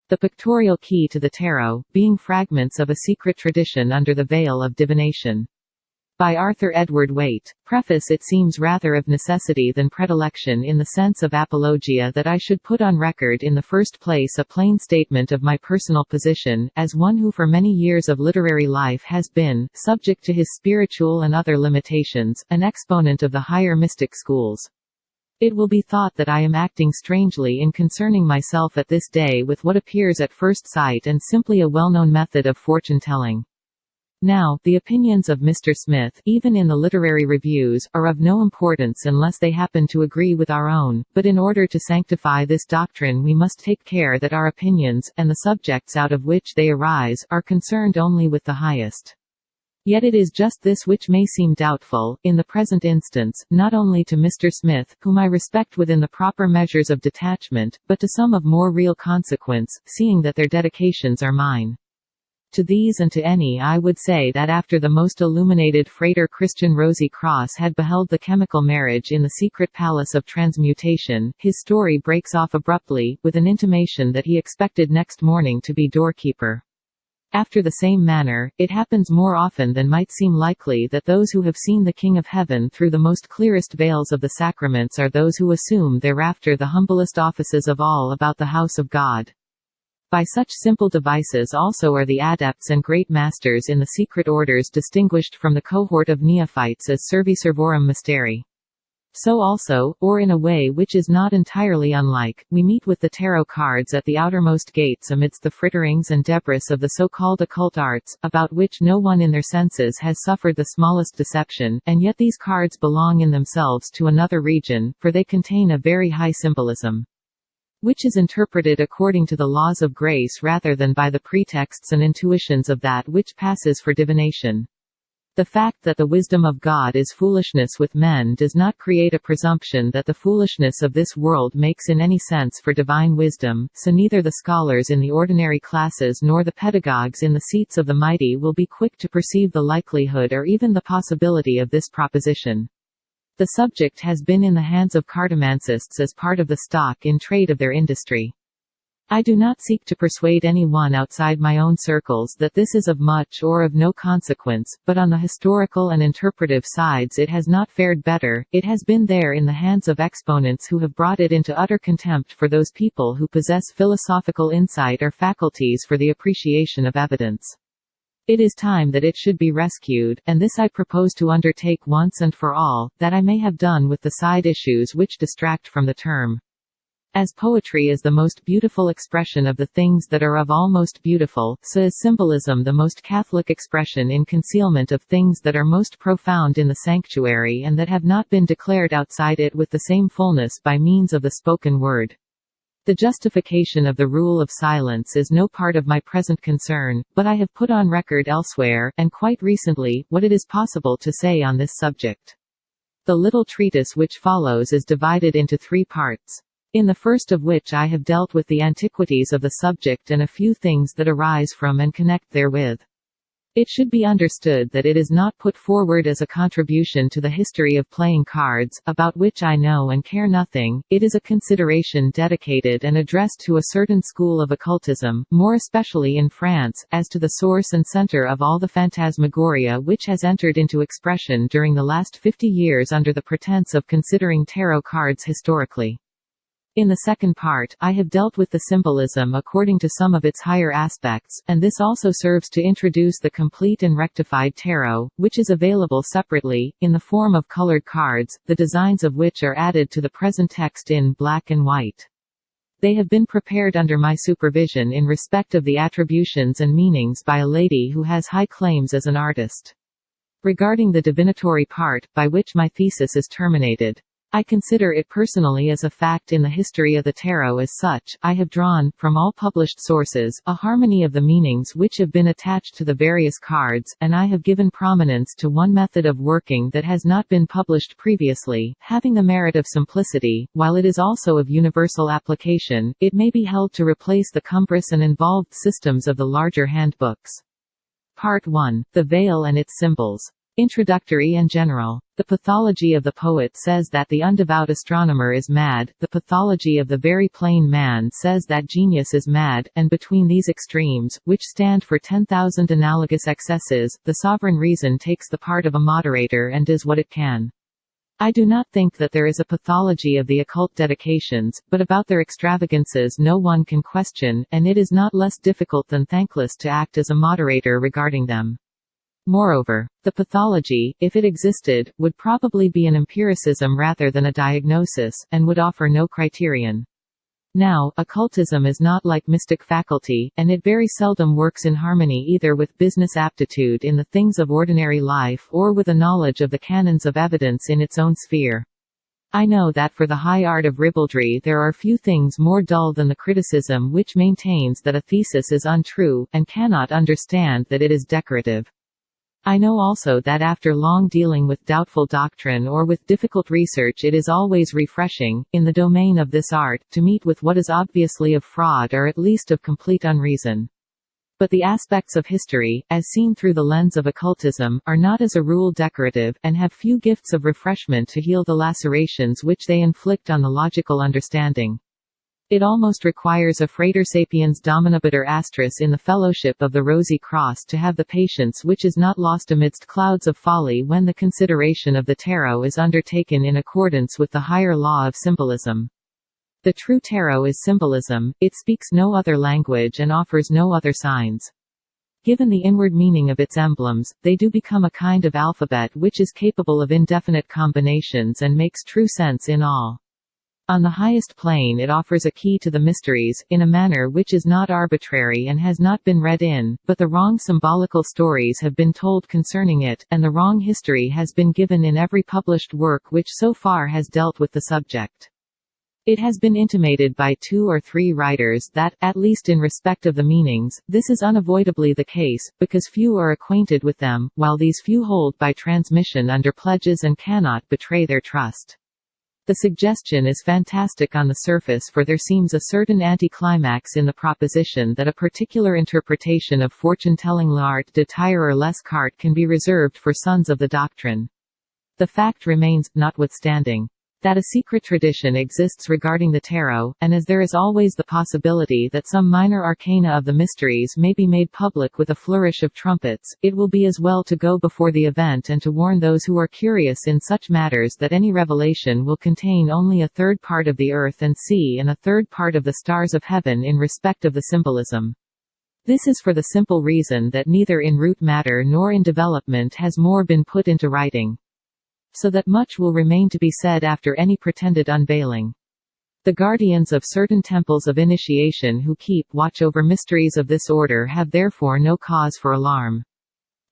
The Pictorial Key to the Tarot, being fragments of a secret tradition under the veil of divination. By Arthur Edward Waite. Preface. It seems rather of necessity than predilection in the sense of apologia that I should put on record in the first place a plain statement of my personal position, as one who for many years of literary life has been, subject to his spiritual and other limitations, an exponent of the higher mystic schools. It will be thought that I am acting strangely in concerning myself at this day with what appears at first sight and simply a well-known method of fortune-telling. Now, the opinions of Mr. Smith, even in the literary reviews, are of no importance unless they happen to agree with our own, but in order to sanctify this doctrine we must take care that our opinions, and the subjects out of which they arise, are concerned only with the highest. Yet it is just this which may seem doubtful, in the present instance, not only to Mr. Smith, whom I respect within the proper measures of detachment, but to some of more real consequence, seeing that their dedications are mine. To these and to any I would say that after the most illuminated Frater Christian Rosy Cross had beheld the chemical marriage in the secret palace of transmutation, his story breaks off abruptly, with an intimation that he expected next morning to be doorkeeper. After the same manner, it happens more often than might seem likely that those who have seen the King of Heaven through the most clearest veils of the sacraments are those who assume thereafter the humblest offices of all about the house of God. By such simple devices also are the adepts and great masters in the secret orders distinguished from the cohort of neophytes as servi servorum mysteri. So also, or in a way which is not entirely unlike, we meet with the tarot cards at the outermost gates amidst the fritterings and debris of the so-called occult arts, about which no one in their senses has suffered the smallest deception, and yet these cards belong in themselves to another region, for they contain a very high symbolism, which is interpreted according to the laws of grace rather than by the pretexts and intuitions of that which passes for divination. The fact that the wisdom of God is foolishness with men does not create a presumption that the foolishness of this world makes in any sense for divine wisdom, so neither the scholars in the ordinary classes nor the pedagogues in the seats of the mighty will be quick to perceive the likelihood or even the possibility of this proposition. The subject has been in the hands of cartomancists as part of the stock in trade of their industry. I do not seek to persuade anyone outside my own circles that this is of much or of no consequence, but on the historical and interpretive sides it has not fared better. It has been there in the hands of exponents who have brought it into utter contempt for those people who possess philosophical insight or faculties for the appreciation of evidence. It is time that it should be rescued, and this I propose to undertake once and for all, that I may have done with the side issues which distract from the term. As poetry is the most beautiful expression of the things that are of all most beautiful, so is symbolism the most Catholic expression in concealment of things that are most profound in the sanctuary and that have not been declared outside it with the same fullness by means of the spoken word. The justification of the rule of silence is no part of my present concern, but I have put on record elsewhere, and quite recently, what it is possible to say on this subject. The little treatise which follows is divided into 3 parts. In the first of which I have dealt with the antiquities of the subject and a few things that arise from and connect therewith. It should be understood that it is not put forward as a contribution to the history of playing cards, about which I know and care nothing. It is a consideration dedicated and addressed to a certain school of occultism, more especially in France, as to the source and center of all the phantasmagoria which has entered into expression during the last 50 years under the pretense of considering tarot cards historically. In the second part, I have dealt with the symbolism according to some of its higher aspects, and this also serves to introduce the complete and rectified tarot, which is available separately, in the form of colored cards, the designs of which are added to the present text in black and white. They have been prepared under my supervision in respect of the attributions and meanings by a lady who has high claims as an artist. Regarding the divinatory part, by which my thesis is terminated, I consider it personally as a fact in the history of the tarot. As such, I have drawn, from all published sources, a harmony of the meanings which have been attached to the various cards, and I have given prominence to one method of working that has not been published previously, having the merit of simplicity. While it is also of universal application, it may be held to replace the cumbrous and involved systems of the larger handbooks. Part 1. The Veil and its Symbols. Introductory and general. The pathology of the poet says that the undevout astronomer is mad, the pathology of the very plain man says that genius is mad, and between these extremes, which stand for 10,000 analogous excesses, the sovereign reason takes the part of a moderator and does what it can. I do not think that there is a pathology of the occult dedications, but about their extravagances no one can question, and it is not less difficult than thankless to act as a moderator regarding them. Moreover, the pathology, if it existed, would probably be an empiricism rather than a diagnosis, and would offer no criterion. Now, occultism is not like mystic faculty, and it very seldom works in harmony either with business aptitude in the things of ordinary life or with a knowledge of the canons of evidence in its own sphere. I know that for the high art of ribaldry there are few things more dull than the criticism which maintains that a thesis is untrue, and cannot understand that it is decorative. I know also that after long dealing with doubtful doctrine or with difficult research it is always refreshing, in the domain of this art, to meet with what is obviously of fraud or at least of complete unreason. But the aspects of history, as seen through the lens of occultism, are not as a rule decorative, and have few gifts of refreshment to heal the lacerations which they inflict on the logical understanding. It almost requires a Frater Sapiens Dominabiter Astris in the Fellowship of the Rosy Cross to have the patience which is not lost amidst clouds of folly when the consideration of the tarot is undertaken in accordance with the higher law of symbolism. The true tarot is symbolism, it speaks no other language and offers no other signs. Given the inward meaning of its emblems, they do become a kind of alphabet which is capable of indefinite combinations and makes true sense in all. On the highest plane it offers a key to the mysteries, in a manner which is not arbitrary and has not been read in, but the wrong symbolical stories have been told concerning it, and the wrong history has been given in every published work which so far has dealt with the subject. It has been intimated by 2 or 3 writers that, at least in respect of the meanings, this is unavoidably the case, because few are acquainted with them, while these few hold by transmission under pledges and cannot betray their trust. The suggestion is fantastic on the surface, for there seems a certain anticlimax in the proposition that a particular interpretation of fortune-telling l'art de tirer les cartes can be reserved for sons of the doctrine. The fact remains, notwithstanding, that a secret tradition exists regarding the tarot, and as there is always the possibility that some minor arcana of the mysteries may be made public with a flourish of trumpets, it will be as well to go before the event and to warn those who are curious in such matters that any revelation will contain only a third part of the earth and sea and a third part of the stars of heaven in respect of the symbolism. This is for the simple reason that neither in root matter nor in development has more been put into writing. So that much will remain to be said after any pretended unveiling. The guardians of certain temples of initiation who keep watch over mysteries of this order have therefore no cause for alarm.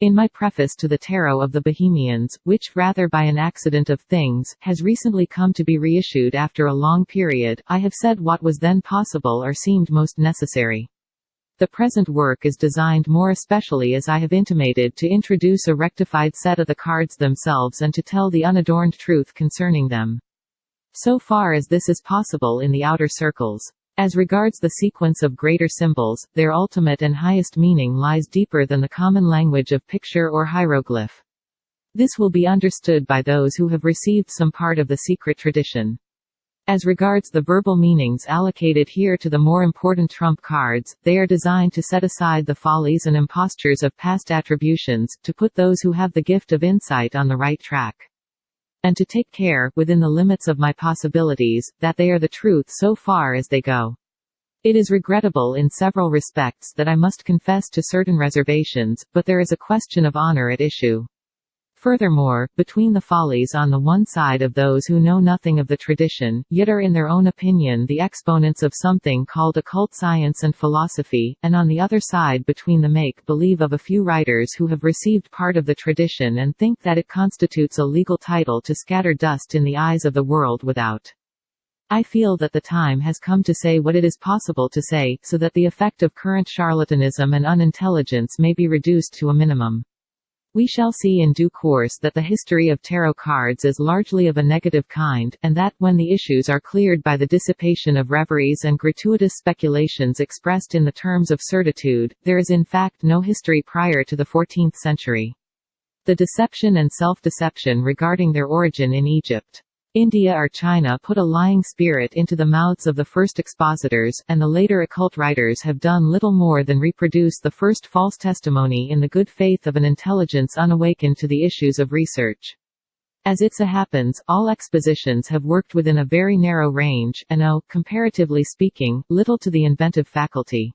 In my preface to the Tarot of the Bohemians, which, rather by an accident of things, has recently come to be reissued after a long period, I have said what was then possible or seemed most necessary. The present work is designed more especially, as I have intimated, to introduce a rectified set of the cards themselves and to tell the unadorned truth concerning them. So far as this is possible in the outer circles. As regards the sequence of greater symbols, their ultimate and highest meaning lies deeper than the common language of picture or hieroglyph. This will be understood by those who have received some part of the secret tradition. As regards the verbal meanings allocated here to the more important trump cards, they are designed to set aside the follies and impostures of past attributions, to put those who have the gift of insight on the right track. And to take care, within the limits of my possibilities, that they are the truth so far as they go. It is regrettable in several respects that I must confess to certain reservations, but there is a question of honor at issue. Furthermore, between the follies on the one side of those who know nothing of the tradition, yet are in their own opinion the exponents of something called occult science and philosophy, and on the other side between the make-believe of a few writers who have received part of the tradition and think that it constitutes a legal title to scatter dust in the eyes of the world without. I feel that the time has come to say what it is possible to say, so that the effect of current charlatanism and unintelligence may be reduced to a minimum. We shall see in due course that the history of tarot cards is largely of a negative kind, and that, when the issues are cleared by the dissipation of reveries and gratuitous speculations expressed in the terms of certitude, there is in fact no history prior to the 14th century. The deception and self-deception regarding their origin in Egypt. India or China put a lying spirit into the mouths of the first expositors, and the later occult writers have done little more than reproduce the first false testimony in the good faith of an intelligence unawakened to the issues of research. As it so happens, all expositions have worked within a very narrow range, and owe, comparatively speaking, little to the inventive faculty.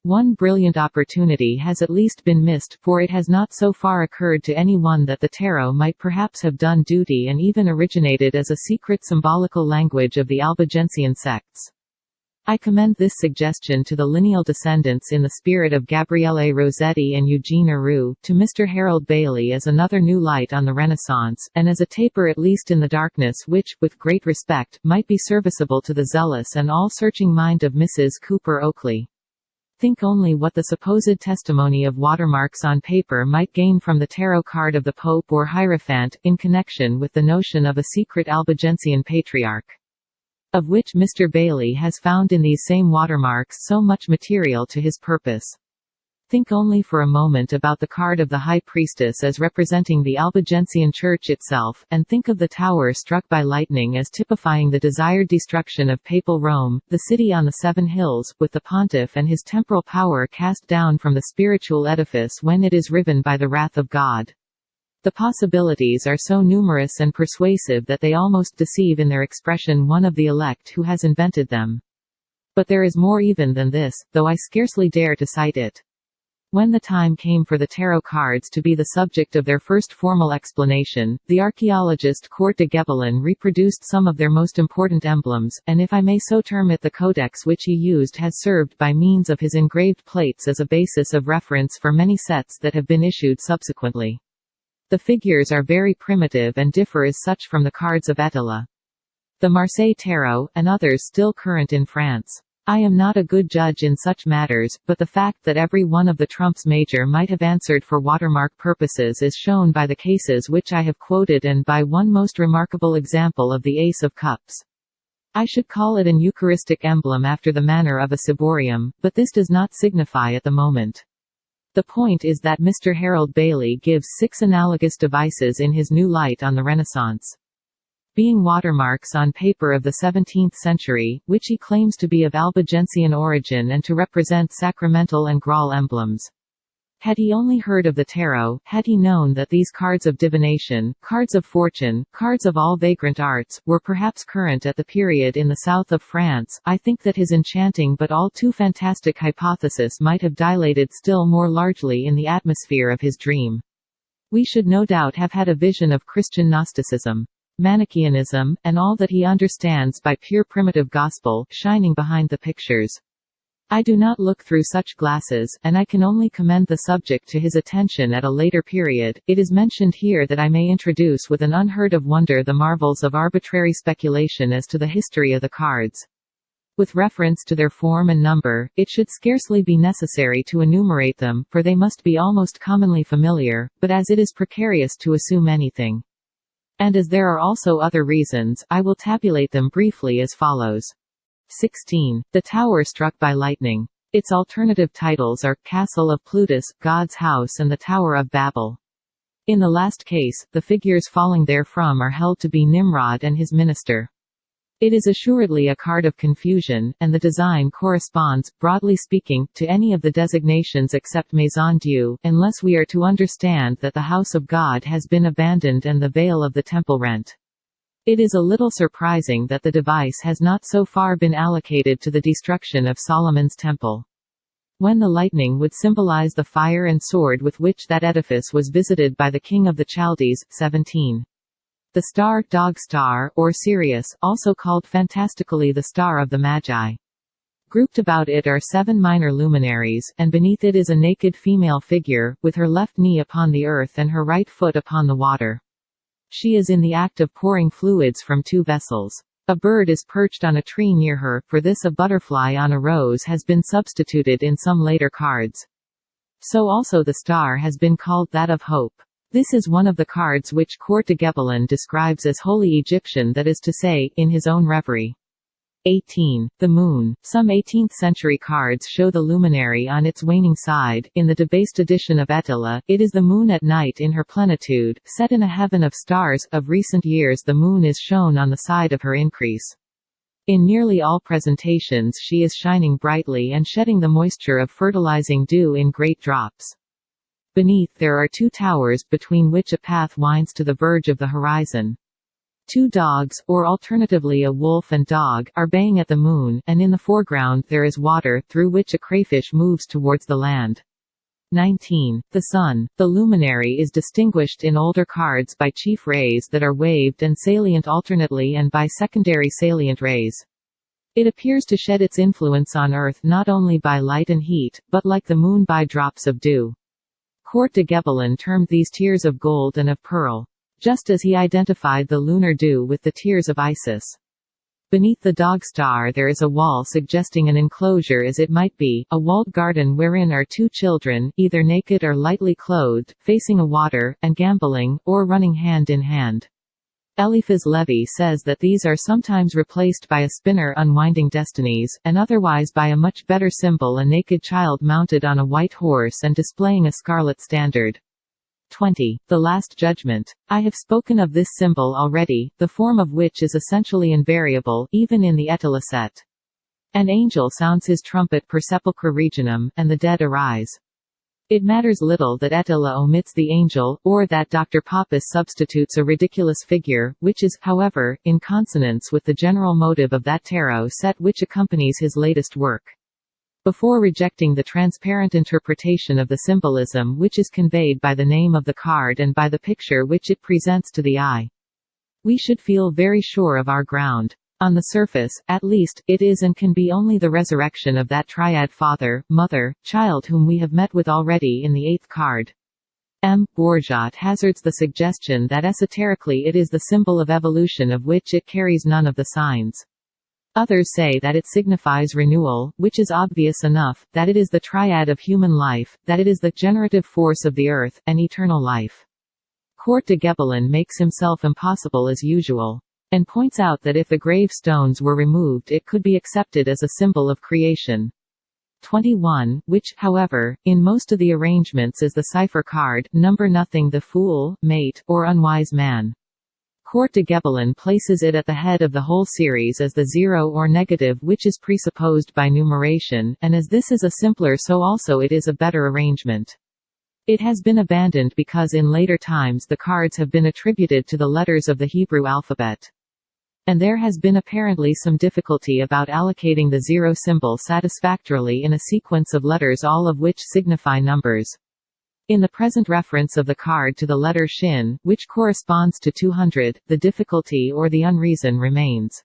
One brilliant opportunity has at least been missed, for it has not so far occurred to anyone that the tarot might perhaps have done duty and even originated as a secret symbolical language of the Albigensian sects. I commend this suggestion to the lineal descendants in the spirit of Gabriele Rossetti and Eugene Aru, to Mr. Harold Bailey as another new light on the Renaissance, and as a taper at least in the darkness which, with great respect, might be serviceable to the zealous and all-searching mind of Mrs. Cooper Oakley. Think only what the supposed testimony of watermarks on paper might gain from the tarot card of the Pope or Hierophant, in connection with the notion of a secret Albigensian patriarch, of which Mr. Bailey has found in these same watermarks so much material to his purpose. Think only for a moment about the card of the High Priestess as representing the Albigensian Church itself, and think of the tower struck by lightning as typifying the desired destruction of Papal Rome, the city on the Seven Hills, with the pontiff and his temporal power cast down from the spiritual edifice when it is riven by the wrath of God. The possibilities are so numerous and persuasive that they almost deceive in their expression one of the elect who has invented them. But there is more even than this, though I scarcely dare to cite it. When the time came for the tarot cards to be the subject of their first formal explanation, the archaeologist Court de Gebelin reproduced some of their most important emblems, and if I may so term it, the codex which he used has served by means of his engraved plates as a basis of reference for many sets that have been issued subsequently. The figures are very primitive and differ as such from the cards of Ettela, the Marseille Tarot, and others still current in France. I am not a good judge in such matters, but the fact that every one of the trumps major might have answered for watermark purposes is shown by the cases which I have quoted and by one most remarkable example of the Ace of Cups. I should call it an Eucharistic emblem after the manner of a ciborium, but this does not signify at the moment. The point is that Mr. Harold Bailey gives 6 analogous devices in his new light on the Renaissance. Being watermarks on paper of the 17th century, which he claims to be of Albigensian origin and to represent sacramental and Graal emblems. Had he only heard of the tarot, had he known that these cards of divination, cards of fortune, cards of all vagrant arts, were perhaps current at the period in the south of France, I think that his enchanting but all too fantastic hypothesis might have dilated still more largely in the atmosphere of his dream. We should no doubt have had a vision of Christian Gnosticism, Manichaeanism, and all that he understands by pure primitive gospel, shining behind the pictures. I do not look through such glasses, and I can only commend the subject to his attention at a later period. It is mentioned here that I may introduce with an unheard of wonder the marvels of arbitrary speculation as to the history of the cards. With reference to their form and number, it should scarcely be necessary to enumerate them, for they must be almost commonly familiar, but as it is precarious to assume anything, and as there are also other reasons, I will tabulate them briefly as follows. 16. The Tower Struck by Lightning. Its alternative titles are Castle of Plutus, God's House, and the Tower of Babel. In the last case, the figures falling therefrom are held to be Nimrod and his minister. It is assuredly a card of confusion, and the design corresponds, broadly speaking, to any of the designations except Maison Dieu, unless we are to understand that the house of God has been abandoned and the veil of the temple rent. It is a little surprising that the device has not so far been allocated to the destruction of Solomon's temple, when the lightning would symbolize the fire and sword with which that edifice was visited by the king of the Chaldees. 17. The star, Dog Star, or Sirius, also called fantastically the Star of the Magi. Grouped about it are 7 minor luminaries, and beneath it is a naked female figure, with her left knee upon the earth and her right foot upon the water. She is in the act of pouring fluids from 2 vessels. A bird is perched on a tree near her, for this a butterfly on a rose has been substituted in some later cards. So also the star has been called that of hope. This is one of the cards which Court de Gebelin describes as Holy Egyptian, that is to say, in his own reverie. 18. The moon. Some 18th-century cards show the luminary on its waning side. In the debased edition of Attila, it is the moon at night in her plenitude, set in a heaven of stars. Of recent years the moon is shown on the side of her increase. In nearly all presentations she is shining brightly and shedding the moisture of fertilizing dew in great drops. Beneath there are two towers between which a path winds to the verge of the horizon. Two dogs, or alternatively a wolf and dog, are baying at the moon, and in the foreground there is water, through which a crayfish moves towards the land. 19. The sun. The luminary is distinguished in older cards by chief rays that are waved and salient alternately and by secondary salient rays. It appears to shed its influence on Earth not only by light and heat, but like the moon by drops of dew. Court de Gebelin termed these tears of gold and of pearl, just as he identified the lunar dew with the tears of Isis. Beneath the dog star there is a wall suggesting an enclosure, as it might be, a walled garden wherein are two children, either naked or lightly clothed, facing a water, and gambolling, or running hand in hand. Eliphas Levi says that these are sometimes replaced by a spinner unwinding destinies, and otherwise by a much better symbol, a naked child mounted on a white horse and displaying a scarlet standard. 20. The Last Judgment. I have spoken of this symbol already, the form of which is essentially invariable, even in the Attila set. An angel sounds his trumpet per sepulchre regionum, and the dead arise. It matters little that Attila omits the angel, or that Dr. Pappus substitutes a ridiculous figure, which is, however, in consonance with the general motive of that tarot set which accompanies his latest work. Before rejecting the transparent interpretation of the symbolism which is conveyed by the name of the card and by the picture which it presents to the eye, we should feel very sure of our ground. On the surface, at least, it is and can be only the resurrection of that triad father, mother, child whom we have met with already in the 8th card. M. Bourgeat hazards the suggestion that esoterically it is the symbol of evolution, of which it carries none of the signs. Others say that it signifies renewal, which is obvious enough, that it is the triad of human life, that it is the generative force of the earth, and eternal life. Court de Gebelin makes himself impossible as usual, and points out that if the grave stones were removed it could be accepted as a symbol of creation. 21, which, however, in most of the arrangements is the cipher card, number nothing, the fool, mate, or unwise man. Court de Gebelin places it at the head of the whole series as the zero or negative which is presupposed by numeration, and as this is a simpler so also it is a better arrangement. It has been abandoned because in later times the cards have been attributed to the letters of the Hebrew alphabet. And there has been apparently some difficulty about allocating the zero symbol satisfactorily in a sequence of letters all of which signify numbers. In the present reference of the card to the letter Shin, which corresponds to 200, the difficulty or the unreason remains.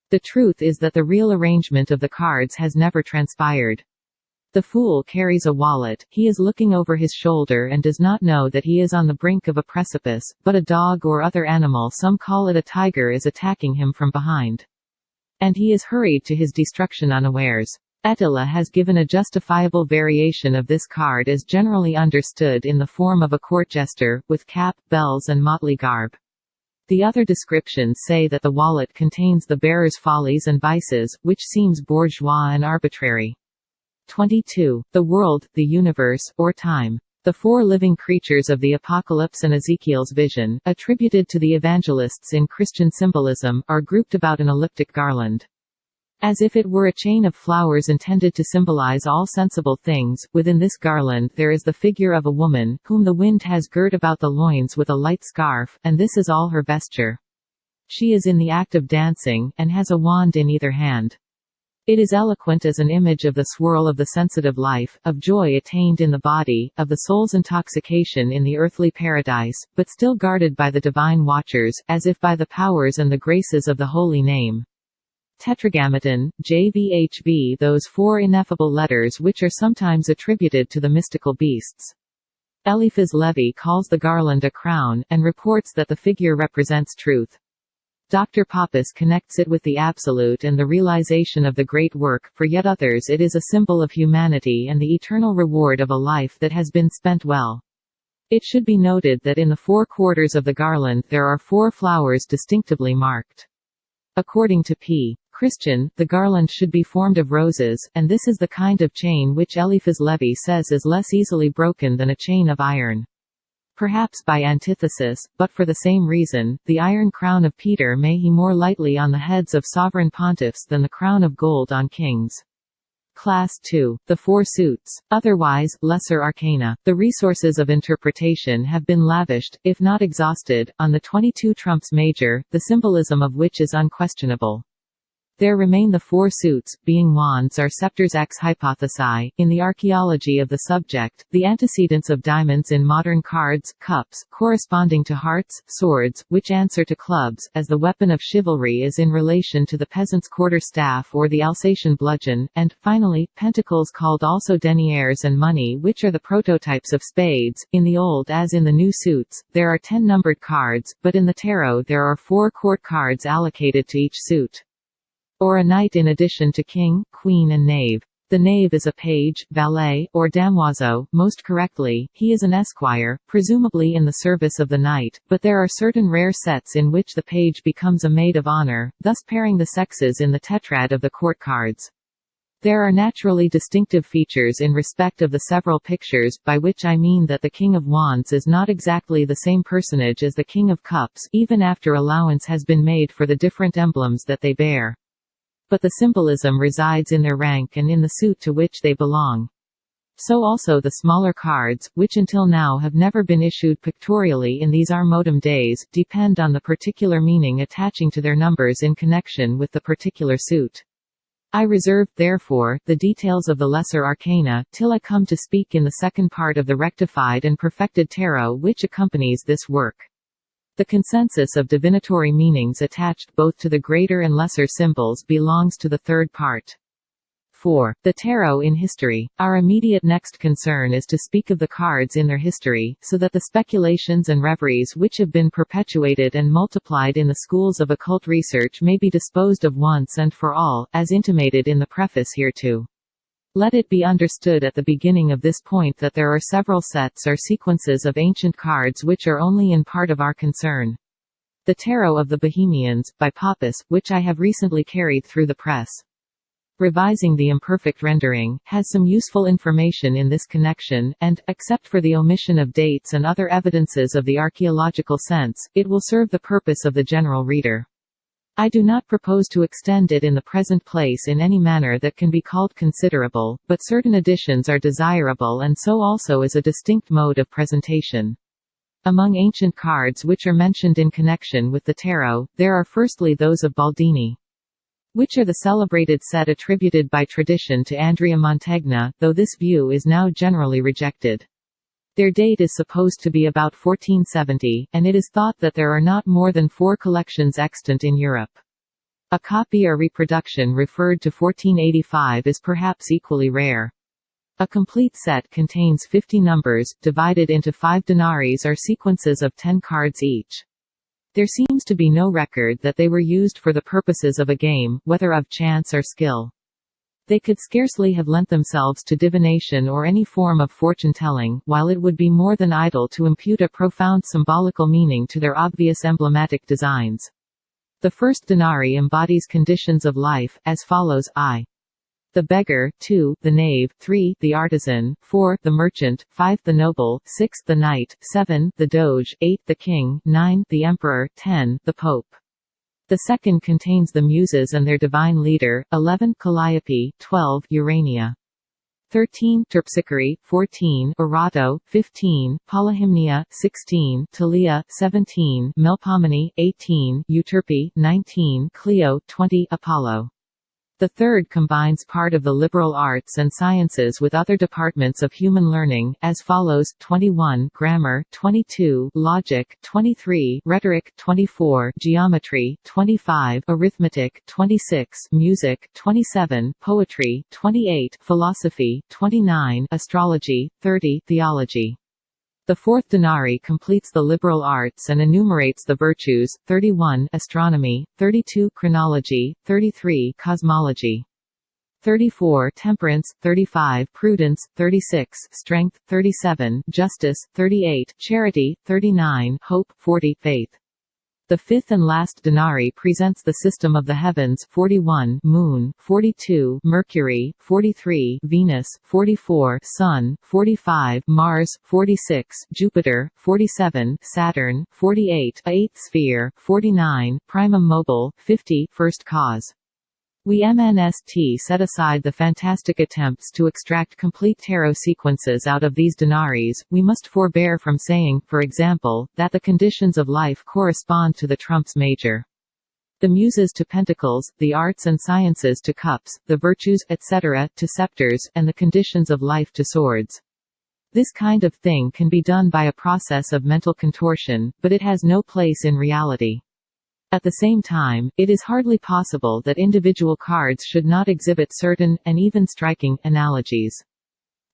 The truth is that the real arrangement of the cards has never transpired. The fool carries a wallet, he is looking over his shoulder and does not know that he is on the brink of a precipice, but a dog or other animal, some call it a tiger, is attacking him from behind. And he is hurried to his destruction unawares. Attila has given a justifiable variation of this card as generally understood in the form of a court jester, with cap, bells and motley garb. The other descriptions say that the wallet contains the bearer's follies and vices, which seems bourgeois and arbitrary. 22. The world, the universe, or time. The 4 living creatures of the Apocalypse and Ezekiel's vision, attributed to the evangelists in Christian symbolism, are grouped about an elliptic garland. As if it were a chain of flowers intended to symbolize all sensible things, within this garland there is the figure of a woman, whom the wind has girt about the loins with a light scarf, and this is all her vesture. She is in the act of dancing, and has a wand in either hand. It is eloquent as an image of the swirl of the sensitive life, of joy attained in the body, of the soul's intoxication in the earthly paradise, but still guarded by the divine watchers, as if by the powers and the graces of the holy name. Tetragrammaton, JVHV, those 4 ineffable letters which are sometimes attributed to the mystical beasts. Eliphas Levi calls the garland a crown, and reports that the figure represents truth. Dr. Pappus connects it with the absolute and the realization of the great work, for yet others it is a symbol of humanity and the eternal reward of a life that has been spent well. It should be noted that in the 4 quarters of the garland there are 4 flowers distinctively marked. According to P. Christian, the garland should be formed of roses, and this is the kind of chain which Eliphas Levi says is less easily broken than a chain of iron. Perhaps by antithesis, but for the same reason, the iron crown of Peter may he more lightly on the heads of sovereign pontiffs than the crown of gold on kings. Class 2. The Four Suits. Otherwise, Lesser Arcana. The resources of interpretation have been lavished, if not exhausted, on the 22 trumps major, the symbolism of which is unquestionable. There remain the four suits, being wands or scepters ex hypothesi, in the archaeology of the subject, the antecedents of diamonds in modern cards, cups, corresponding to hearts, swords, which answer to clubs, as the weapon of chivalry is in relation to the peasant's quarter-staff or the Alsatian bludgeon, and, finally, pentacles called also deniers and money which are the prototypes of spades. In the old as in the new suits, there are 10 numbered cards, but in the tarot there are 4 court cards allocated to each suit. Or a knight in addition to king, queen and knave. The knave is a page, valet, or damoiseau, most correctly, he is an esquire, presumably in the service of the knight, but there are certain rare sets in which the page becomes a maid of honor, thus pairing the sexes in the tetrad of the court cards. There are naturally distinctive features in respect of the several pictures, by which I mean that the King of Wands is not exactly the same personage as the King of Cups, even after allowance has been made for the different emblems that they bear. But the symbolism resides in their rank and in the suit to which they belong. So also the smaller cards, which until now have never been issued pictorially in these our modem days, depend on the particular meaning attaching to their numbers in connection with the particular suit. I reserve, therefore, the details of the lesser arcana, till I come to speak in the second part of the rectified and perfected tarot which accompanies this work. The consensus of divinatory meanings attached both to the greater and lesser symbols belongs to the third part. 4. The tarot in history. Our immediate next concern is to speak of the cards in their history, so that the speculations and reveries which have been perpetuated and multiplied in the schools of occult research may be disposed of once and for all, as intimated in the preface hereto. Let it be understood at the beginning of this point that there are several sets or sequences of ancient cards which are only in part of our concern. The Tarot of the Bohemians, by Pappas, which I have recently carried through the press, revising the imperfect rendering, has some useful information in this connection, and, except for the omission of dates and other evidences of the archaeological sense, it will serve the purpose of the general reader. I do not propose to extend it in the present place in any manner that can be called considerable, but certain additions are desirable and so also is a distinct mode of presentation. Among ancient cards which are mentioned in connection with the tarot, there are firstly those of Baldini, which are the celebrated set attributed by tradition to Andrea Mantegna, though this view is now generally rejected. Their date is supposed to be about 1470, and it is thought that there are not more than 4 collections extant in Europe. A copy or reproduction referred to 1485 is perhaps equally rare. A complete set contains 50 numbers, divided into 5 denaries or sequences of 10 cards each. There seems to be no record that they were used for the purposes of a game, whether of chance or skill. They could scarcely have lent themselves to divination or any form of fortune-telling, while it would be more than idle to impute a profound symbolical meaning to their obvious emblematic designs. The first denarii embodies conditions of life, as follows: I. The beggar, 2. The knave, 3. The artisan, 4. The merchant, 5. The noble, 6. The knight, 7. The doge, 8. The king, 9. The emperor, 10. The pope. The second contains the Muses and their divine leader, 11. Calliope, 12. Urania, 13. Terpsichore, 14. Erato, 15. Polyhymnia, 16. Talia, 17. Melpomene, 18. Euterpe, 19. Clio, 20. Apollo. The third combines part of the liberal arts and sciences with other departments of human learning, as follows: 21. Grammar, 22. Logic, 23. Rhetoric, 24. Geometry, 25. Arithmetic, 26. Music, 27. Poetry, 28. Philosophy, 29. Astrology, 30. Theology. The fourth denarii completes the liberal arts and enumerates the virtues: 31. Astronomy, 32. Chronology, 33. Cosmology, 34. Temperance, 35. Prudence, 36. Strength, 37. Justice, 38. Charity, 39. Hope, 40. Faith. The fifth and last denarii presents the system of the heavens: 41 Moon, 42 Mercury, 43 Venus, 44 Sun, 45 Mars, 46 Jupiter, 47 Saturn, 48 a eighth sphere, 49 Primum Mobile, 50 First Cause. We MNST set aside the fantastic attempts to extract complete tarot sequences out of these denaries. We must forbear from saying, for example, that the conditions of life correspond to the trumps major. The muses to pentacles, the arts and sciences to cups, the virtues, etc., to scepters, and the conditions of life to swords. This kind of thing can be done by a process of mental contortion, but it has no place in reality. At the same time, it is hardly possible that individual cards should not exhibit certain, and even striking, analogies.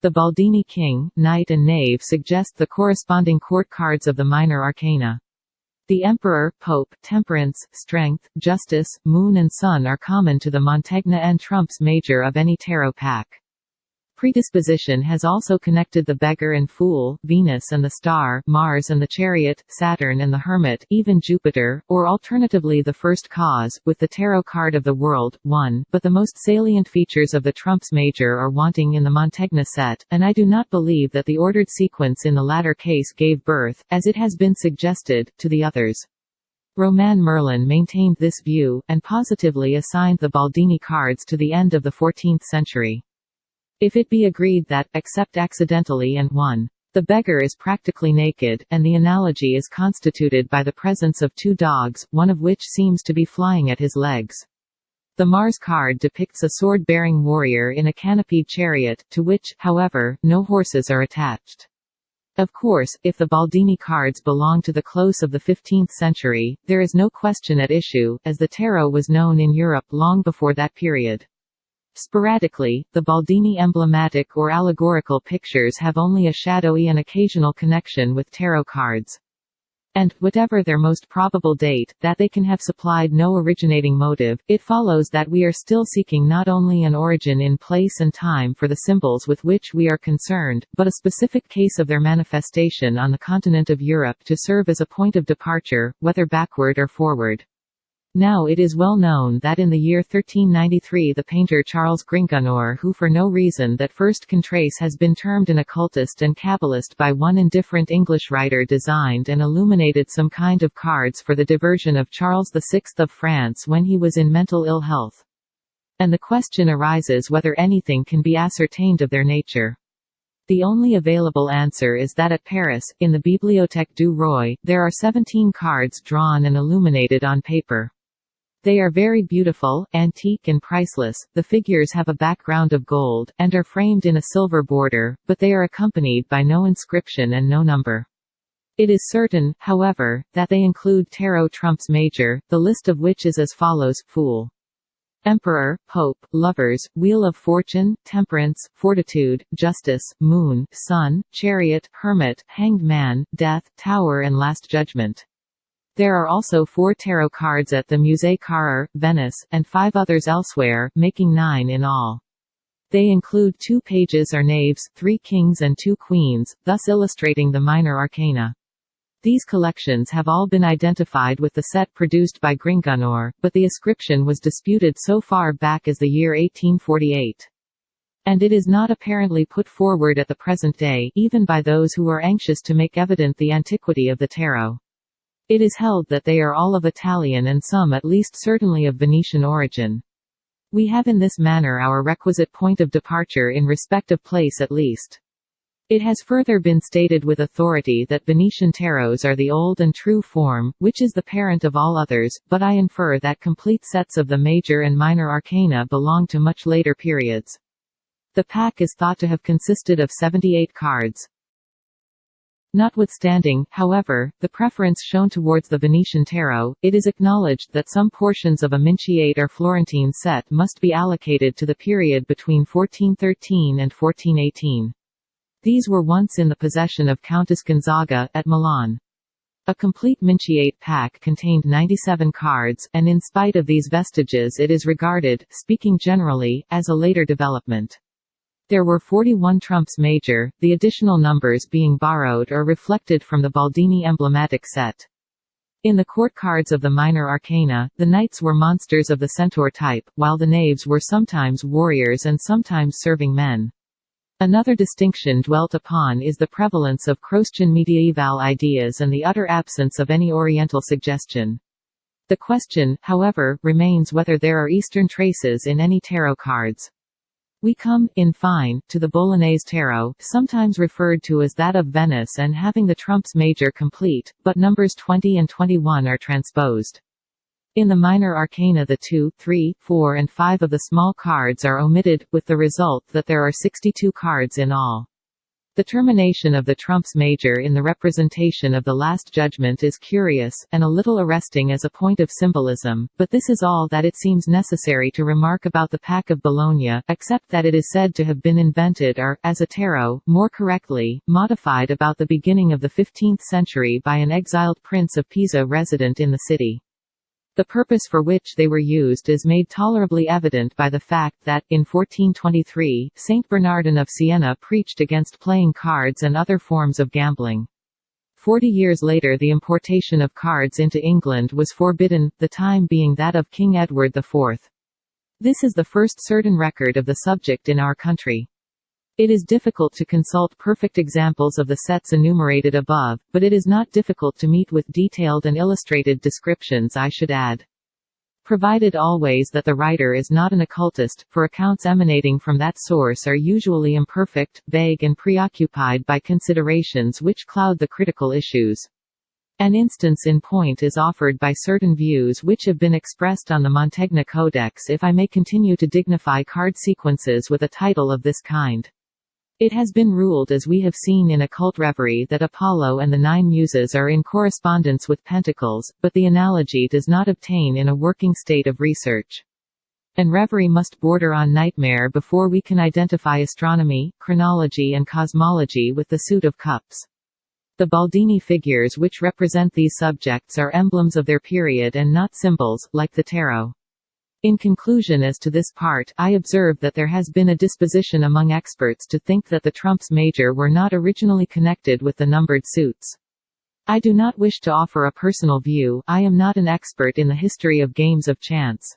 The Baldini King, Knight and Knave suggest the corresponding court cards of the minor arcana. The Emperor, Pope, Temperance, Strength, Justice, Moon and Sun are common to the Mantegna and trumps major of any tarot pack. Predisposition has also connected the Beggar and Fool, Venus and the Star, Mars and the Chariot, Saturn and the Hermit, even Jupiter, or alternatively the First Cause, with the tarot card of the World, 1, but the most salient features of the trumps major are wanting in the Mantegna set, and I do not believe that the ordered sequence in the latter case gave birth, as it has been suggested, to the others. Romain Merlin maintained this view, and positively assigned the Baldini cards to the end of the 14th century. If it be agreed that, except accidentally and 1. The beggar is practically naked, and the analogy is constituted by the presence of two dogs, one of which seems to be flying at his legs. The Mars card depicts a sword-bearing warrior in a canopied chariot, to which, however, no horses are attached. Of course, if the Baldini cards belong to the close of the 15th century, there is no question at issue, as the tarot was known in Europe long before that period. Sporadically, the Baldini emblematic or allegorical pictures have only a shadowy and occasional connection with tarot cards. And, whatever their most probable date, that they can have supplied no originating motive, it follows that we are still seeking not only an origin in place and time for the symbols with which we are concerned, but a specific case of their manifestation on the continent of Europe to serve as a point of departure, whether backward or forward. Now it is well known that in the year 1393 the painter Charles Gringonor, who for no reason that first can trace has been termed an occultist and Kabbalist by one indifferent English writer, designed and illuminated some kind of cards for the diversion of Charles VI of France when he was in mental ill health. And the question arises whether anything can be ascertained of their nature. The only available answer is that at Paris, in the Bibliothèque du Roi, there are 17 cards drawn and illuminated on paper. They are very beautiful, antique and priceless. The figures have a background of gold, and are framed in a silver border, but they are accompanied by no inscription and no number. It is certain, however, that they include tarot trumps major, the list of which is as follows: Fool, Emperor, Pope, Lovers, Wheel of Fortune, Temperance, Fortitude, Justice, Moon, Sun, Chariot, Hermit, Hanged Man, Death, Tower and Last Judgment. There are also 4 tarot cards at the Musée Carrère, Venice, and 5 others elsewhere, making 9 in all. They include 2 pages or knaves, 3 kings and 2 queens, thus illustrating the minor arcana. These collections have all been identified with the set produced by Gringonor, but the ascription was disputed so far back as the year 1848. And it is not apparently put forward at the present day, even by those who are anxious to make evident the antiquity of the tarot. It is held that they are all of Italian and some at least certainly of Venetian origin. We have in this manner our requisite point of departure in respect of place at least. It has further been stated with authority that Venetian tarots are the old and true form, which is the parent of all others, but I infer that complete sets of the major and minor arcana belong to much later periods. The pack is thought to have consisted of 78 cards. Notwithstanding, however, the preference shown towards the Venetian tarot, it is acknowledged that some portions of a Minciate or Florentine set must be allocated to the period between 1413 and 1418. These were once in the possession of Countess Gonzaga, at Milan. A complete Minciate pack contained 97 cards, and in spite of these vestiges it is regarded, speaking generally, as a later development. There were 41 trumps major, the additional numbers being borrowed or reflected from the Baldini emblematic set. In the court cards of the minor arcana, the knights were monsters of the centaur type, while the knaves were sometimes warriors and sometimes serving men. Another distinction dwelt upon is the prevalence of Christian mediaeval ideas and the utter absence of any Oriental suggestion. The question, however, remains whether there are Eastern traces in any tarot cards. We come, in fine, to the Bolognese tarot, sometimes referred to as that of Venice and having the trumps major complete, but numbers 20 and 21 are transposed. In the minor arcana the 2, 3, 4 and 5 of the small cards are omitted, with the result that there are 62 cards in all. The termination of the trumps major in the representation of the Last Judgment is curious, and a little arresting as a point of symbolism, but this is all that it seems necessary to remark about the Pack of Bologna, except that it is said to have been invented or, as a tarot, more correctly, modified about the beginning of the 15th century by an exiled prince of Pisa resident in the city. The purpose for which they were used is made tolerably evident by the fact that, in 1423, Saint Bernardin of Siena preached against playing cards and other forms of gambling. 40 years later the importation of cards into England was forbidden, the time being that of King Edward IV. This is the first certain record of the subject in our country. It is difficult to consult perfect examples of the sets enumerated above, but it is not difficult to meet with detailed and illustrated descriptions, I should add. Provided always that the writer is not an occultist, for accounts emanating from that source are usually imperfect, vague and preoccupied by considerations which cloud the critical issues. An instance in point is offered by certain views which have been expressed on the Mantegna Codex, if I may continue to dignify card sequences with a title of this kind. It has been ruled, as we have seen in occult reverie, that Apollo and the 9 Muses are in correspondence with pentacles, but the analogy does not obtain in a working state of research. And reverie must border on nightmare before we can identify astronomy, chronology and cosmology with the suit of cups. The Baldini figures which represent these subjects are emblems of their period and not symbols, like the tarot. In conclusion as to this part, I observe that there has been a disposition among experts to think that the trumps major were not originally connected with the numbered suits. I do not wish to offer a personal view, I am not an expert in the history of games of chance.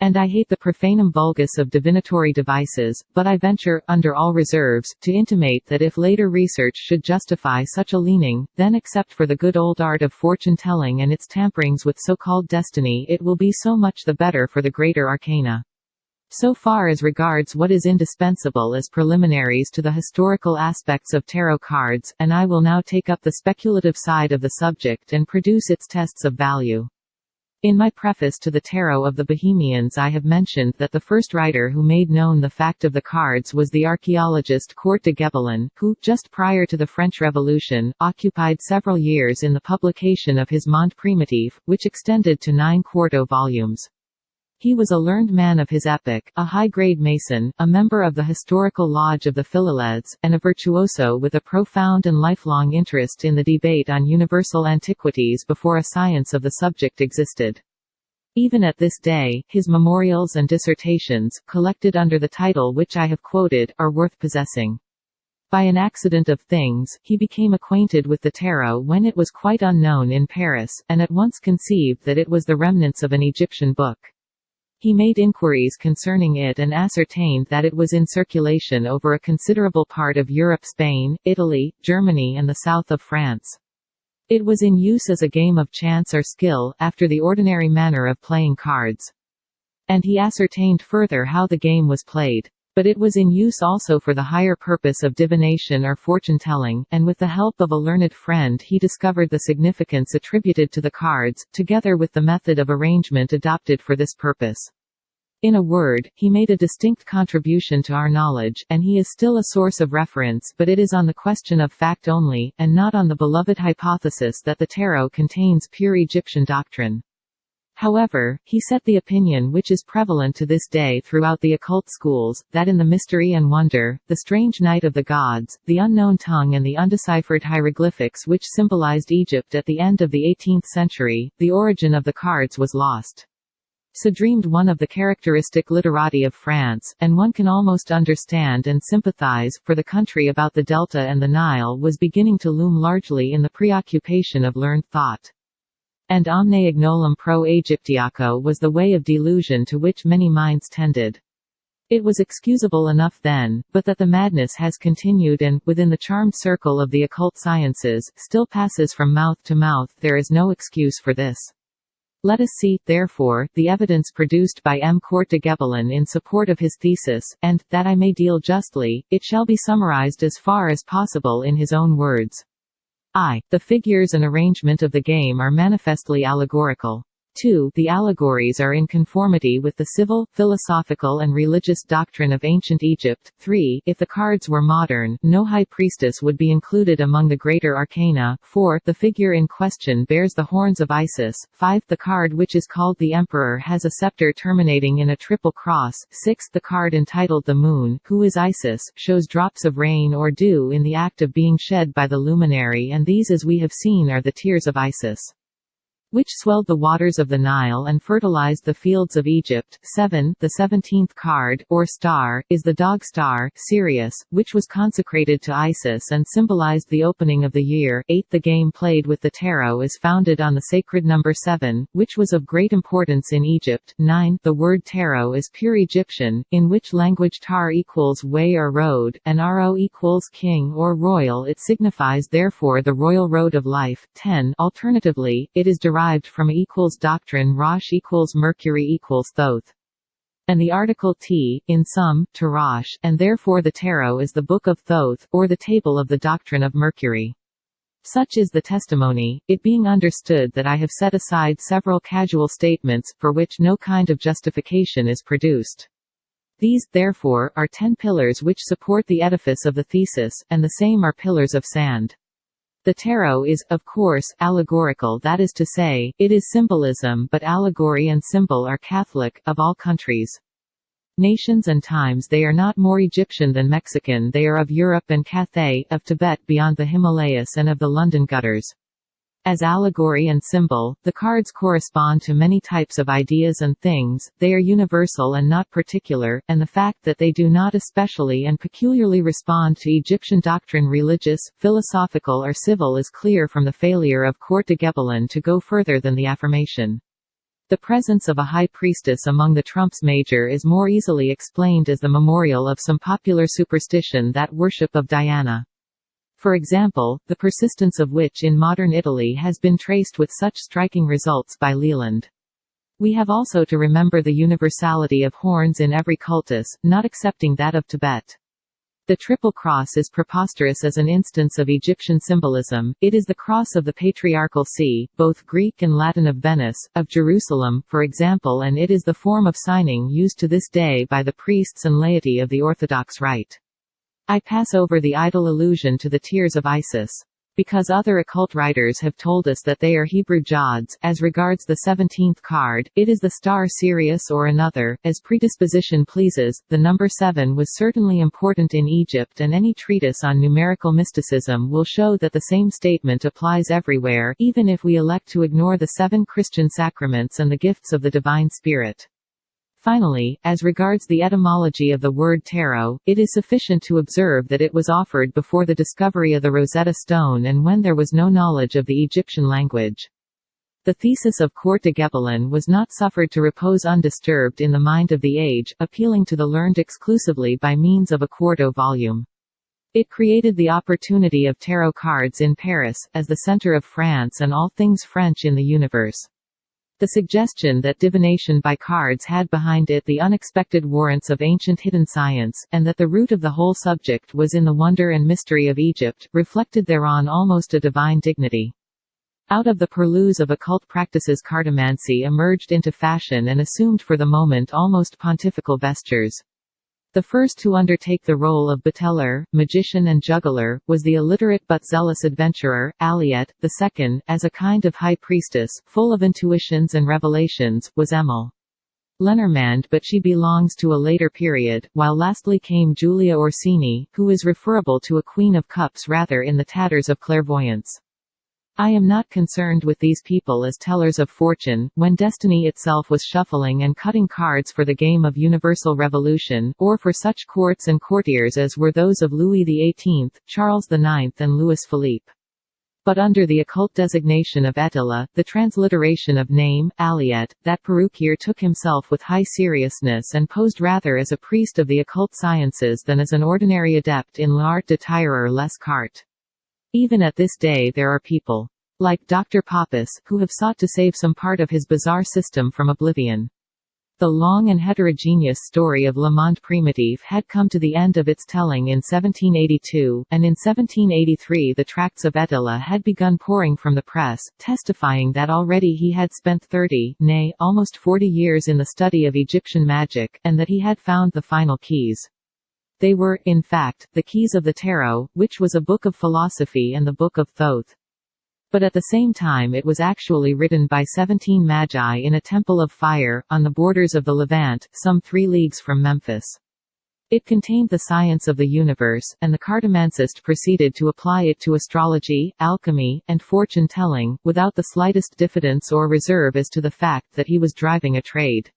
And I hate the profanum vulgus of divinatory devices, but I venture, under all reserves, to intimate that if later research should justify such a leaning, then except for the good old art of fortune-telling and its tamperings with so-called destiny, it will be so much the better for the greater arcana. So far as regards what is indispensable as preliminaries to the historical aspects of tarot cards, and I will now take up the speculative side of the subject and produce its tests of value. In my preface to the Tarot of the Bohemians I have mentioned that the first writer who made known the fact of the cards was the archaeologist Court de Gebelin, who, just prior to the French Revolution, occupied several years in the publication of his Monde Primitif, which extended to 9 quarto volumes. He was a learned man of his epoch, a high-grade Mason, a member of the Historical Lodge of the Philhellenes, and a virtuoso with a profound and lifelong interest in the debate on universal antiquities before a science of the subject existed. Even at this day, his memorials and dissertations, collected under the title which I have quoted, are worth possessing. By an accident of things, he became acquainted with the tarot when it was quite unknown in Paris, and at once conceived that it was the remnants of an Egyptian book. He made inquiries concerning it and ascertained that it was in circulation over a considerable part of Europe, Spain, Italy, Germany and the south of France. It was in use as a game of chance or skill, after the ordinary manner of playing cards. And he ascertained further how the game was played. But it was in use also for the higher purpose of divination or fortune-telling, and with the help of a learned friend he discovered the significance attributed to the cards, together with the method of arrangement adopted for this purpose. In a word, he made a distinct contribution to our knowledge, and he is still a source of reference, but it is on the question of fact only, and not on the beloved hypothesis that the tarot contains pure Egyptian doctrine. However, he set the opinion which is prevalent to this day throughout the occult schools, that in the mystery and wonder, the strange night of the gods, the unknown tongue and the undeciphered hieroglyphics which symbolized Egypt at the end of the 18th century, the origin of the cards was lost. So dreamed one of the characteristic literati of France, and one can almost understand and sympathize, for the country about the Delta and the Nile was beginning to loom largely in the preoccupation of learned thought. And omne ignolum pro Aegyptiaco was the way of delusion to which many minds tended. It was excusable enough then, but that the madness has continued and, within the charmed circle of the occult sciences, still passes from mouth to mouth, there is no excuse for this. Let us see, therefore, the evidence produced by M. Court de Gebelin in support of his thesis, and, that I may deal justly, it shall be summarized as far as possible in his own words. I. The figures and arrangement of the game are manifestly allegorical. 2. The allegories are in conformity with the civil, philosophical and religious doctrine of ancient Egypt. 3. If the cards were modern, no high priestess would be included among the greater arcana. 4. The figure in question bears the horns of Isis. 5. The card which is called the Emperor has a scepter terminating in a triple cross. 6. The card entitled the Moon, who is Isis, shows drops of rain or dew in the act of being shed by the luminary, and these, as we have seen, are the tears of Isis, which swelled the waters of the Nile and fertilized the fields of Egypt. 7. The 17th card, or star, is the dog star, Sirius, which was consecrated to Isis and symbolized the opening of the year. 8. The game played with the tarot is founded on the sacred number 7, which was of great importance in Egypt. 9. The word tarot is pure Egyptian, in which language tar equals way or road, and ro equals king or royal. It signifies therefore the royal road of life. 10. Alternatively, it is derived from equals doctrine Rosh equals Mercury equals Thoth, and the article T, in sum, Tarash, and therefore the tarot is the book of Thoth, or the table of the doctrine of Mercury. Such is the testimony, it being understood that I have set aside several casual statements, for which no kind of justification is produced. These, therefore, are 10 pillars which support the edifice of the thesis, and the same are pillars of sand. The tarot is, of course, allegorical, that is to say, it is symbolism, but allegory and symbol are Catholic, of all countries, nations and times. They are not more Egyptian than Mexican, they are of Europe and Cathay, of Tibet beyond the Himalayas and of the London gutters. As allegory and symbol, the cards correspond to many types of ideas and things, they are universal and not particular, and the fact that they do not especially and peculiarly respond to Egyptian doctrine, religious, philosophical or civil, is clear from the failure of Court de Gebelin to go further than the affirmation. The presence of a high priestess among the trumps major is more easily explained as the memorial of some popular superstition, that worship of Diana, for example, the persistence of which in modern Italy has been traced with such striking results by Leland. We have also to remember the universality of horns in every cultus, not excepting that of Tibet. The triple cross is preposterous as an instance of Egyptian symbolism. It is the cross of the Patriarchal See, both Greek and Latin, of Venice, of Jerusalem, for example, and it is the form of signing used to this day by the priests and laity of the Orthodox Rite. I pass over the idle allusion to the tears of Isis, because other occult writers have told us that they are Hebrew gods. As regards the 17th card, it is the star Sirius or another, as predisposition pleases. The number 7 was certainly important in Egypt, and any treatise on numerical mysticism will show that the same statement applies everywhere, even if we elect to ignore the 7 Christian sacraments and the gifts of the Divine Spirit. Finally, as regards the etymology of the word tarot, it is sufficient to observe that it was offered before the discovery of the Rosetta Stone and when there was no knowledge of the Egyptian language. The thesis of Court de Gebelin was not suffered to repose undisturbed in the mind of the age, appealing to the learned exclusively by means of a quarto volume. It created the opportunity of tarot cards in Paris, as the center of France and all things French in the universe. The suggestion that divination by cards had behind it the unexpected warrants of ancient hidden science, and that the root of the whole subject was in the wonder and mystery of Egypt, reflected thereon almost a divine dignity. Out of the purlieus of occult practices cartomancy emerged into fashion and assumed for the moment almost pontifical vestures. The first to undertake the role of bateller, magician and juggler, was the illiterate but zealous adventurer, Aliette. The second, as a kind of high priestess, full of intuitions and revelations, was Emile Lenormand, but she belongs to a later period, while lastly came Julia Orsini, who is referable to a Queen of Cups rather in the tatters of clairvoyance. I am not concerned with these people as tellers of fortune, when destiny itself was shuffling and cutting cards for the game of universal revolution, or for such courts and courtiers as were those of Louis XVIII, Charles IX and Louis Philippe. But under the occult designation of Attila, the transliteration of name, Aliet, that perruquier took himself with high seriousness and posed rather as a priest of the occult sciences than as an ordinary adept in l'art de tirer les cartes. Even at this day there are people, like Dr. Pappus, who have sought to save some part of his bizarre system from oblivion. The long and heterogeneous story of Le Monde Primitif had come to the end of its telling in 1782, and in 1783 the tracts of Attila had begun pouring from the press, testifying that already he had spent 30, nay, almost 40 years in the study of Egyptian magic, and that he had found the final keys. They were, in fact, the keys of the Tarot, which was a book of philosophy and the book of Thoth. But at the same time it was actually written by 17 magi in a temple of fire, on the borders of the Levant, some 3 leagues from Memphis. It contained the science of the universe, and the cartomancist proceeded to apply it to astrology, alchemy, and fortune-telling, without the slightest diffidence or reserve as to the fact that he was driving a trade.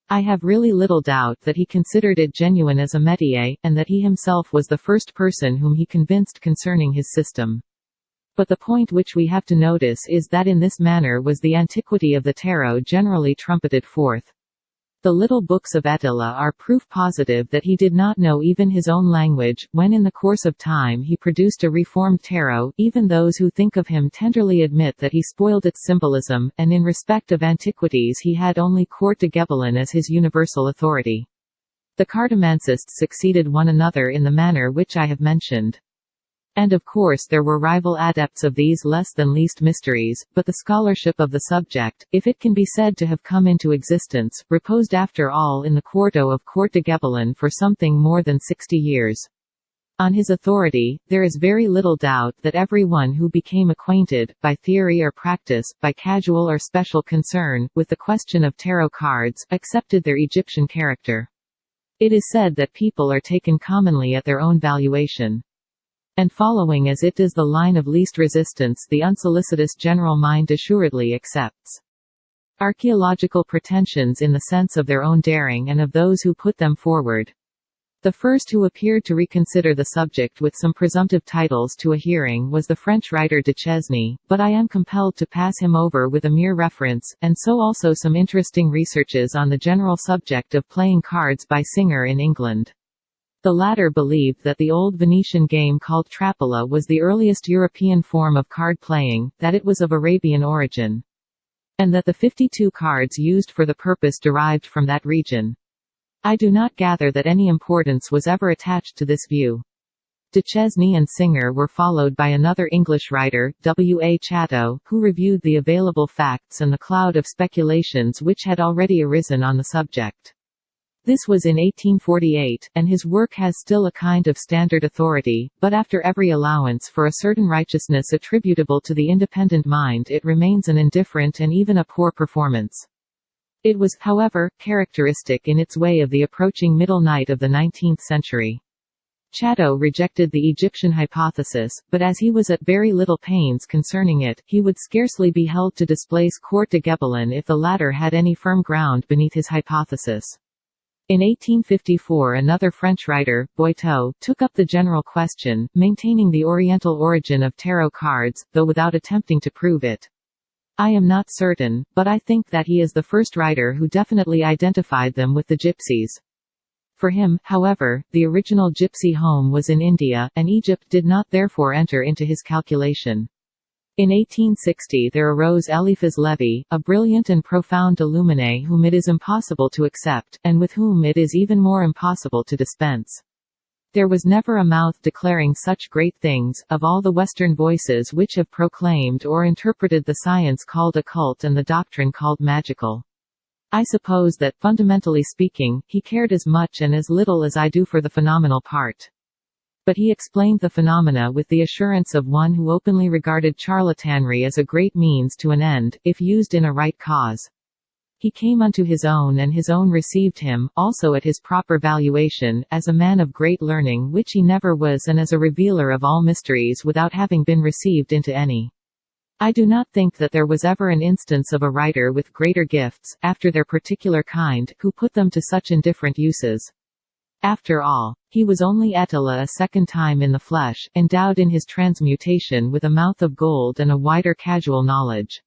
I have really little doubt that he considered it genuine as a métier, and that he himself was the first person whom he convinced concerning his system. But the point which we have to notice is that in this manner was the antiquity of the tarot generally trumpeted forth. The little books of Attila are proof positive that he did not know even his own language, when in the course of time he produced a reformed tarot. Even those who think of him tenderly admit that he spoiled its symbolism, and in respect of antiquities he had only Court de Gebelin as his universal authority. The cartomancists succeeded one another in the manner which I have mentioned. And of course there were rival adepts of these less than least mysteries, but the scholarship of the subject, if it can be said to have come into existence, reposed after all in the quarto of Court de Gebelin for something more than 60 years. On his authority, there is very little doubt that every one who became acquainted, by theory or practice, by casual or special concern, with the question of tarot cards, accepted their Egyptian character. It is said that people are taken commonly at their own valuation. And following as it does the line of least resistance, the unsolicitous general mind assuredly accepts archaeological pretensions in the sense of their own daring and of those who put them forward. The first who appeared to reconsider the subject with some presumptive titles to a hearing was the French writer Duchesne, but I am compelled to pass him over with a mere reference, and so also some interesting researches on the general subject of playing cards by Singer in England. The latter believed that the old Venetian game called trappola was the earliest European form of card playing, that it was of Arabian origin, and that the 52 cards used for the purpose derived from that region. I do not gather that any importance was ever attached to this view. Duchesne and Singer were followed by another English writer, W. A. Chatto, who reviewed the available facts and the cloud of speculations which had already arisen on the subject. This was in 1848, and his work has still a kind of standard authority, but after every allowance for a certain righteousness attributable to the independent mind it remains an indifferent and even a poor performance. It was, however, characteristic in its way of the approaching middle night of the 19th century. Chatto rejected the Egyptian hypothesis, but as he was at very little pains concerning it, he would scarcely be held to displace Court de Gebelin if the latter had any firm ground beneath his hypothesis. In 1854 another French writer, Boiteau, took up the general question, maintaining the Oriental origin of tarot cards, though without attempting to prove it. I am not certain, but I think that he is the first writer who definitely identified them with the gypsies. For him, however, the original gypsy home was in India, and Egypt did not therefore enter into his calculation. In 1860 there arose Eliphas Levi, a brilliant and profound illuminae whom it is impossible to accept, and with whom it is even more impossible to dispense. There was never a mouth declaring such great things, of all the Western voices which have proclaimed or interpreted the science called occult and the doctrine called magical. I suppose that, fundamentally speaking, he cared as much and as little as I do for the phenomenal part. But he explained the phenomena with the assurance of one who openly regarded charlatanry as a great means to an end, if used in a right cause. He came unto his own and his own received him, also at his proper valuation, as a man of great learning which he never was and as a revealer of all mysteries without having been received into any. I do not think that there was ever an instance of a writer with greater gifts, after their particular kind, who put them to such indifferent uses. After all, He was only Attila a second time in the flesh, endowed in his transmutation with a mouth of gold and a wider casual knowledge.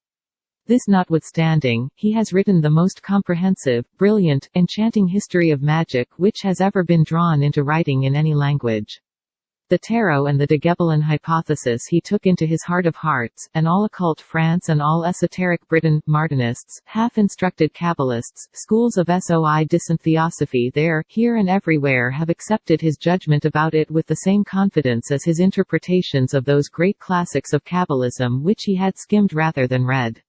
This notwithstanding, he has written the most comprehensive, brilliant, enchanting history of magic which has ever been drawn into writing in any language. The tarot and the de Gebelin hypothesis he took into his heart of hearts, and all occult France and all esoteric Britain, Martinists, half-instructed Kabbalists, schools of soi distant theosophy there, here and everywhere have accepted his judgment about it with the same confidence as his interpretations of those great classics of Kabbalism which he had skimmed rather than read.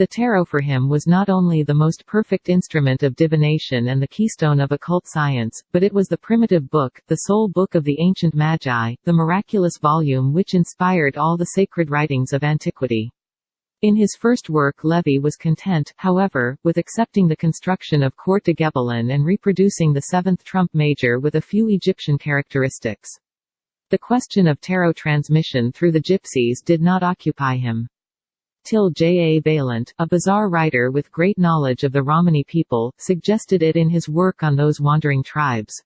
The tarot for him was not only the most perfect instrument of divination and the keystone of occult science, but it was the primitive book, the sole book of the ancient magi, the miraculous volume which inspired all the sacred writings of antiquity. In his first work Levi was content, however, with accepting the construction of Court de Gebelin and reproducing the seventh trump major with a few Egyptian characteristics. The question of tarot transmission through the gypsies did not occupy him. Till J. A. Vaillant, a bizarre writer with great knowledge of the Romani people, suggested it in his work on those wandering tribes.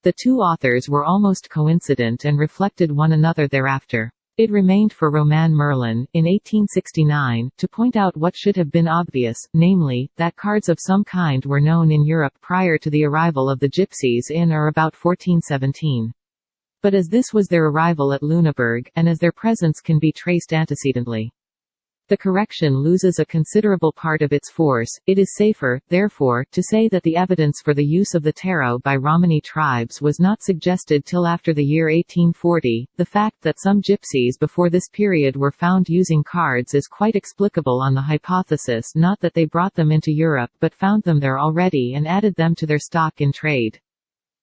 The two authors were almost coincident and reflected one another thereafter. It remained for Romain Merlin, in 1869, to point out what should have been obvious, namely, that cards of some kind were known in Europe prior to the arrival of the gypsies in or about 1417. But as this was their arrival at Lüneburg, and as their presence can be traced antecedently, the correction loses a considerable part of its force. It is safer, therefore, to say that the evidence for the use of the tarot by Romani tribes was not suggested till after the year 1840. The fact that some gypsies before this period were found using cards is quite explicable on the hypothesis not that they brought them into Europe but found them there already and added them to their stock in trade.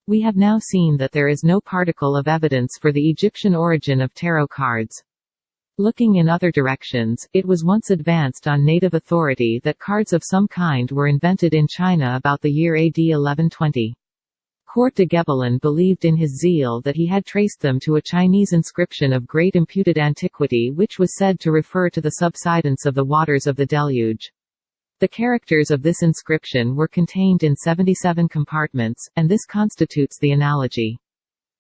We have now seen that there is no particle of evidence for the Egyptian origin of tarot cards. Looking in other directions, it was once advanced on native authority that cards of some kind were invented in China about the year AD 1120. Court de Gebelin believed in his zeal that he had traced them to a Chinese inscription of great imputed antiquity which was said to refer to the subsidence of the waters of the deluge. The characters of this inscription were contained in 77 compartments, and this constitutes the analogy.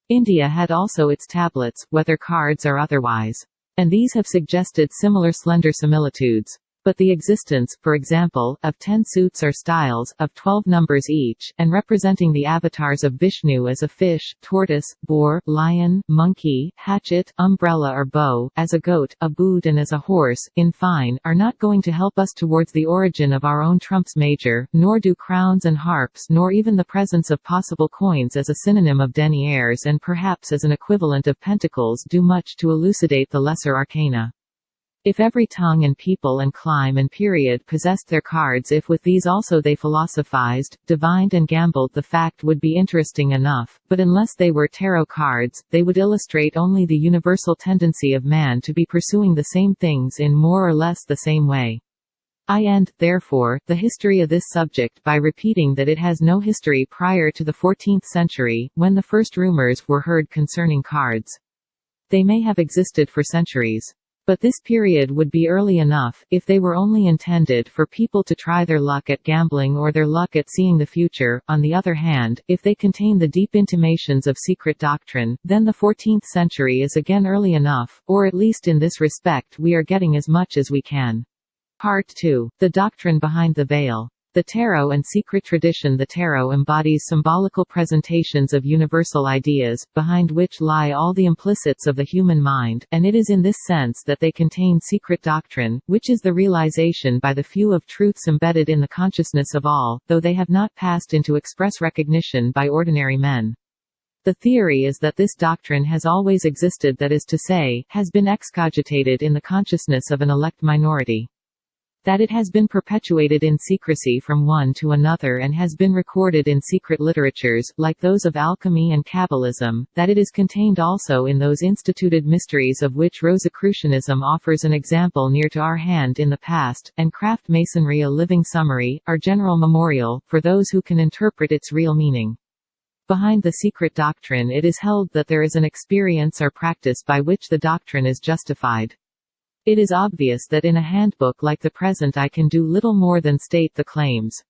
India had also its tablets, whether cards or otherwise. And these have suggested similar slender similitudes. But the existence, for example, of 10 suits or styles, of 12 numbers each, and representing the avatars of Vishnu as a fish, tortoise, boar, lion, monkey, hatchet, umbrella or bow, as a goat, a boot and as a horse, in fine, are not going to help us towards the origin of our own trumps major, nor do crowns and harps nor even the presence of possible coins as a synonym of deniers and perhaps as an equivalent of pentacles do much to elucidate the lesser arcana. If every tongue and people and clime and period possessed their cards, if with these also they philosophized, divined and gambled, the fact would be interesting enough, but unless they were tarot cards, they would illustrate only the universal tendency of man to be pursuing the same things in more or less the same way. I end, therefore, the history of this subject by repeating that it has no history prior to the 14th century, when the first rumors were heard concerning cards. They may have existed for centuries. But this period would be early enough, if they were only intended for people to try their luck at gambling or their luck at seeing the future. On the other hand, if they contain the deep intimations of secret doctrine, then the 14th century is again early enough, or at least in this respect we are getting as much as we can. Part 2. The doctrine behind the veil. The tarot and secret tradition. The tarot embodies symbolical presentations of universal ideas, behind which lie all the implicits of the human mind, and it is in this sense that they contain secret doctrine, which is the realization by the few of truths embedded in the consciousness of all, though they have not passed into express recognition by ordinary men. The theory is that this doctrine has always existed, that is to say, has been excogitated in the consciousness of an elect minority. That it has been perpetuated in secrecy from one to another and has been recorded in secret literatures, like those of alchemy and Kabbalism, that it is contained also in those instituted mysteries of which Rosicrucianism offers an example near to our hand in the past, and craft masonry a living summary, or general memorial, for those who can interpret its real meaning. Behind the secret doctrine it is held that there is an experience or practice by which the doctrine is justified. It is obvious that in a handbook like the present I can do little more than state the claims.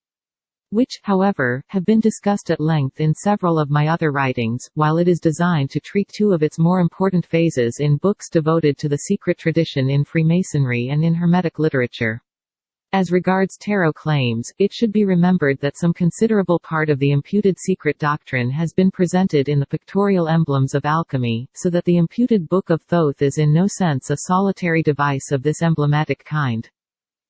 which, however, have been discussed at length in several of my other writings, while it is designed to treat two of its more important phases in books devoted to the secret tradition in Freemasonry and in Hermetic literature. As regards tarot claims, it should be remembered that some considerable part of the imputed secret doctrine has been presented in the pictorial emblems of alchemy, so that the imputed Book of Thoth is in no sense a solitary device of this emblematic kind.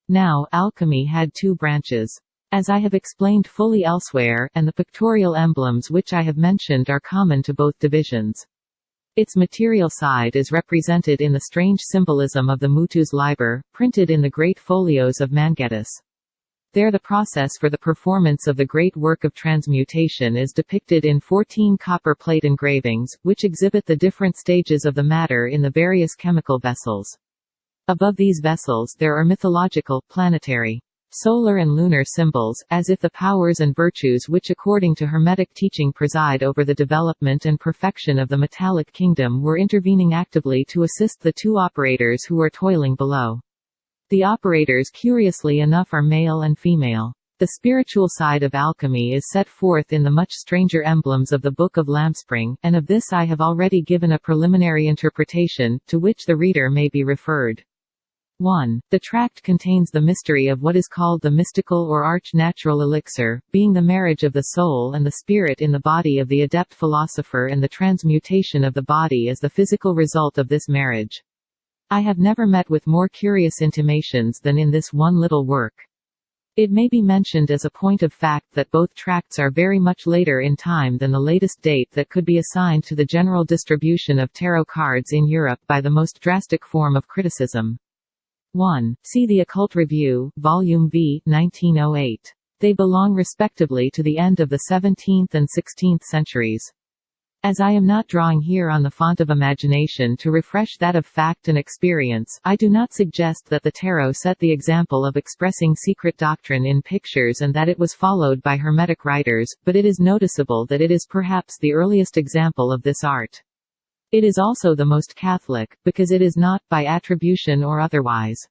Now, alchemy had two branches. As I have explained fully elsewhere, and the pictorial emblems which I have mentioned are common to both divisions. Its material side is represented in the strange symbolism of the Mutu's Liber, printed in the great folios of Mangetus. There the process for the performance of the great work of transmutation is depicted in 14 copper plate engravings, which exhibit the different stages of the matter in the various chemical vessels. Above these vessels there are mythological, planetary, solar and lunar symbols, as if the powers and virtues which according to Hermetic teaching preside over the development and perfection of the metallic kingdom were intervening actively to assist the two operators who are toiling below. The operators curiously enough are male and female. The spiritual side of alchemy is set forth in the much stranger emblems of the Book of Lamspring, and of this I have already given a preliminary interpretation, to which the reader may be referred. 1. The tract contains the mystery of what is called the mystical or arch-natural elixir, being the marriage of the soul and the spirit in the body of the adept philosopher and the transmutation of the body as the physical result of this marriage. I have never met with more curious intimations than in this one little work. It may be mentioned as a point of fact that both tracts are very much later in time than the latest date that could be assigned to the general distribution of tarot cards in Europe by the most drastic form of criticism. 1. See the Occult Review, Volume V, 1908. They belong respectively to the end of the 17th and 16th centuries. As I am not drawing here on the font of imagination to refresh that of fact and experience, I do not suggest that the tarot set the example of expressing secret doctrine in pictures and that it was followed by Hermetic writers, but it is noticeable that it is perhaps the earliest example of this art. It is also the most Catholic, because it is not, by attribution or otherwise,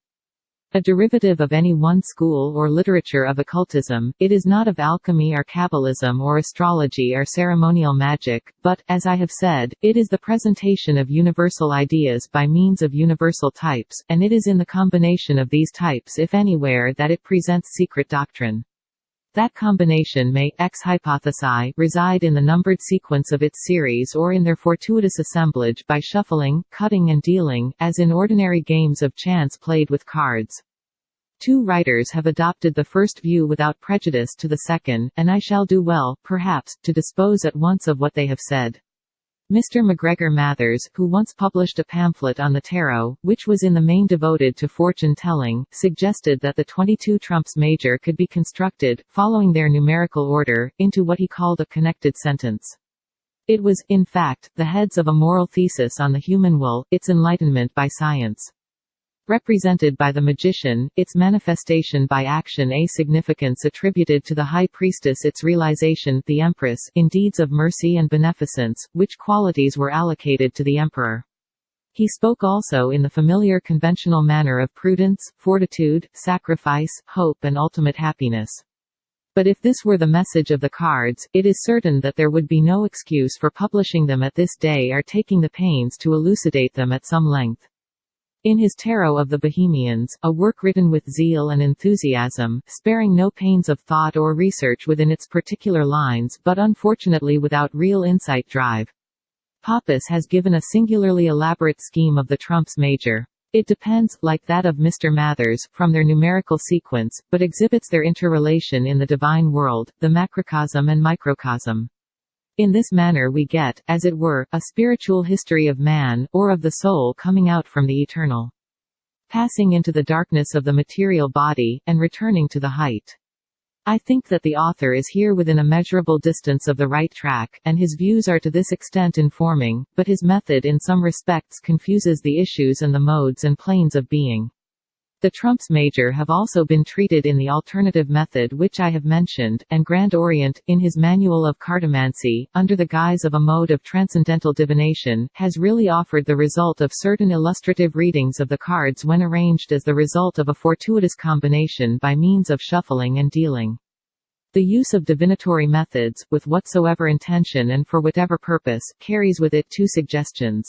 a derivative of any one school or literature of occultism. It is not of alchemy or Kabbalism or astrology or ceremonial magic, but, as I have said, it is the presentation of universal ideas by means of universal types, and it is in the combination of these types if anywhere that it presents secret doctrine. That combination may, ex hypothesi, reside in the numbered sequence of its series or in their fortuitous assemblage by shuffling, cutting and dealing, as in ordinary games of chance played with cards. Two writers have adopted the first view without prejudice to the second, and I shall do well, perhaps, to dispose at once of what they have said. Mr. MacGregor Mathers, who once published a pamphlet on the tarot, which was in the main devoted to fortune-telling, suggested that the 22 trumps major could be constructed, following their numerical order, into what he called a connected sentence. It was, in fact, the heads of a moral thesis on the human will, its enlightenment by science. Represented by the magician, its manifestation by action, a significance attributed to the high priestess, its realization, the empress, in deeds of mercy and beneficence, which qualities were allocated to the emperor. He spoke also in the familiar conventional manner of prudence, fortitude, sacrifice, hope and ultimate happiness. But if this were the message of the cards, it is certain that there would be no excuse for publishing them at this day or taking the pains to elucidate them at some length. In his Tarot of the Bohemians, a work written with zeal and enthusiasm, sparing no pains of thought or research within its particular lines but unfortunately without real insight drive, Pappas has given a singularly elaborate scheme of the trumps major. It depends, like that of Mr. Mathers, from their numerical sequence, but exhibits their interrelation in the divine world, the macrocosm and microcosm. In this manner we get, as it were, a spiritual history of man, or of the soul coming out from the eternal, passing into the darkness of the material body, and returning to the height. I think that the author is here within a measurable distance of the right track, and his views are to this extent informing, but his method in some respects confuses the issues and the modes and planes of being. The trumps major have also been treated in the alternative method which I have mentioned, and Grand Orient, in his Manual of Cartomancy, under the guise of a mode of transcendental divination, has really offered the result of certain illustrative readings of the cards when arranged as the result of a fortuitous combination by means of shuffling and dealing. The use of divinatory methods, with whatsoever intention and for whatever purpose, carries with it two suggestions.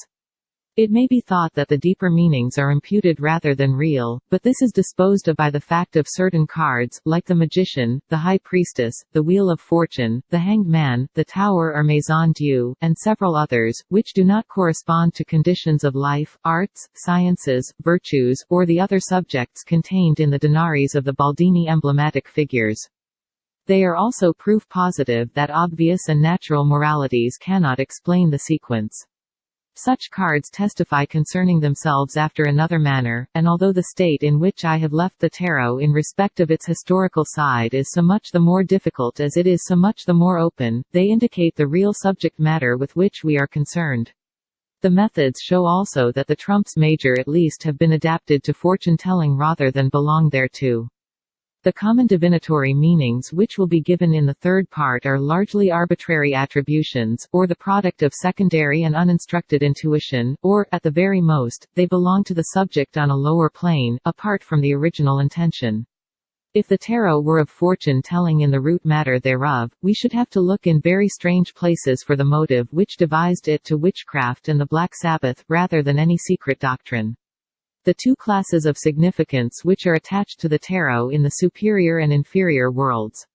It may be thought that the deeper meanings are imputed rather than real, but this is disposed of by the fact of certain cards, like the Magician, the High Priestess, the Wheel of Fortune, the Hanged Man, the Tower or Maison Dieu, and several others, which do not correspond to conditions of life, arts, sciences, virtues, or the other subjects contained in the denaries of the Baldini emblematic figures. They are also proof positive that obvious and natural moralities cannot explain the sequence. Such cards testify concerning themselves after another manner, and although the state in which I have left the tarot in respect of its historical side is so much the more difficult as it is so much the more open, they indicate the real subject matter with which we are concerned. The methods show also that the trumps major at least have been adapted to fortune-telling rather than belong thereto. The common divinatory meanings which will be given in the third part are largely arbitrary attributions, or the product of secondary and uninstructed intuition, or, at the very most, they belong to the subject on a lower plane, apart from the original intention. If the tarot were of fortune-telling in the root matter thereof, we should have to look in very strange places for the motive which devised it to witchcraft and the Black Sabbath, rather than any secret doctrine. The two classes of significance which are attached to the tarot in the superior and inferior worlds.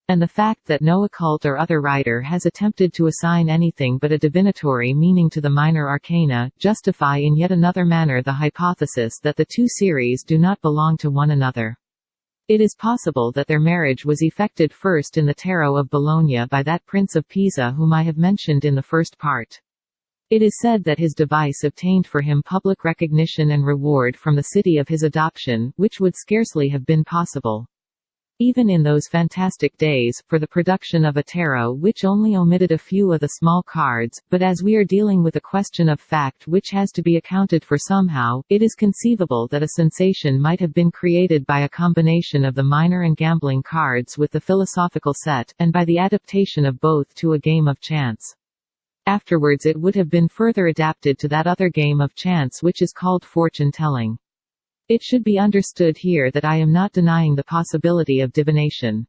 And the fact that no occult or other writer has attempted to assign anything but a divinatory meaning to the minor arcana, justify in yet another manner the hypothesis that the two series do not belong to one another. It is possible that their marriage was effected first in the tarot of Bologna by that prince of Pisa whom I have mentioned in the first part. It is said that his device obtained for him public recognition and reward from the city of his adoption, which would scarcely have been possible, even in those fantastic days, for the production of a tarot which only omitted a few of the small cards, but as we are dealing with a question of fact which has to be accounted for somehow, it is conceivable that a sensation might have been created by a combination of the minor and gambling cards with the philosophical set, and by the adaptation of both to a game of chance. Afterwards it would have been further adapted to that other game of chance which is called fortune-telling. It should be understood here that I am not denying the possibility of divination.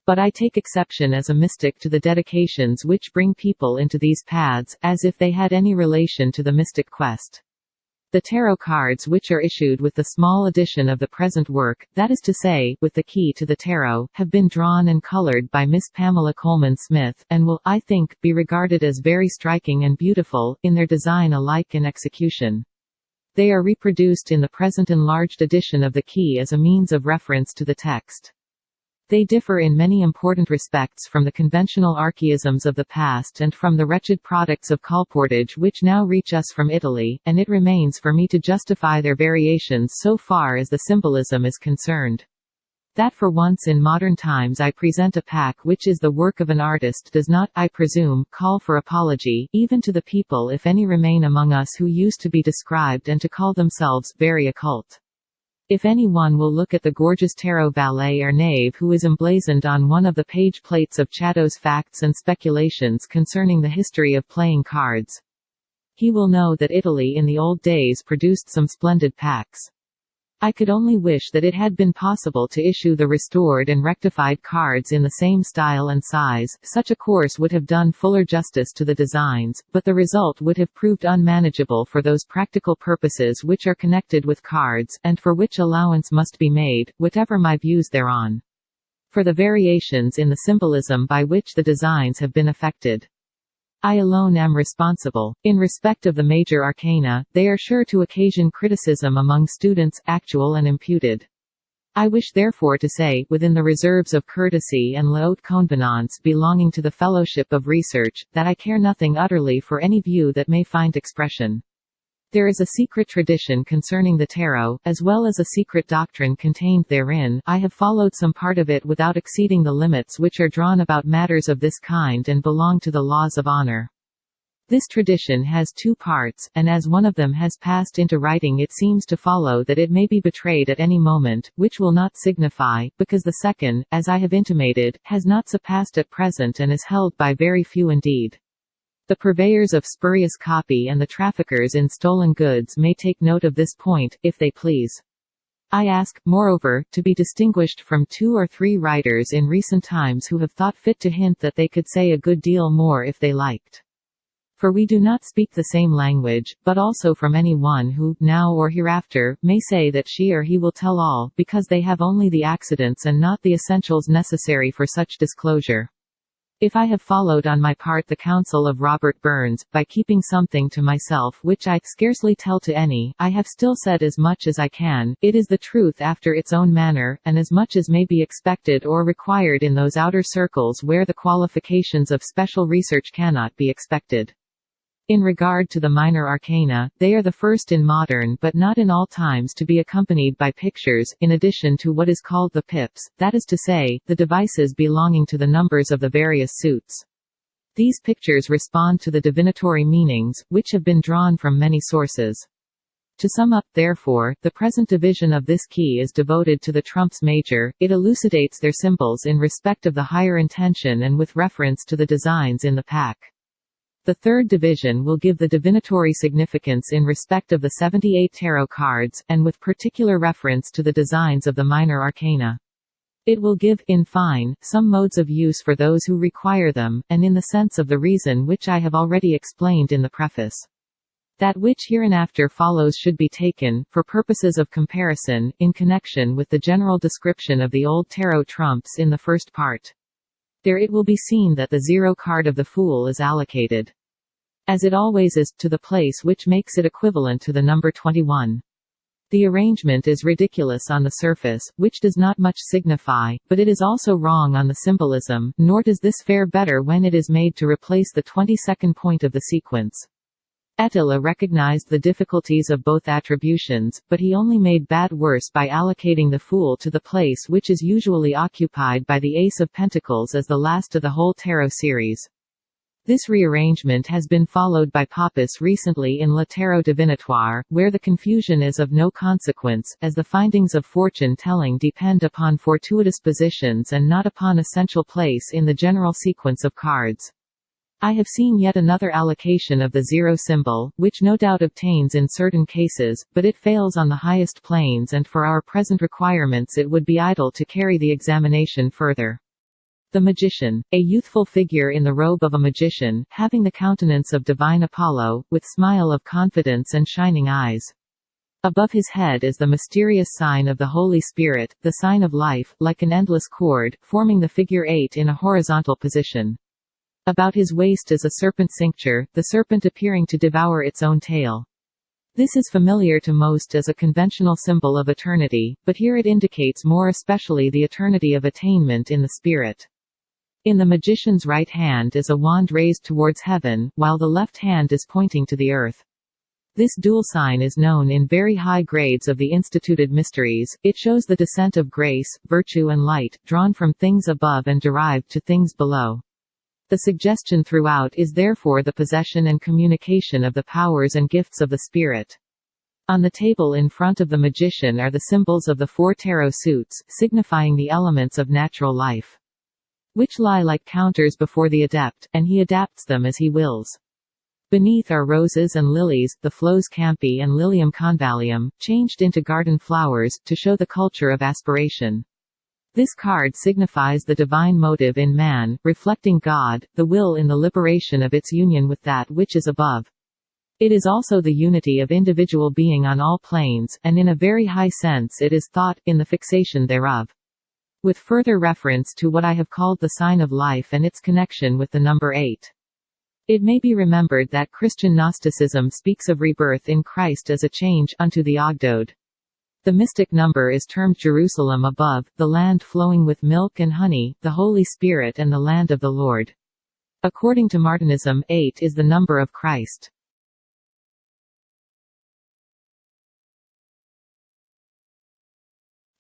But I take exception as a mystic to the dedications which bring people into these paths, as if they had any relation to the mystic quest. The tarot cards which are issued with the small edition of the present work, that is to say, with the key to the tarot, have been drawn and colored by Miss Pamela Coleman Smith, and will, I think, be regarded as very striking and beautiful, in their design alike and execution. They are reproduced in the present enlarged edition of the key as a means of reference to the text. They differ in many important respects from the conventional archaisms of the past and from the wretched products of colportage which now reach us from Italy, and it remains for me to justify their variations so far as the symbolism is concerned. That for once in modern times I present a pack which is the work of an artist does not, I presume, call for apology, even to the people if any remain among us who used to be described and to call themselves very occult. If any one will look at the gorgeous tarot valet or knave who is emblazoned on one of the page plates of Chatto's Facts and Speculations concerning the history of playing cards, he will know that Italy in the old days produced some splendid packs. I could only wish that it had been possible to issue the restored and rectified cards in the same style and size. Such a course would have done fuller justice to the designs, but the result would have proved unmanageable for those practical purposes which are connected with cards, and for which allowance must be made, whatever my views thereon, for the variations in the symbolism by which the designs have been effected. I alone am responsible. In respect of the major arcana, they are sure to occasion criticism among students, actual and imputed. I wish therefore to say, within the reserves of courtesy and la haute convenance belonging to the fellowship of research, that I care nothing utterly for any view that may find expression. There is a secret tradition concerning the tarot, as well as a secret doctrine contained therein. I have followed some part of it without exceeding the limits which are drawn about matters of this kind and belong to the laws of honor. This tradition has two parts, and as one of them has passed into writing it seems to follow that it may be betrayed at any moment, which will not signify, because the second, as I have intimated, has not surpassed at present and is held by very few indeed. The purveyors of spurious copy and the traffickers in stolen goods may take note of this point, if they please. I ask, moreover, to be distinguished from 2 or 3 writers in recent times who have thought fit to hint that they could say a good deal more if they liked. For we do not speak the same language, but also from any one who, now or hereafter, may say that she or he will tell all, because they have only the accidents and not the essentials necessary for such disclosure. If I have followed on my part the counsel of Robert Burns, by keeping something to myself which I scarcely tell to any, I have still said as much as I can. It is the truth after its own manner, and as much as may be expected or required in those outer circles where the qualifications of special research cannot be expected. In regard to the minor arcana, they are the first in modern but not in all times to be accompanied by pictures, in addition to what is called the pips, that is to say, the devices belonging to the numbers of the various suits. These pictures respond to the divinatory meanings, which have been drawn from many sources. To sum up, therefore, the present division of this key is devoted to the trumps major. It elucidates their symbols in respect of the higher intention and with reference to the designs in the pack. The third division will give the divinatory significance in respect of the 78 tarot cards, and with particular reference to the designs of the minor arcana. It will give, in fine, some modes of use for those who require them, and in the sense of the reason which I have already explained in the preface. That which hereinafter follows should be taken, for purposes of comparison, in connection with the general description of the old tarot trumps in the first part. There it will be seen that the 0 card of the Fool is allocated, as it always is, to the place which makes it equivalent to the number 21. The arrangement is ridiculous on the surface, which does not much signify, but it is also wrong on the symbolism, nor does this fare better when it is made to replace the 22nd point of the sequence. Attila recognized the difficulties of both attributions, but he only made bad worse by allocating the Fool to the place which is usually occupied by the Ace of Pentacles as the last of the whole tarot series. This rearrangement has been followed by Papus recently in Le Tarot Divinatoire, where the confusion is of no consequence, as the findings of fortune-telling depend upon fortuitous positions and not upon essential place in the general sequence of cards. I have seen yet another allocation of the 0 symbol, which no doubt obtains in certain cases, but it fails on the highest planes, and for our present requirements it would be idle to carry the examination further. The Magician. A youthful figure in the robe of a magician, having the countenance of divine Apollo, with smile of confidence and shining eyes. Above his head is the mysterious sign of the Holy Spirit, the sign of life, like an endless cord, forming the figure 8 in a horizontal position. About his waist is a serpent cincture, the serpent appearing to devour its own tail. This is familiar to most as a conventional symbol of eternity, but here it indicates more especially the eternity of attainment in the spirit. In the magician's right hand is a wand raised towards heaven, while the left hand is pointing to the earth. This dual sign is known in very high grades of the instituted mysteries. It shows the descent of grace, virtue and light, drawn from things above and derived to things below. The suggestion throughout is therefore the possession and communication of the powers and gifts of the spirit. On the table in front of the magician are the symbols of the 4 tarot suits, signifying the elements of natural life, which lie like counters before the adept, and he adapts them as he wills. Beneath are roses and lilies, the Flos campi and Lilium convallium, changed into garden flowers, to show the culture of aspiration. This card signifies the divine motive in man, reflecting God, the will in the liberation of its union with that which is above. It is also the unity of individual being on all planes, and in a very high sense it is thought, in the fixation thereof. With further reference to what I have called the sign of life and its connection with the number 8. It may be remembered that Christian Gnosticism speaks of rebirth in Christ as a change unto the Ogdode. The mystic number is termed Jerusalem above, the land flowing with milk and honey, the Holy Spirit and the land of the Lord. According to Martinism, 8 is the number of Christ.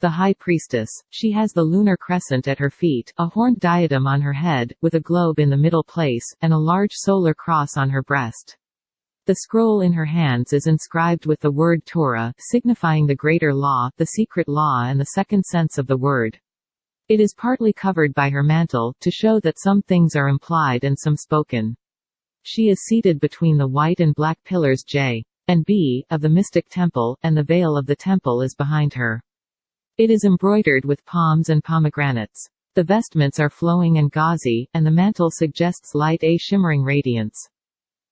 The High Priestess. She has the lunar crescent at her feet, a horned diadem on her head, with a globe in the middle place, and a large solar cross on her breast. The scroll in her hands is inscribed with the word Torah, signifying the greater law, the secret law and the second sense of the word. It is partly covered by her mantle, to show that some things are implied and some spoken. She is seated between the white and black pillars J and B of the mystic temple, and the veil of the temple is behind her. It is embroidered with palms and pomegranates. The vestments are flowing and gauzy, and the mantle suggests light a shimmering radiance.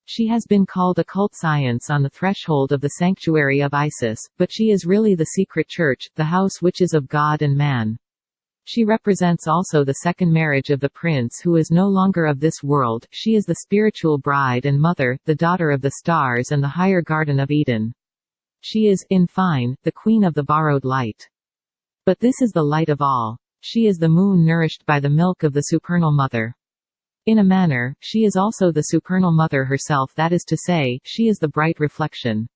She has been called occult science on the threshold of the sanctuary of Isis, but she is really the secret church, the house which is of God and man. She represents also the second marriage of the prince who is no longer of this world. She is the spiritual bride and mother, the daughter of the stars and the higher Garden of Eden. She is, in fine, the queen of the borrowed light. But this is the light of all. She is the moon nourished by the milk of the supernal mother. In a manner, she is also the supernal mother herself, that is to say, she is the bright reflection.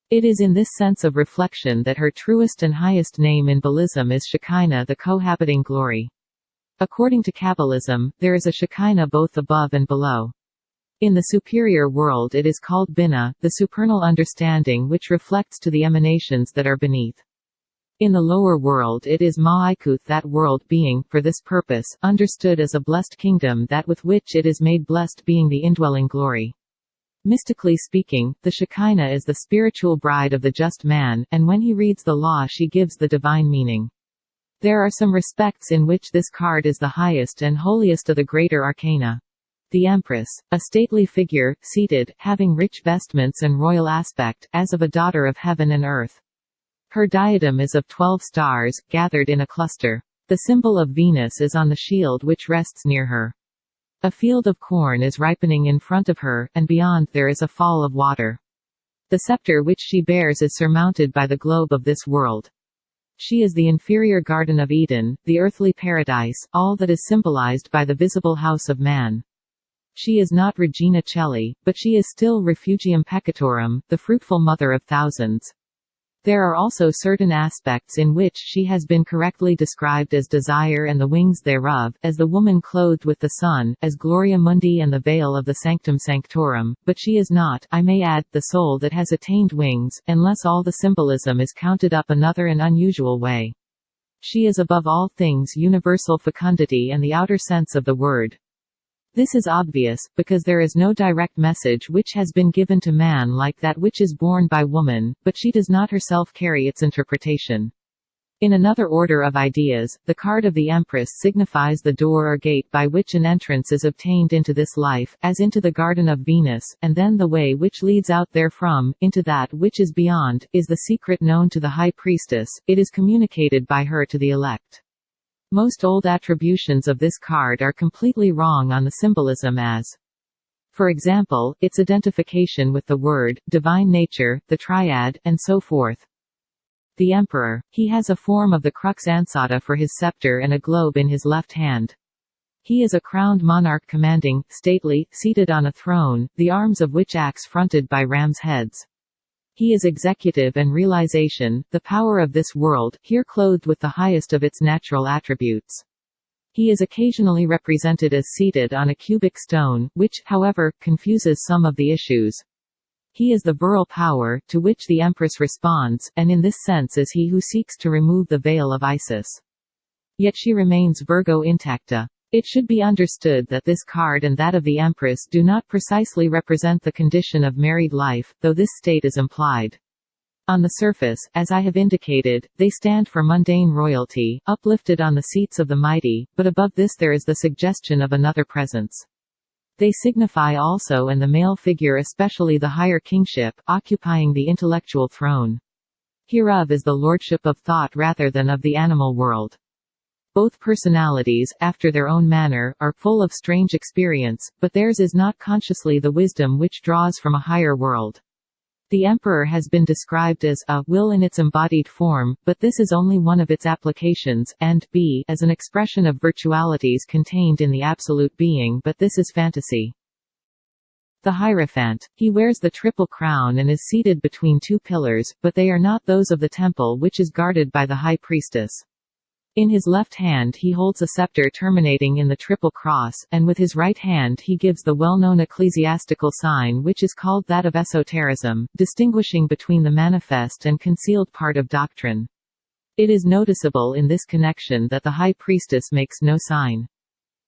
It is in this sense of reflection that her truest and highest name in Baalism is Shekinah, the cohabiting glory. According to Kabbalism, there is a Shekinah both above and below. In the superior world it is called Binah, the supernal understanding which reflects to the emanations that are beneath. In the lower world it is Ma'ikuth, that world being, for this purpose, understood as a blessed kingdom, that with which it is made blessed, being the indwelling glory. Mystically speaking, the Shekinah is the spiritual bride of the just man, and when he reads the law she gives the divine meaning. There are some respects in which this card is the highest and holiest of the greater arcana. The Empress, a stately figure, seated, having rich vestments and royal aspect, as of a daughter of heaven and earth. Her diadem is of 12 stars, gathered in a cluster. The symbol of Venus is on the shield which rests near her. A field of corn is ripening in front of her, and beyond there is a fall of water. The scepter which she bears is surmounted by the globe of this world. She is the inferior Garden of Eden, the earthly paradise, all that is symbolized by the visible house of man. She is not Regina Coeli, but she is still Refugium Peccatorum, the fruitful mother of thousands. There are also certain aspects in which she has been correctly described as desire and the wings thereof, as the woman clothed with the sun, as Gloria Mundi and the veil of the Sanctum Sanctorum, but she is not, I may add, the soul that has attained wings, unless all the symbolism is counted up another and unusual way. She is above all things universal fecundity and the outer sense of the word. This is obvious, because there is no direct message which has been given to man like that which is borne by woman, but she does not herself carry its interpretation. In another order of ideas, the card of the Empress signifies the door or gate by which an entrance is obtained into this life, as into the Garden of Venus, and then the way which leads out therefrom, into that which is beyond, is the secret known to the High Priestess. It is communicated by her to the elect. Most old attributions of this card are completely wrong on the symbolism as, for example, its identification with the Word, divine nature, the Triad, and so forth. The Emperor. He has a form of the crux ansata for his scepter and a globe in his left hand. He is a crowned monarch commanding, stately, seated on a throne, the arms of which axe fronted by ram's heads. He is executive and realization, the power of this world, here clothed with the highest of its natural attributes. He is occasionally represented as seated on a cubic stone, which, however, confuses some of the issues. He is the virile power, to which the Empress responds, and in this sense is he who seeks to remove the veil of Isis. Yet she remains Virgo intacta. It should be understood that this card and that of the Empress do not precisely represent the condition of married life, though this state is implied. On the surface, as I have indicated, they stand for mundane royalty, uplifted on the seats of the mighty, but above this there is the suggestion of another presence. They signify also and the male figure, especially the higher kingship, occupying the intellectual throne. Hereof is the lordship of thought rather than of the animal world. Both personalities, after their own manner, are full of strange experience, but theirs is not consciously the wisdom which draws from a higher world. The Emperor has been described as a will in its embodied form, but this is only one of its applications, and b as an expression of virtualities contained in the absolute being, but this is fantasy. The Hierophant. He wears the triple crown and is seated between two pillars, but they are not those of the temple which is guarded by the High Priestess. In his left hand he holds a scepter terminating in the triple cross, and with his right hand he gives the well-known ecclesiastical sign which is called that of esotericism, distinguishing between the manifest and concealed part of doctrine. It is noticeable in this connection that the High Priestess makes no sign.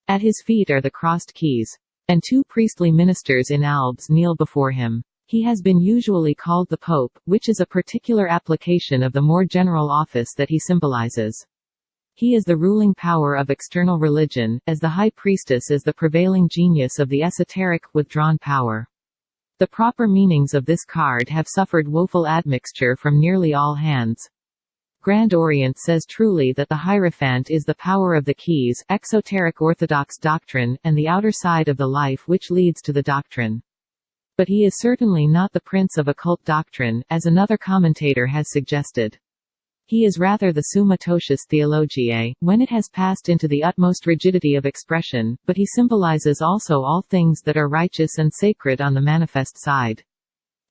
At his feet are the crossed keys. And two priestly ministers in albs kneel before him. He has been usually called the Pope, which is a particular application of the more general office that he symbolizes. He is the ruling power of external religion, as the high priestess is the prevailing genius of the esoteric, withdrawn power. The proper meanings of this card have suffered woeful admixture from nearly all hands. Grand Orient says truly that the Hierophant is the power of the keys, exoteric orthodox doctrine, and the outer side of the life which leads to the doctrine. But he is certainly not the prince of occult doctrine, as another commentator has suggested. He is rather the summa totius theologiae, when it has passed into the utmost rigidity of expression, but he symbolizes also all things that are righteous and sacred on the manifest side.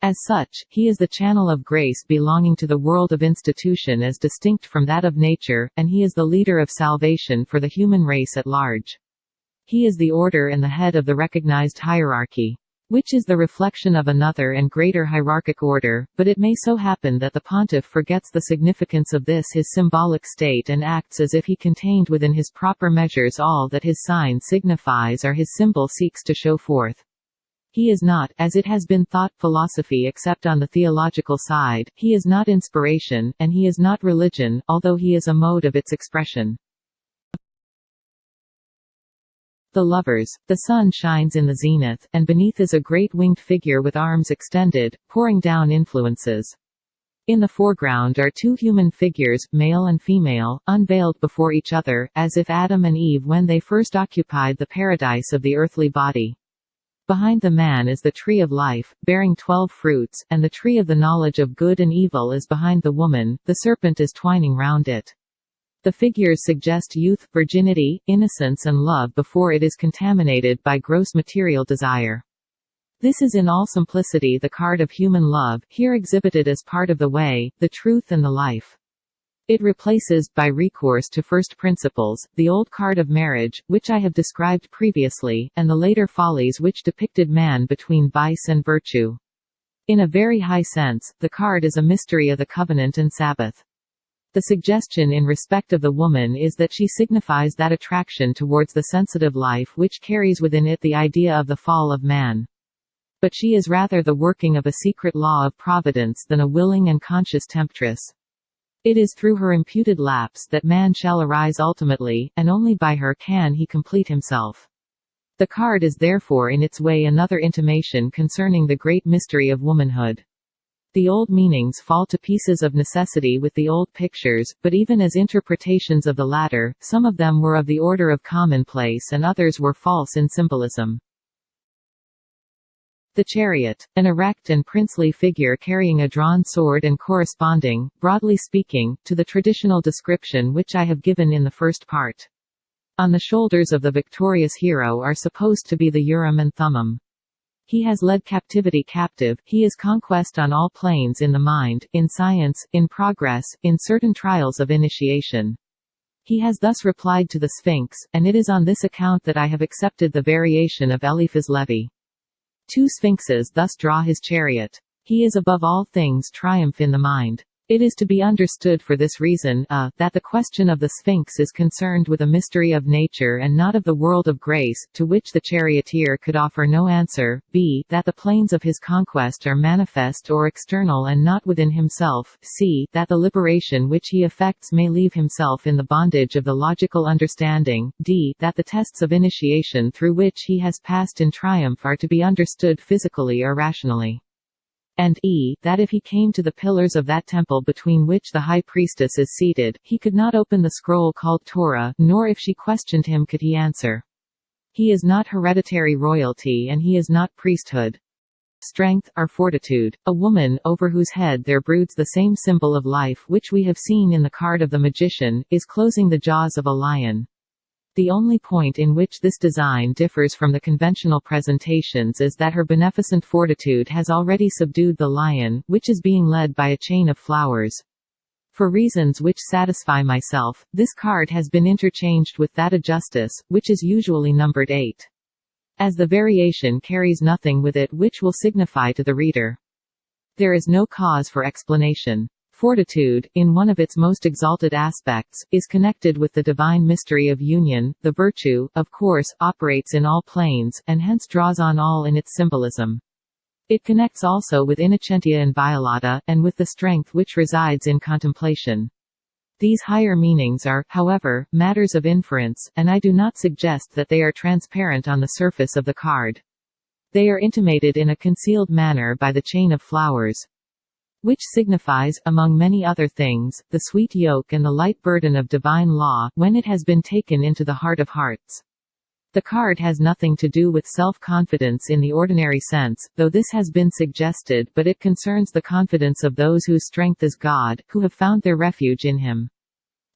As such, he is the channel of grace belonging to the world of institution as distinct from that of nature, and he is the leader of salvation for the human race at large. He is the order and the head of the recognized hierarchy, which is the reflection of another and greater hierarchic order, but it may so happen that the pontiff forgets the significance of this his symbolic state and acts as if he contained within his proper measures all that his sign signifies or his symbol seeks to show forth. He is not, as it has been thought, philosophy except on the theological side, he is not inspiration, and he is not religion, although he is a mode of its expression. The Lovers. The sun shines in the zenith, and beneath is a great winged figure with arms extended, pouring down influences. In the foreground are two human figures, male and female, unveiled before each other, as if Adam and Eve when they first occupied the paradise of the earthly body. Behind the man is the tree of life, bearing 12 fruits, and the tree of the knowledge of good and evil is behind the woman, the serpent is twining round it. The figures suggest youth, virginity, innocence and love before it is contaminated by gross material desire. This is in all simplicity the card of human love, here exhibited as part of the way, the truth and the life. It replaces, by recourse to first principles, the old card of marriage, which I have described previously, and the later follies which depicted man between vice and virtue. In a very high sense, the card is a mystery of the covenant and Sabbath. The suggestion in respect of the woman is that she signifies that attraction towards the sensitive life which carries within it the idea of the fall of man. But she is rather the working of a secret law of providence than a willing and conscious temptress. It is through her imputed lapse that man shall arise ultimately, and only by her can he complete himself. The card is therefore in its way another intimation concerning the great mystery of womanhood. The old meanings fall to pieces of necessity with the old pictures, but even as interpretations of the latter, some of them were of the order of commonplace and others were false in symbolism. The Chariot, an erect and princely figure carrying a drawn sword and corresponding, broadly speaking, to the traditional description which I have given in the first part. On the shoulders of the victorious hero are supposed to be the Urim and Thummim. He has led captivity captive, he is conquest on all planes in the mind, in science, in progress, in certain trials of initiation. He has thus replied to the Sphinx, and it is on this account that I have accepted the variation of Eliphaz Levi. Two sphinxes thus draw his chariot. He is above all things triumph in the mind. It is to be understood for this reason, that the question of the Sphinx is concerned with a mystery of nature and not of the world of grace, to which the charioteer could offer no answer, b. that the planes of his conquest are manifest or external and not within himself, c. that the liberation which he effects may leave himself in the bondage of the logical understanding, d. that the tests of initiation through which he has passed in triumph are to be understood physically or rationally. And e. that if he came to the pillars of that temple between which the high priestess is seated, he could not open the scroll called Torah, nor if she questioned him could he answer. He is not hereditary royalty and he is not priesthood. Strength, or fortitude. A woman, over whose head there broods the same symbol of life which we have seen in the card of the magician, is closing the jaws of a lion. The only point in which this design differs from the conventional presentations is that her beneficent fortitude has already subdued the lion, which is being led by a chain of flowers. For reasons which satisfy myself, this card has been interchanged with that of justice, which is usually numbered 8. As the variation carries nothing with it which will signify to the reader. There is no cause for explanation. Fortitude, in one of its most exalted aspects, is connected with the divine mystery of union. The virtue, of course, operates in all planes, and hence draws on all in its symbolism. It connects also with innocentia inviolata, and with the strength which resides in contemplation. These higher meanings are, however, matters of inference, and I do not suggest that they are transparent on the surface of the card. They are intimated in a concealed manner by the chain of flowers, which signifies, among many other things, the sweet yoke and the light burden of divine law, when it has been taken into the heart of hearts. The card has nothing to do with self-confidence in the ordinary sense, though this has been suggested, but it concerns the confidence of those whose strength is God, who have found their refuge in Him.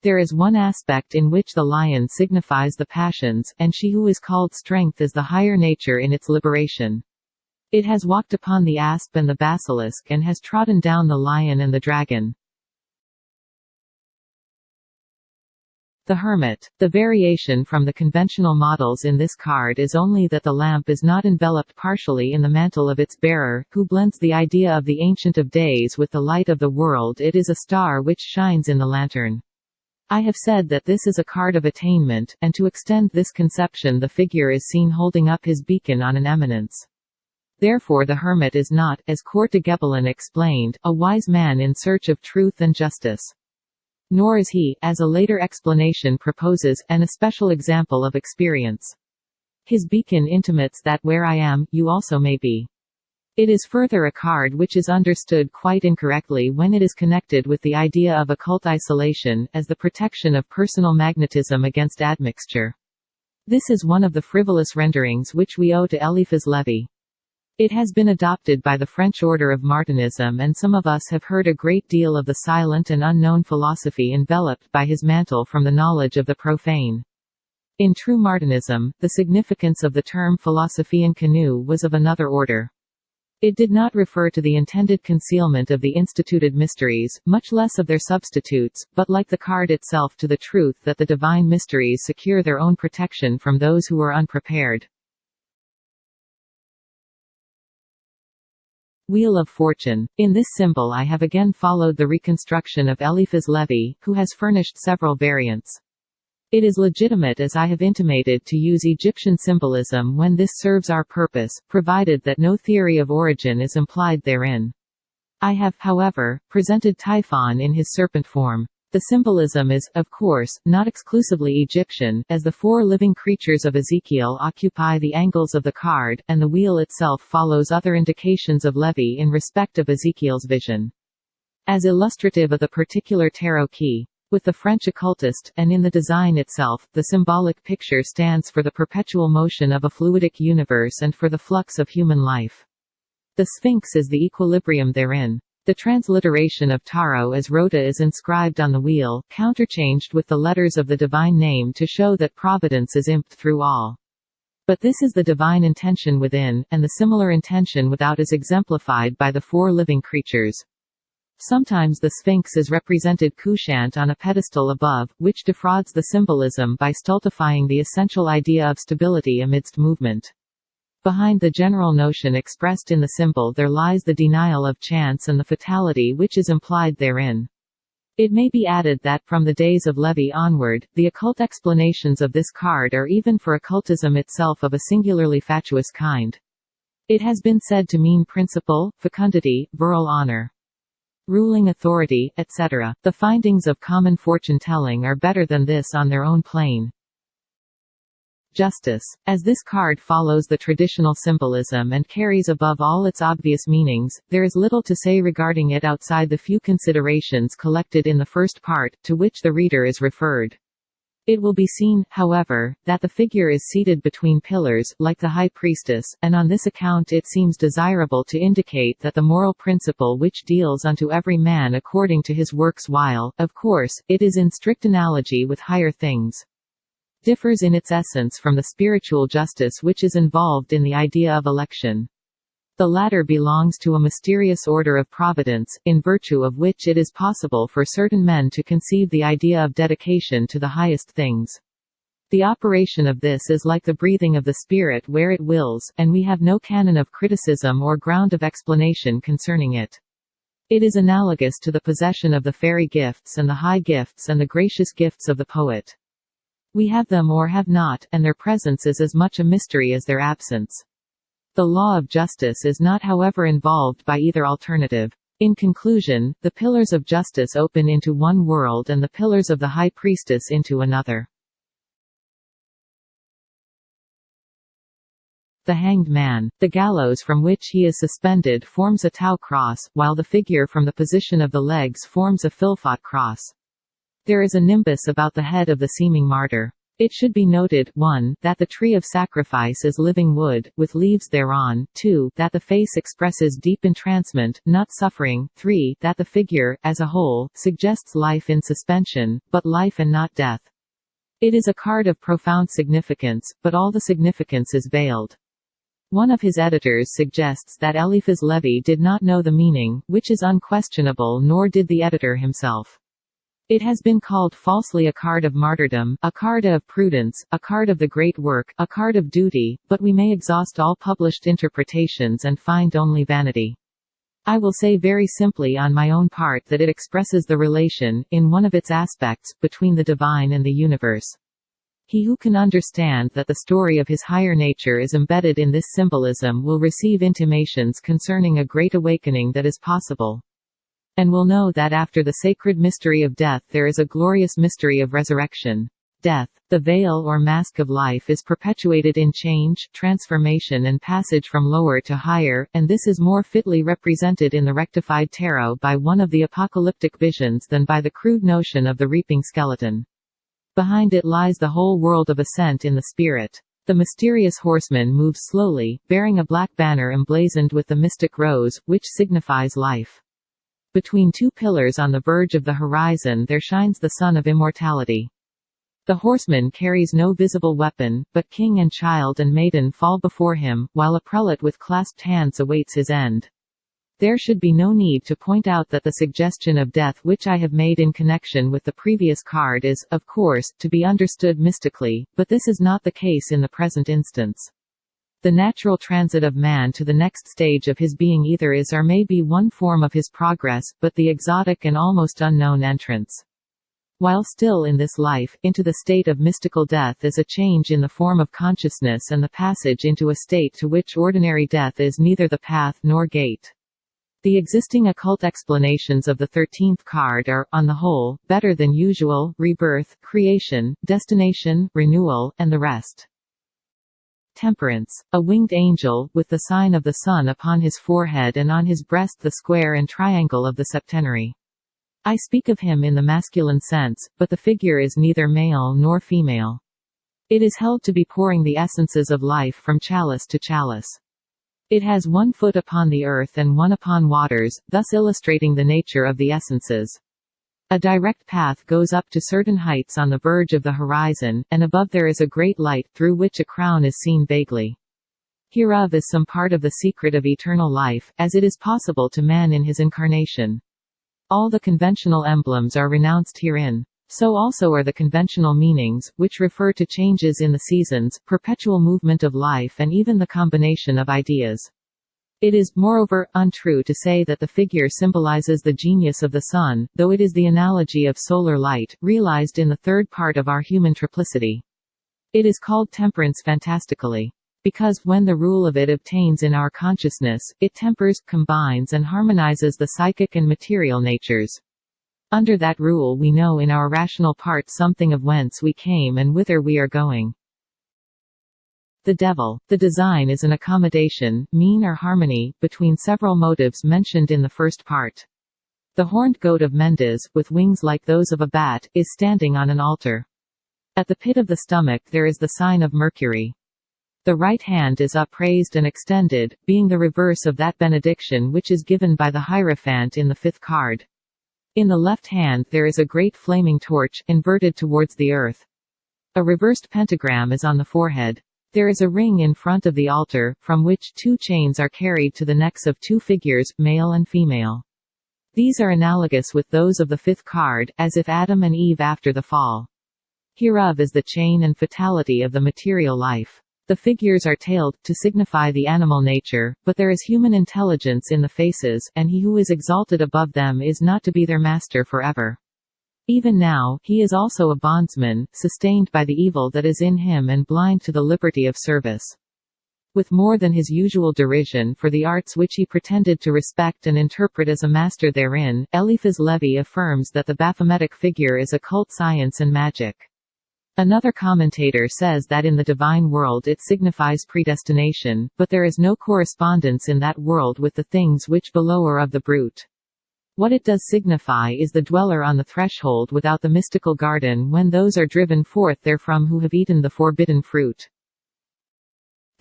There is one aspect in which the lion signifies the passions, and she who is called strength is the higher nature in its liberation. It has walked upon the asp and the basilisk and has trodden down the lion and the dragon. The Hermit. The variation from the conventional models in this card is only that the lamp is not enveloped partially in the mantle of its bearer, who blends the idea of the Ancient of Days with the light of the world. It is a star which shines in the lantern. I have said that this is a card of attainment, and to extend this conception the figure is seen holding up his beacon on an eminence. Therefore the hermit is not, as Court de Gebelin explained, a wise man in search of truth and justice. Nor is he, as a later explanation proposes, an especial example of experience. His beacon intimates that where I am, you also may be. It is further a card which is understood quite incorrectly when it is connected with the idea of occult isolation, as the protection of personal magnetism against admixture. This is one of the frivolous renderings which we owe to Eliphas Lévy. It has been adopted by the French order of Martinism, and some of us have heard a great deal of the silent and unknown philosophy enveloped by his mantle from the knowledge of the profane. In true Martinism, the significance of the term philosophie en canu was of another order. It did not refer to the intended concealment of the instituted mysteries, much less of their substitutes, but like the card itself to the truth that the divine mysteries secure their own protection from those who are unprepared. Wheel of Fortune. In this symbol I have again followed the reconstruction of Eliphas Lévy, who has furnished several variants. It is legitimate, as I have intimated, to use Egyptian symbolism when this serves our purpose, provided that no theory of origin is implied therein. I have, however, presented Typhon in his serpent form. The symbolism is, of course, not exclusively Egyptian, as the four living creatures of Ezekiel occupy the angles of the card, and the wheel itself follows other indications of Lévy in respect of Ezekiel's vision. As illustrative of the particular tarot key, with the French occultist, and in the design itself, the symbolic picture stands for the perpetual motion of a fluidic universe and for the flux of human life. The Sphinx is the equilibrium therein. The transliteration of tarot as rota is inscribed on the wheel, counterchanged with the letters of the divine name to show that providence is imped through all. But this is the divine intention within, and the similar intention without is exemplified by the four living creatures. Sometimes the Sphinx is represented couchant on a pedestal above, which defrauds the symbolism by stultifying the essential idea of stability amidst movement. Behind the general notion expressed in the symbol there lies the denial of chance and the fatality which is implied therein. It may be added that from the days of Lévy onward, the occult explanations of this card are even for occultism itself of a singularly fatuous kind. It has been said to mean principle, fecundity, virile honor, ruling authority, etc. The findings of common fortune-telling are better than this on their own plane. Justice. As this card follows the traditional symbolism and carries above all its obvious meanings, there is little to say regarding it outside the few considerations collected in the first part, to which the reader is referred. It will be seen, however, that the figure is seated between pillars, like the high priestess, and on this account it seems desirable to indicate that the moral principle which deals unto every man according to his works, while, of course, it is in strict analogy with higher things, differs in its essence from the spiritual justice which is involved in the idea of election. The latter belongs to a mysterious order of providence, in virtue of which it is possible for certain men to conceive the idea of dedication to the highest things. The operation of this is like the breathing of the Spirit where it wills, and we have no canon of criticism or ground of explanation concerning it. It is analogous to the possession of the fairy gifts and the high gifts and the gracious gifts of the poet. We have them or have not, and their presence is as much a mystery as their absence. The law of justice is not however involved by either alternative. In conclusion, the pillars of justice open into one world and the pillars of the high priestess into another. The hanged man. The gallows from which he is suspended forms a tau cross, while the figure from the position of the legs forms a philphote cross. There is a nimbus about the head of the seeming martyr. It should be noted, 1, that the tree of sacrifice is living wood, with leaves thereon, 2, that the face expresses deep entrancement, not suffering, 3, that the figure, as a whole, suggests life in suspension, but life and not death. It is a card of profound significance, but all the significance is veiled. One of his editors suggests that Eliphas Levi did not know the meaning, which is unquestionable, nor did the editor himself. It has been called falsely a card of martyrdom, a card of prudence, a card of the great work, a card of duty, but we may exhaust all published interpretations and find only vanity. I will say very simply on my own part that it expresses the relation, in one of its aspects, between the divine and the universe. He who can understand that the story of his higher nature is embedded in this symbolism will receive intimations concerning a great awakening that is possible. And will know that after the sacred mystery of death there is a glorious mystery of resurrection. Death, the veil or mask of life, is perpetuated in change, transformation and passage from lower to higher, and this is more fitly represented in the rectified tarot by one of the apocalyptic visions than by the crude notion of the reaping skeleton. Behind it lies the whole world of ascent in the spirit. The mysterious horseman moves slowly, bearing a black banner emblazoned with the mystic rose, which signifies life. Between two pillars on the verge of the horizon there shines the sun of immortality. The horseman carries no visible weapon, but king and child and maiden fall before him, while a prelate with clasped hands awaits his end. There should be no need to point out that the suggestion of death which I have made in connection with the previous card is, of course, to be understood mystically, but this is not the case in the present instance. The natural transit of man to the next stage of his being either is or may be one form of his progress, but the exotic and almost unknown entrance, while still in this life, into the state of mystical death is a change in the form of consciousness and the passage into a state to which ordinary death is neither the path nor gate. The existing occult explanations of the 13th card are, on the whole, better than usual: rebirth, creation, destination, renewal, and the rest. Temperance. A winged angel, with the sign of the sun upon his forehead and on his breast the square and triangle of the septenary. I speak of him in the masculine sense, but the figure is neither male nor female. It is held to be pouring the essences of life from chalice to chalice. It has 1 foot upon the earth and 1 upon waters, thus illustrating the nature of the essences. A direct path goes up to certain heights on the verge of the horizon, and above there is a great light, through which a crown is seen vaguely. Hereof is some part of the secret of eternal life, as it is possible to man in his incarnation. All the conventional emblems are renounced herein. So also are the conventional meanings, which refer to changes in the seasons, perpetual movement of life and even the combination of ideas. It is, moreover, untrue to say that the figure symbolizes the genius of the sun, though it is the analogy of solar light, realized in the third part of our human triplicity. It is called temperance fantastically, because, when the rule of it obtains in our consciousness, it tempers, combines and harmonizes the psychic and material natures. Under that rule we know in our rational part something of whence we came and whither we are going. The devil. The design is an accommodation, mean or harmony, between several motives mentioned in the first part. The horned goat of Mendes, with wings like those of a bat, is standing on an altar. At the pit of the stomach there is the sign of Mercury. The right hand is upraised and extended, being the reverse of that benediction which is given by the Hierophant in the 5th card. In the left hand there is a great flaming torch, inverted towards the earth. A reversed pentagram is on the forehead. There is a ring in front of the altar, from which 2 chains are carried to the necks of 2 figures, male and female. These are analogous with those of the 5th card, as if Adam and Eve after the fall. Hereof is the chain and fatality of the material life. The figures are tailed, to signify the animal nature, but there is human intelligence in the faces, and he who is exalted above them is not to be their master forever. Even now, he is also a bondsman, sustained by the evil that is in him and blind to the liberty of service. With more than his usual derision for the arts which he pretended to respect and interpret as a master therein, Eliphas Levi affirms that the Baphometic figure is occult science and magic. Another commentator says that in the divine world it signifies predestination, but there is no correspondence in that world with the things which below are of the brute. What it does signify is the dweller on the threshold without the mystical garden when those are driven forth therefrom who have eaten the forbidden fruit.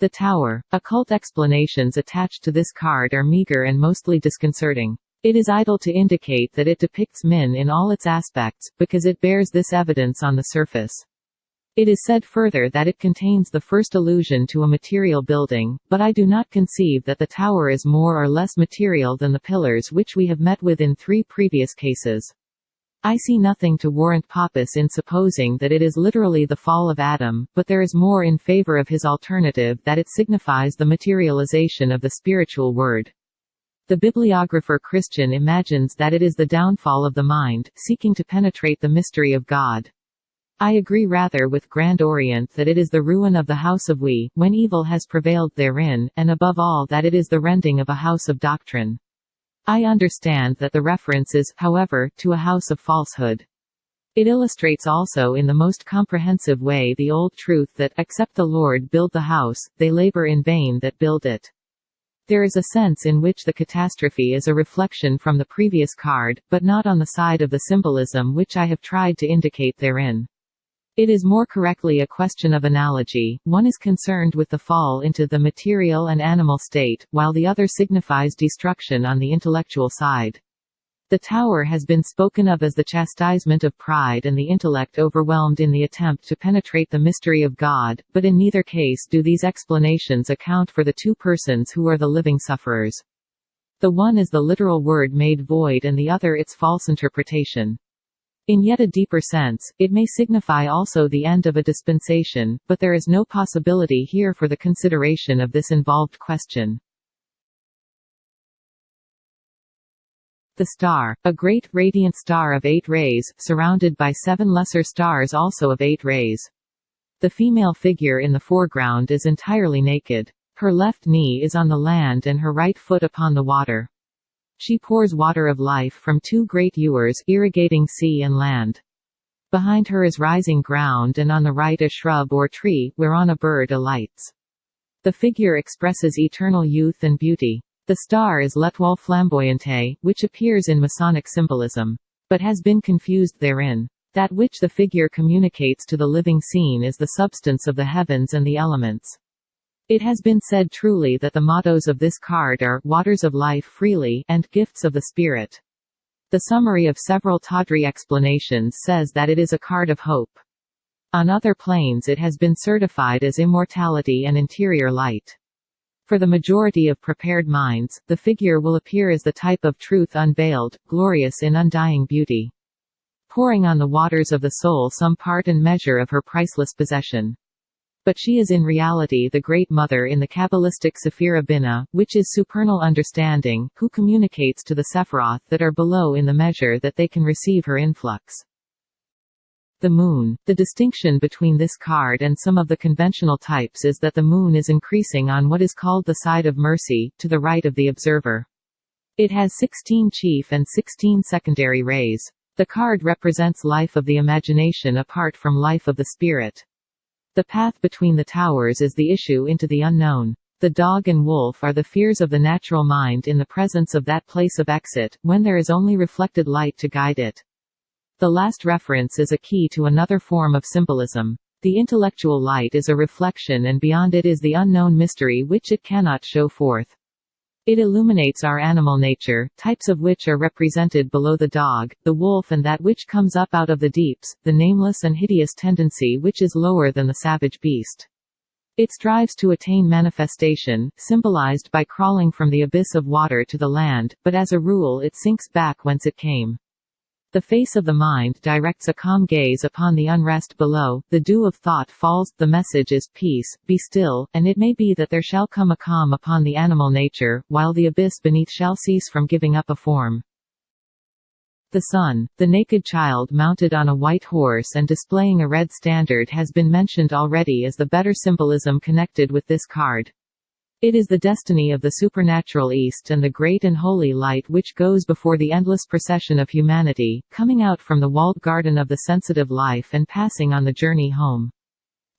The Tower. Occult explanations attached to this card are meager and mostly disconcerting. It is idle to indicate that it depicts Min in all its aspects, because it bears this evidence on the surface. It is said further that it contains the first allusion to a material building, but I do not conceive that the tower is more or less material than the pillars which we have met with in 3 previous cases. I see nothing to warrant Pappus in supposing that it is literally the fall of Adam, but there is more in favor of his alternative that it signifies the materialization of the spiritual word. The bibliographer Christian imagines that it is the downfall of the mind, seeking to penetrate the mystery of God. I agree rather with Grand Orient that it is the ruin of the house of we, when evil has prevailed therein, and above all that it is the rending of a house of doctrine. I understand that the reference is, however, to a house of falsehood. It illustrates also in the most comprehensive way the old truth that, except the Lord build the house, they labor in vain that build it. There is a sense in which the catastrophe is a reflection from the previous card, but not on the side of the symbolism which I have tried to indicate therein. It is more correctly a question of analogy. One is concerned with the fall into the material and animal state, while the other signifies destruction on the intellectual side. The tower has been spoken of as the chastisement of pride and the intellect overwhelmed in the attempt to penetrate the mystery of God, but in neither case do these explanations account for the 2 persons who are the living sufferers. The one is the literal word made void and the other its false interpretation. In yet a deeper sense, it may signify also the end of a dispensation, but there is no possibility here for the consideration of this involved question. The star, a great, radiant star of 8 rays, surrounded by 7 lesser stars also of 8 rays. The female figure in the foreground is entirely naked. Her left knee is on the land and her right foot upon the water. She pours water of life from 2 great ewers, irrigating sea and land. Behind her is rising ground and on the right a shrub or tree, whereon a bird alights. The figure expresses eternal youth and beauty. The star is l'étoile flamboyante, which appears in Masonic symbolism, but has been confused therein. That which the figure communicates to the living scene is the substance of the heavens and the elements. It has been said truly that the mottos of this card are, waters of life freely, and gifts of the Spirit. The summary of several tawdry explanations says that it is a card of hope. On other planes it has been certified as immortality and interior light. For the majority of prepared minds, the figure will appear as the type of truth unveiled, glorious in undying beauty. Pouring on the waters of the soul some part and measure of her priceless possession. But she is in reality the Great Mother in the Kabbalistic Sephira Binah, which is supernal understanding, who communicates to the Sephiroth that are below in the measure that they can receive her influx. The moon. The distinction between this card and some of the conventional types is that the moon is increasing on what is called the side of mercy, to the right of the observer. It has 16 chief and 16 secondary rays. The card represents life of the imagination apart from life of the spirit. The path between the towers is the issue into the unknown. The dog and wolf are the fears of the natural mind in the presence of that place of exit, when there is only reflected light to guide it. The last reference is a key to another form of symbolism. The intellectual light is a reflection and beyond it is the unknown mystery which it cannot show forth. It illuminates our animal nature, types of which are represented below the dog, the wolf and that which comes up out of the deeps, the nameless and hideous tendency which is lower than the savage beast. It strives to attain manifestation, symbolized by crawling from the abyss of water to the land, but as a rule it sinks back whence it came. The face of the mind directs a calm gaze upon the unrest below, the dew of thought falls, the message is, peace, be still, and it may be that there shall come a calm upon the animal nature, while the abyss beneath shall cease from giving up a form. The sun. The naked child mounted on a white horse and displaying a red standard has been mentioned already as the better symbolism connected with this card. It is the destiny of the supernatural East and the great and holy light which goes before the endless procession of humanity, coming out from the walled garden of the sensitive life and passing on the journey home.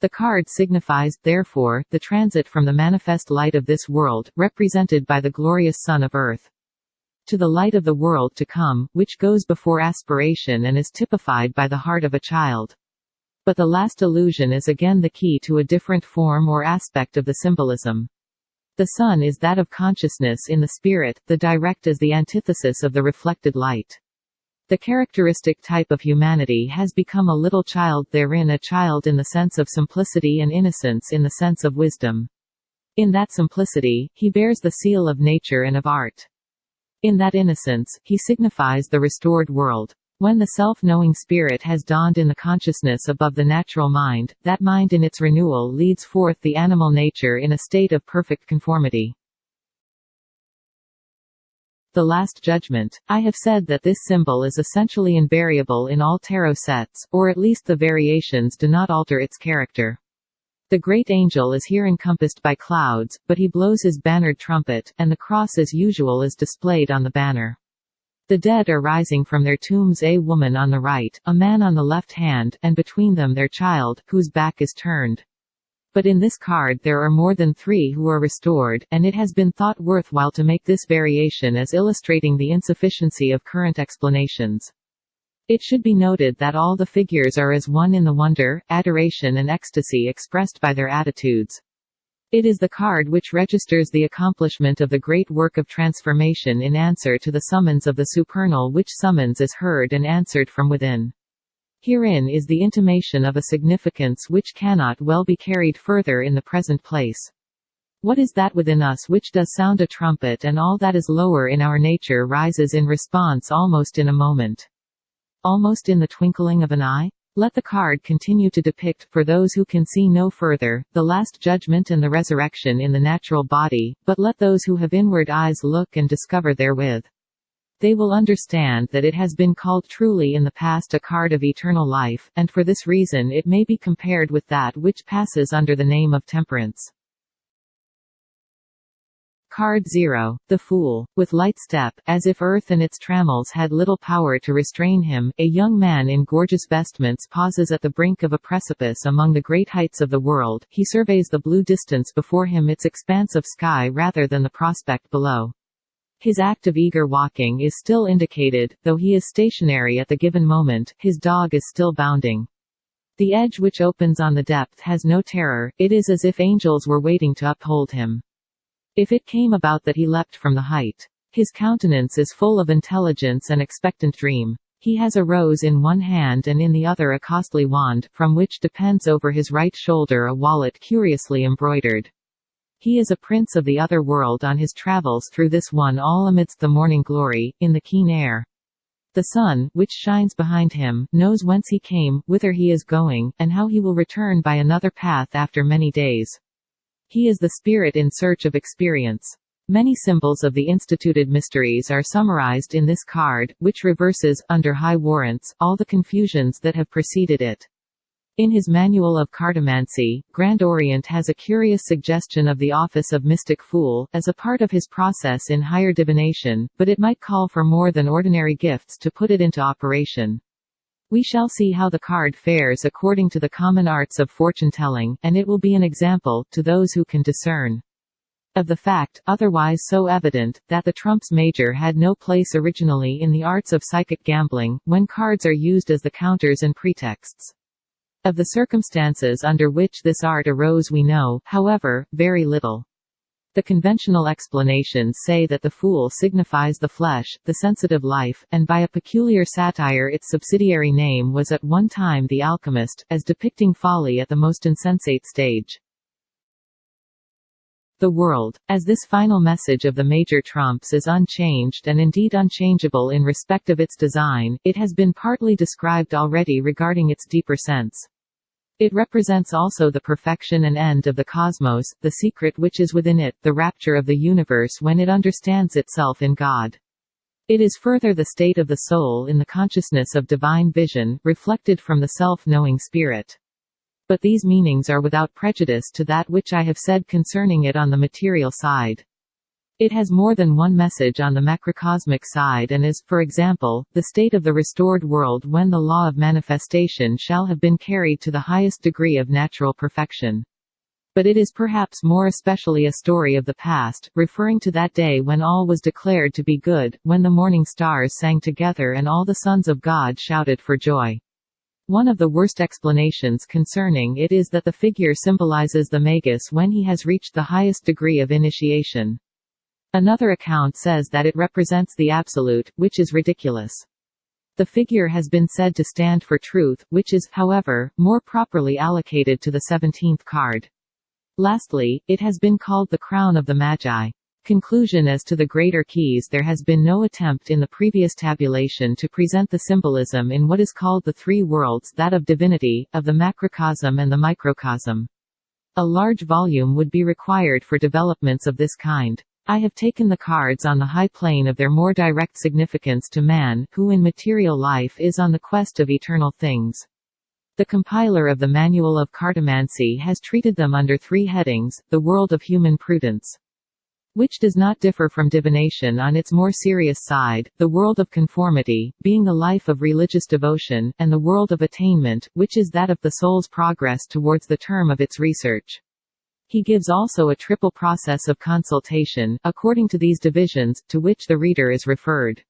The card signifies, therefore, the transit from the manifest light of this world, represented by the glorious sun of earth, to the light of the world to come, which goes before aspiration and is typified by the heart of a child. But the last illusion is again the key to a different form or aspect of the symbolism. The sun is that of consciousness in the spirit, the direct is the antithesis of the reflected light. The characteristic type of humanity has become a little child, therein a child in the sense of simplicity and innocence in the sense of wisdom. In that simplicity, he bears the seal of nature and of art. In that innocence, he signifies the restored world. When the self-knowing spirit has dawned in the consciousness above the natural mind, that mind in its renewal leads forth the animal nature in a state of perfect conformity. The Last Judgment. I have said that this symbol is essentially invariable in all tarot sets, or at least the variations do not alter its character. The great angel is here encompassed by clouds, but he blows his bannered trumpet, and the cross as usual is displayed on the banner. The dead are rising from their tombs, a woman on the right, a man on the left hand, and between them their child, whose back is turned. But in this card there are more than 3 who are restored, and it has been thought worthwhile to make this variation as illustrating the insufficiency of current explanations. It should be noted that all the figures are as one in the wonder, adoration and ecstasy expressed by their attitudes. It is the card which registers the accomplishment of the great work of transformation in answer to the summons of the supernal, which summons is heard and answered from within. Herein is the intimation of a significance which cannot well be carried further in the present place. What is that within us which does sound a trumpet, and all that is lower in our nature rises in response almost in a moment? Almost in the twinkling of an eye? Let the card continue to depict, for those who can see no further, the last judgment and the resurrection in the natural body, but let those who have inward eyes look and discover therewith. They will understand that it has been called truly in the past a card of eternal life, and for this reason it may be compared with that which passes under the name of temperance. Card 0. The Fool. With light step, as if earth and its trammels had little power to restrain him, a young man in gorgeous vestments pauses at the brink of a precipice among the great heights of the world. He surveys the blue distance before him, its expanse of sky rather than the prospect below. His act of eager walking is still indicated, though he is stationary at the given moment, his dog is still bounding. The edge which opens on the depth has no terror, it is as if angels were waiting to uphold him. If it came about that he leapt from the height. His countenance is full of intelligence and expectant dream. He has a rose in one hand and in the other a costly wand, from which depends over his right shoulder a wallet curiously embroidered. He is a prince of the other world on his travels through this one, all amidst the morning glory, in the keen air. The sun, which shines behind him, knows whence he came, whither he is going, and how he will return by another path after many days. He is the spirit in search of experience. Many symbols of the instituted mysteries are summarized in this card, which reverses, under high warrants, all the confusions that have preceded it. In his Manual of Cartomancy, Grand Orient has a curious suggestion of the office of mystic fool, as a part of his process in higher divination, but it might call for more than ordinary gifts to put it into operation. We shall see how the card fares according to the common arts of fortune-telling, and it will be an example, to those who can discern, of the fact, otherwise so evident, that the trumps major had no place originally in the arts of psychic gambling, when cards are used as the counters and pretexts. Of the circumstances under which this art arose we know, however, very little. The conventional explanations say that the fool signifies the flesh, the sensitive life, and by a peculiar satire its subsidiary name was at one time the alchemist, as depicting folly at the most insensate stage. The world. As this final message of the major trumps is unchanged and indeed unchangeable in respect of its design, it has been partly described already regarding its deeper sense. It represents also the perfection and end of the cosmos, the secret which is within it, the rapture of the universe when it understands itself in God. It is further the state of the soul in the consciousness of divine vision, reflected from the self-knowing spirit. But these meanings are without prejudice to that which I have said concerning it on the material side. It has more than one message on the macrocosmic side and is, for example, the state of the restored world when the law of manifestation shall have been carried to the highest degree of natural perfection. But it is perhaps more especially a story of the past, referring to that day when all was declared to be good, when the morning stars sang together and all the sons of God shouted for joy. One of the worst explanations concerning it is that the figure symbolizes the magus when he has reached the highest degree of initiation. Another account says that it represents the absolute, which is ridiculous. The figure has been said to stand for truth, which is, however, more properly allocated to the 17th card. Lastly, it has been called the crown of the Magi. Conclusion: as to the greater keys, there has been no attempt in the previous tabulation to present the symbolism in what is called the three worlds, that of divinity, of the macrocosm and the microcosm. A large volume would be required for developments of this kind. I have taken the cards on the high plane of their more direct significance to man, who in material life is on the quest of eternal things. The compiler of the Manual of Cartomancy has treated them under three headings: the world of human prudence, which does not differ from divination on its more serious side, the world of conformity, being the life of religious devotion, and the world of attainment, which is that of the soul's progress towards the term of its research. He gives also a triple process of consultation, according to these divisions, to which the reader is referred.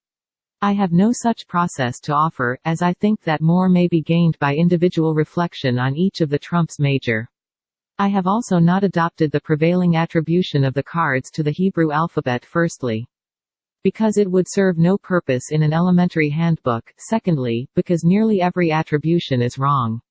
I have no such process to offer, as I think that more may be gained by individual reflection on each of the trumps major. I have also not adopted the prevailing attribution of the cards to the Hebrew alphabet, firstly, because it would serve no purpose in an elementary handbook, secondly, because nearly every attribution is wrong.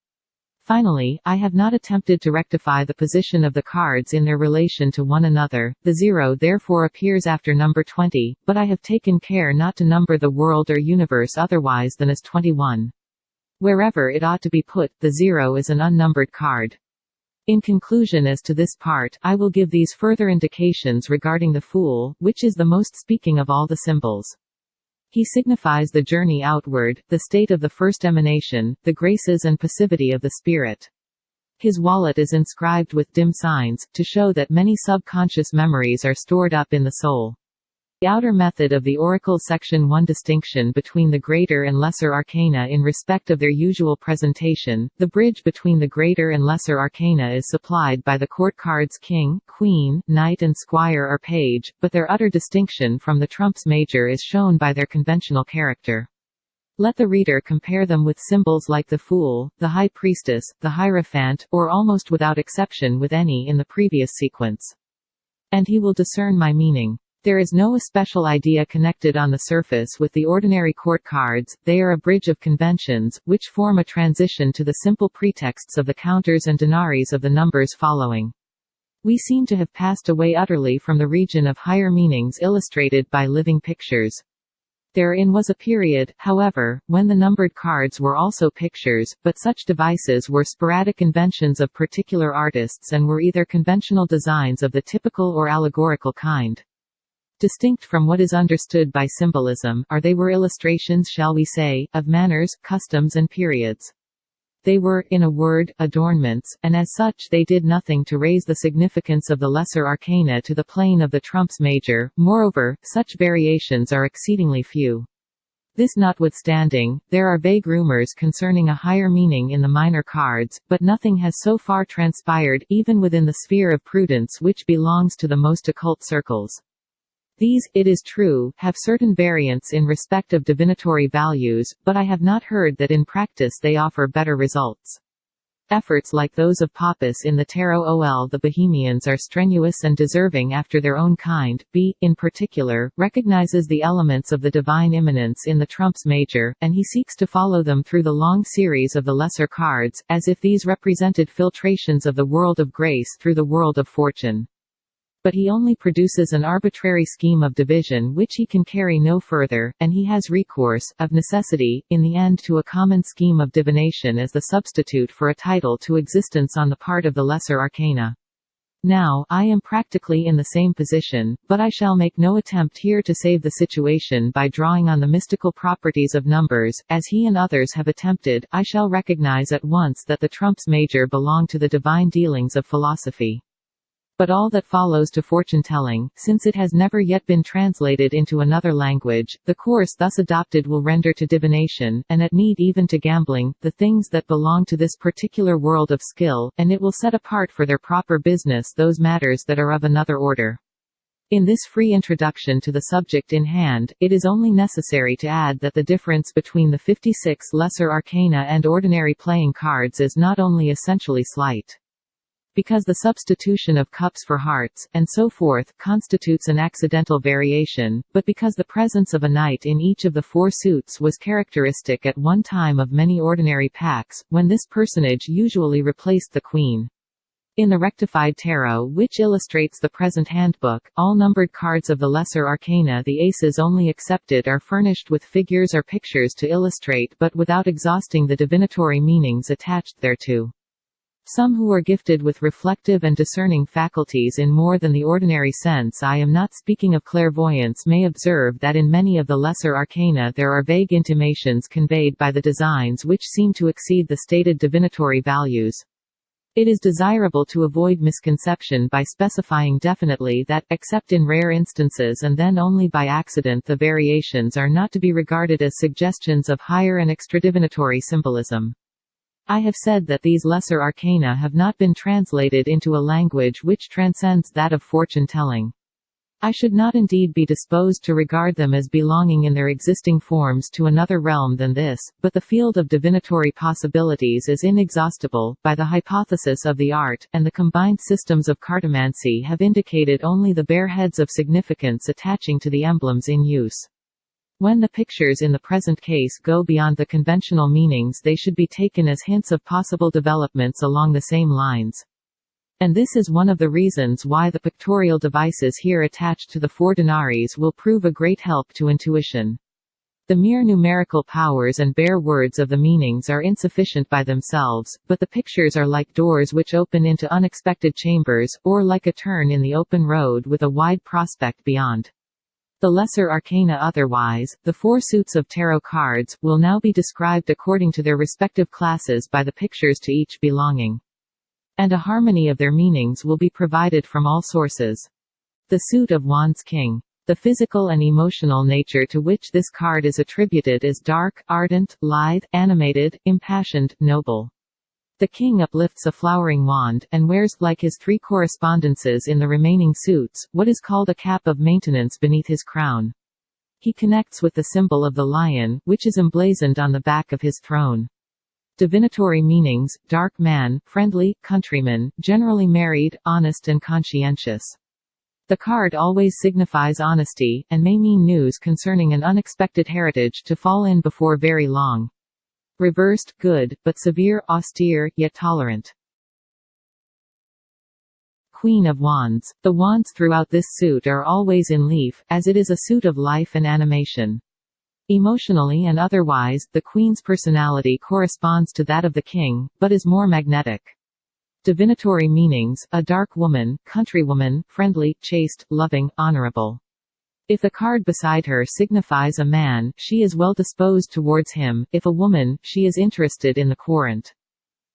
Finally, I have not attempted to rectify the position of the cards in their relation to one another. The 0 therefore appears after number 20, but I have taken care not to number the world or universe otherwise than as 21. Wherever it ought to be put, the 0 is an unnumbered card. In conclusion, as to this part, I will give these further indications regarding the Fool, which is the most speaking of all the symbols. He signifies the journey outward, the state of the first emanation, the graces and passivity of the spirit. His wallet is inscribed with dim signs, to show that many subconscious memories are stored up in the soul. The outer method of the oracle. Section 1. Distinction between the greater and lesser arcana in respect of their usual presentation. The bridge between the greater and lesser arcana is supplied by the court cards king, queen, knight and squire or page, but their utter distinction from the trumps major is shown by their conventional character. Let the reader compare them with symbols like the Fool, the High Priestess, the Hierophant, or almost without exception with any in the previous sequence. And he will discern my meaning. There is no especial idea connected on the surface with the ordinary court cards. They are a bridge of conventions, which form a transition to the simple pretexts of the counters and denaries of the numbers following. We seem to have passed away utterly from the region of higher meanings illustrated by living pictures. Therein was a period, however, when the numbered cards were also pictures, but such devices were sporadic inventions of particular artists and were either conventional designs of the typical or allegorical kind. Distinct from what is understood by symbolism, they were illustrations, shall we say, of manners, customs and periods. They were, in a word, adornments, and as such they did nothing to raise the significance of the lesser arcana to the plane of the trumps major. Moreover, such variations are exceedingly few. This notwithstanding, there are vague rumors concerning a higher meaning in the minor cards, but nothing has so far transpired, even within the sphere of prudence which belongs to the most occult circles. These, it is true, have certain variants in respect of divinatory values, but I have not heard that in practice they offer better results. Efforts like those of Pappus in the Tarot ol the Bohemians are strenuous and deserving after their own kind. B, in particular, recognizes the elements of the divine immanence in the trumps major, and he seeks to follow them through the long series of the lesser cards, as if these represented filtrations of the world of grace through the world of fortune. But he only produces an arbitrary scheme of division which he can carry no further, and he has recourse, of necessity, in the end to a common scheme of divination as the substitute for a title to existence on the part of the lesser arcana. Now, I am practically in the same position, but I shall make no attempt here to save the situation by drawing on the mystical properties of numbers, as he and others have attempted. I shall recognize at once that the trumps major belong to the divine dealings of philosophy. But all that follows to fortune-telling, since it has never yet been translated into another language, the course thus adopted will render to divination, and at need even to gambling, the things that belong to this particular world of skill, and it will set apart for their proper business those matters that are of another order. In this free introduction to the subject in hand, it is only necessary to add that the difference between the 56 lesser arcana and ordinary playing cards is not only essentially slight. Because the substitution of cups for hearts, and so forth, constitutes an accidental variation, but because the presence of a knight in each of the 4 suits was characteristic at one time of many ordinary packs, when this personage usually replaced the queen. In the rectified tarot which illustrates the present handbook, all numbered cards of the lesser arcana, the aces only excepted, are furnished with figures or pictures to illustrate but without exhausting the divinatory meanings attached thereto. Some who are gifted with reflective and discerning faculties in more than the ordinary sense, I am not speaking of clairvoyance, may observe that in many of the lesser arcana there are vague intimations conveyed by the designs which seem to exceed the stated divinatory values. It is desirable to avoid misconception by specifying definitely that, except in rare instances and then only by accident, the variations are not to be regarded as suggestions of higher and extradivinatory symbolism. I have said that these lesser arcana have not been translated into a language which transcends that of fortune-telling. I should not indeed be disposed to regard them as belonging in their existing forms to another realm than this, but the field of divinatory possibilities is inexhaustible, by the hypothesis of the art, and the combined systems of cartomancy have indicated only the bare heads of significance attaching to the emblems in use. When the pictures in the present case go beyond the conventional meanings, they should be taken as hints of possible developments along the same lines. And this is one of the reasons why the pictorial devices here attached to the 4 denaries will prove a great help to intuition. The mere numerical powers and bare words of the meanings are insufficient by themselves, but the pictures are like doors which open into unexpected chambers, or like a turn in the open road with a wide prospect beyond. The lesser arcana otherwise, the 4 suits of tarot cards, will now be described according to their respective classes by the pictures to each belonging. And a harmony of their meanings will be provided from all sources. The suit of Wands King. The physical and emotional nature to which this card is attributed is dark, ardent, lithe, animated, impassioned, noble. The king uplifts a flowering wand, and wears, like his 3 correspondences in the remaining suits, what is called a cap of maintenance beneath his crown. He connects with the symbol of the lion, which is emblazoned on the back of his throne. Divinatory meanings: dark man, friendly, countryman, generally married, honest and conscientious. The card always signifies honesty, and may mean news concerning an unexpected heritage to fall in before very long. Reversed: good, but severe, austere, yet tolerant. Queen of Wands. The wands throughout this suit are always in leaf, as it is a suit of life and animation. Emotionally and otherwise, the Queen's personality corresponds to that of the King, but is more magnetic. Divinatory meanings: a dark woman, countrywoman, friendly, chaste, loving, honorable. If the card beside her signifies a man, she is well disposed towards him; if a woman, she is interested in the querent.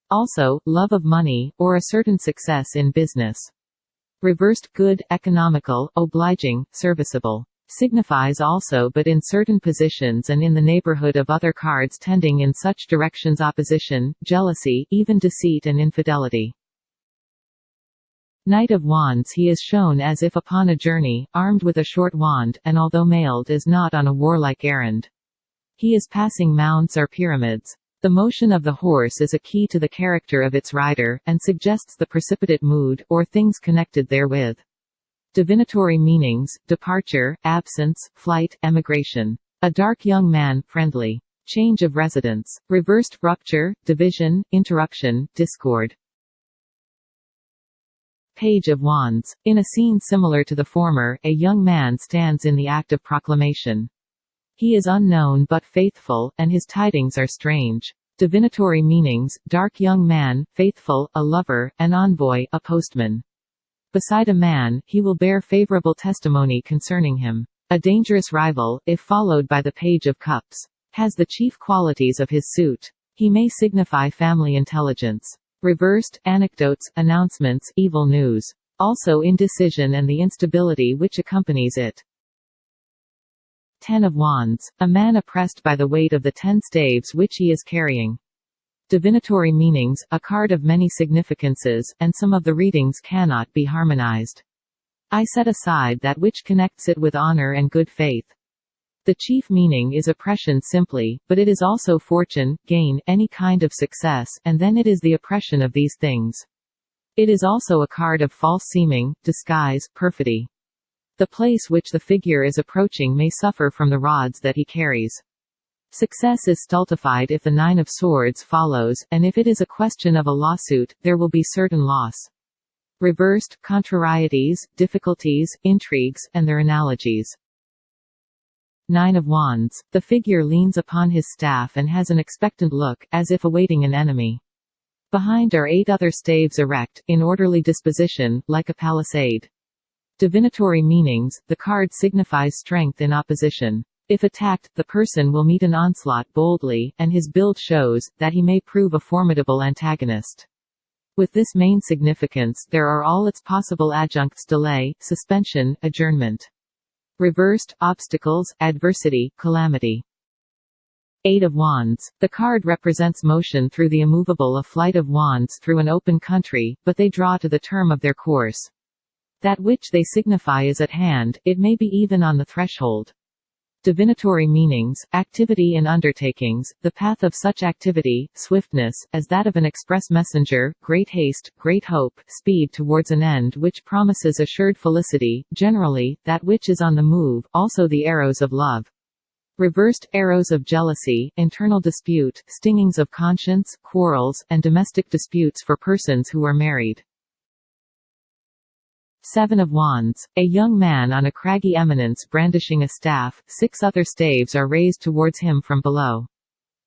Also, love of money, or a certain success in business. Reversed: good, economical, obliging, serviceable. Signifies also, but in certain positions and in the neighborhood of other cards tending in such directions, opposition, jealousy, even deceit and infidelity. Knight of Wands. He is shown as if upon a journey, armed with a short wand, and although mailed, is not on a warlike errand. He is passing mounds or pyramids. The motion of the horse is a key to the character of its rider, and suggests the precipitate mood, or things connected therewith. Divinatory meanings: departure, absence, flight, emigration. A dark young man, friendly. Change of residence. Reversed: rupture, division, interruption, discord. Page of Wands. In a scene similar to the former, a young man stands in the act of proclamation. He is unknown but faithful, and his tidings are strange. Divinatory meanings: dark young man, faithful, a lover, an envoy, a postman. Beside a man, he will bear favorable testimony concerning him. A dangerous rival, if followed by the Page of Cups, has the chief qualities of his suit. He may signify family intelligence. Reversed, anecdotes, announcements, evil news. Also indecision and the instability which accompanies it. 10 of Wands. A man oppressed by the weight of the 10 staves which he is carrying. Divinatory meanings, a card of many significances, and some of the readings cannot be harmonized. I set aside that which connects it with honor and good faith. The chief meaning is oppression simply, but it is also fortune, gain, any kind of success, and then it is the oppression of these things. It is also a card of false seeming, disguise, perfidy. The place which the figure is approaching may suffer from the rods that he carries. Success is stultified if the 9 of Swords follows, and if it is a question of a lawsuit, there will be certain loss. Reversed, contrarieties, difficulties, intrigues, and their analogies. 9 of Wands. The figure leans upon his staff and has an expectant look, as if awaiting an enemy. Behind are 8 other staves erect, in orderly disposition, like a palisade. Divinatory meanings, the card signifies strength in opposition. If attacked, the person will meet an onslaught boldly, and his build shows that he may prove a formidable antagonist. With this main significance there are all its possible adjuncts: delay, suspension, adjournment. Reversed, obstacles, adversity, calamity. 8 of Wands. The card represents motion through the immovable, a flight of wands through an open country, but they draw to the term of their course. That which they signify is at hand, it may be even on the threshold. Divinatory meanings, activity in undertakings, the path of such activity, swiftness, as that of an express messenger, great haste, great hope, speed towards an end which promises assured felicity, generally, that which is on the move, also the arrows of love. Reversed, arrows of jealousy, internal dispute, stingings of conscience, quarrels, and domestic disputes for persons who are married. 7 of Wands. A young man on a craggy eminence brandishing a staff, 6 other staves are raised towards him from below.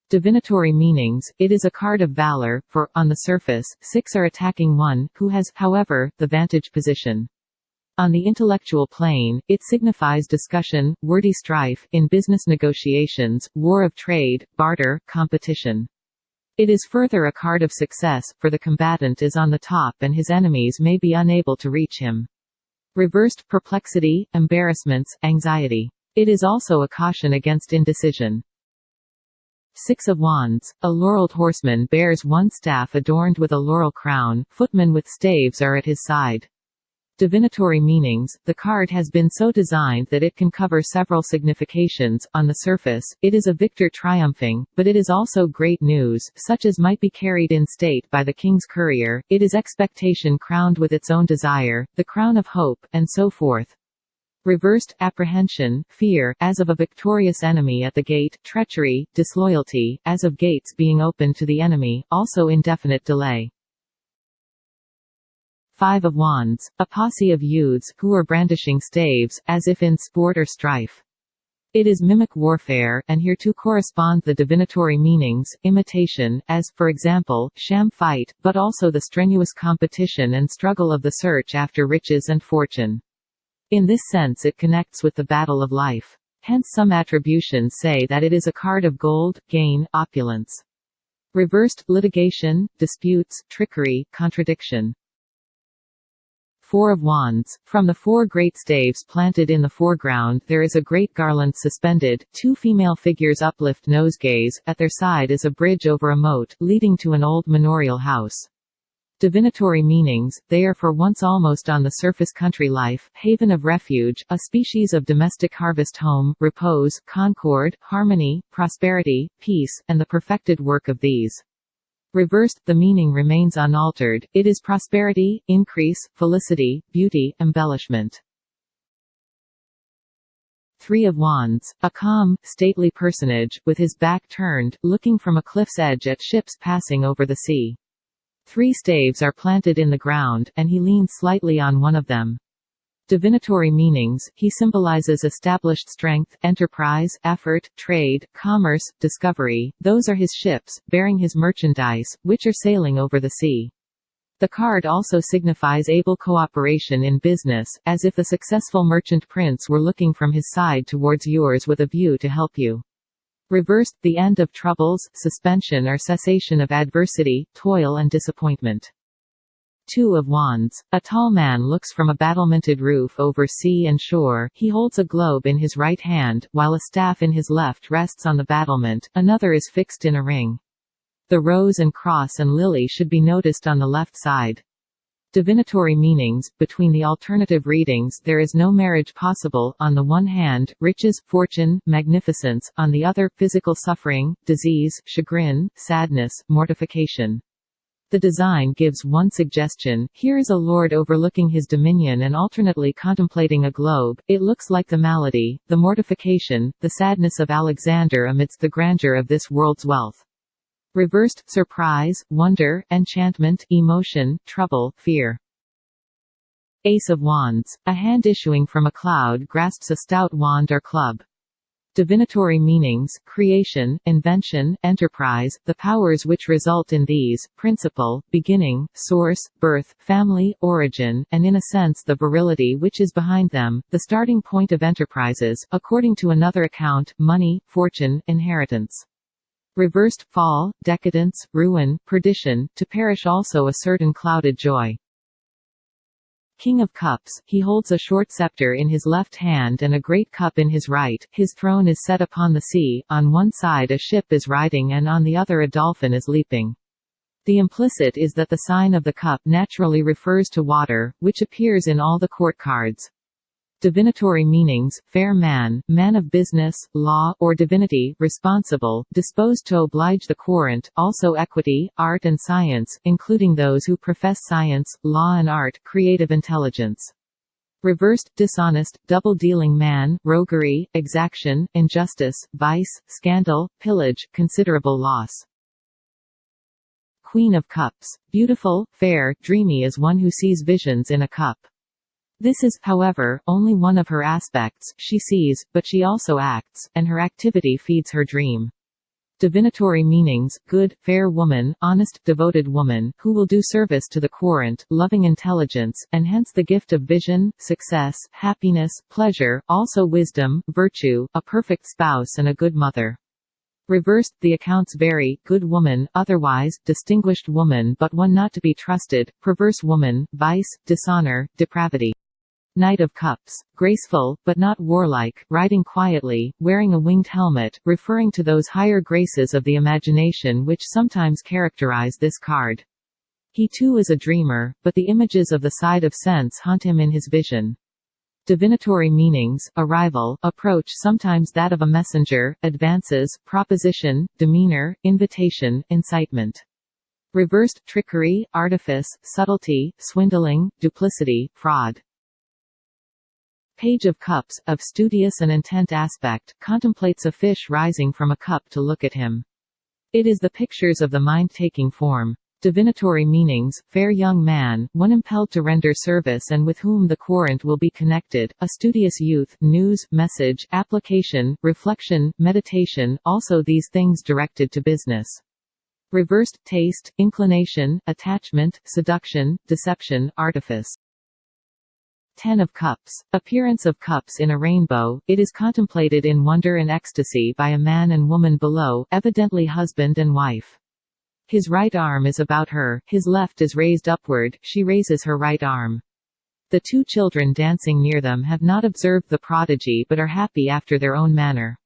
Divinatory meanings, it is a card of valor, for, on the surface, 6 are attacking one, who has, however, the vantage position. On the intellectual plane, it signifies discussion, wordy strife, in business negotiations, war of trade, barter, competition. It is further a card of success, for the combatant is on the top and his enemies may be unable to reach him. Reversed, perplexity, embarrassments, anxiety. It is also a caution against indecision. 6 of Wands. A laureled horseman bears one staff adorned with a laurel crown, footmen with staves are at his side. Divinatory meanings, the card has been so designed that it can cover several significations. On the surface, it is a victor triumphing, but it is also great news, such as might be carried in state by the king's courier. It is expectation crowned with its own desire, the crown of hope, and so forth. Reversed, apprehension, fear, as of a victorious enemy at the gate, treachery, disloyalty, as of gates being opened to the enemy, also indefinite delay. 5 of Wands. A posse of youths, who are brandishing staves, as if in sport or strife. It is mimic warfare, and here too correspond the divinatory meanings, imitation, as, for example, sham fight, but also the strenuous competition and struggle of the search after riches and fortune. In this sense it connects with the battle of life. Hence some attributions say that it is a card of gold, gain, opulence. Reversed, litigation, disputes, trickery, contradiction. 4 of Wands. From the 4 great staves planted in the foreground there is a great garland suspended, 2 female figures uplift nosegays, at their side is a bridge over a moat, leading to an old manorial house. Divinatory meanings, they are for once almost on the surface country life, haven of refuge, a species of domestic harvest home, repose, concord, harmony, prosperity, peace, and the perfected work of these. Reversed, the meaning remains unaltered, it is prosperity, increase, felicity, beauty, embellishment. 3 of Wands. A calm, stately personage, with his back turned, looking from a cliff's edge at ships passing over the sea. 3 staves are planted in the ground, and he leans slightly on one of them. Divinatory meanings, he symbolizes established strength, enterprise, effort, trade, commerce, discovery. Those are his ships, bearing his merchandise, which are sailing over the sea. The card also signifies able cooperation in business, as if the successful merchant prince were looking from his side towards yours with a view to help you. Reversed, the end of troubles, suspension or cessation of adversity, toil and disappointment. 2 of Wands. A tall man looks from a battlemented roof over sea and shore. He holds a globe in his right hand, while a staff in his left rests on the battlement, another is fixed in a ring. The rose and cross and lily should be noticed on the left side. Divinatory meanings. Between the alternative readings there is no marriage possible, on the one hand, riches, fortune, magnificence, on the other, physical suffering, disease, chagrin, sadness, mortification. The design gives one suggestion. Here is a lord overlooking his dominion and alternately contemplating a globe. It looks like the malady, the mortification, the sadness of Alexander amidst the grandeur of this world's wealth. Reversed, surprise, wonder, enchantment, emotion, trouble, fear. Ace of Wands. A hand issuing from a cloud grasps a stout wand or club. Divinatory meanings: creation, invention, enterprise, the powers which result in these, principle, beginning, source, birth, family, origin, and in a sense the virility which is behind them, the starting point of enterprises, according to another account, money, fortune, inheritance. Reversed, fall, decadence, ruin, perdition, to perish also a certain clouded joy. King of Cups. He holds a short scepter in his left hand and a great cup in his right. His throne is set upon the sea, on one side a ship is riding and on the other a dolphin is leaping. The implicit is that the sign of the cup naturally refers to water, which appears in all the court cards. Divinatory meanings: fair man, man of business, law, or divinity, responsible, disposed to oblige the querent, also equity, art and science, including those who profess science, law and art, creative intelligence. Reversed, dishonest, double-dealing man, roguery, exaction, injustice, vice, scandal, pillage, considerable loss. Queen of Cups. Beautiful, fair, dreamy as one who sees visions in a cup. This is, however, only one of her aspects. She sees, but she also acts, and her activity feeds her dream. Divinatory meanings: good, fair woman, honest, devoted woman, who will do service to the querent, loving intelligence, and hence the gift of vision, success, happiness, pleasure, also wisdom, virtue, a perfect spouse and a good mother. Reversed, the accounts vary: good woman, otherwise, distinguished woman but one not to be trusted, perverse woman, vice, dishonor, depravity. Knight of Cups. Graceful, but not warlike, riding quietly, wearing a winged helmet, referring to those higher graces of the imagination which sometimes characterize this card. He too is a dreamer, but the images of the side of sense haunt him in his vision. Divinatory meanings: arrival, approach, sometimes that of a messenger, advances, proposition, demeanor, invitation, incitement. Reversed, trickery, artifice, subtlety, swindling, duplicity, fraud. Page of Cups, of studious and intent aspect, contemplates a fish rising from a cup to look at him. It is the pictures of the mind taking form. Divinatory meanings: fair young man, one impelled to render service and with whom the querent will be connected, a studious youth, news, message, application, reflection, meditation, also these things directed to business. Reversed, taste, inclination, attachment, seduction, deception, artifice. 10 of Cups. Appearance of cups in a rainbow. It is contemplated in wonder and ecstasy by a man and woman below, evidently husband and wife. His right arm is about her, his left is raised upward, she raises her right arm. The two children dancing near them have not observed the prodigy but are happy after their own manner.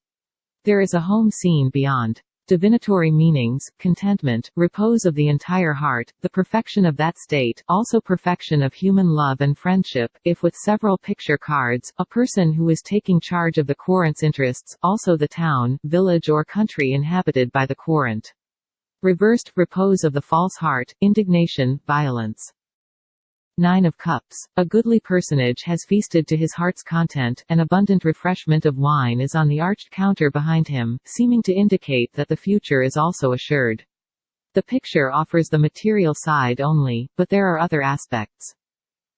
There is a home scene beyond. Divinatory meanings: contentment, repose of the entire heart, the perfection of that state, also perfection of human love and friendship, if with several picture cards, a person who is taking charge of the querent's interests, also the town, village or country inhabited by the querent. Reversed, repose of the false heart, indignation, violence. 9 of Cups. A goodly personage has feasted to his heart's content, an abundant refreshment of wine is on the arched counter behind him, seeming to indicate that the future is also assured. The picture offers the material side only, but there are other aspects.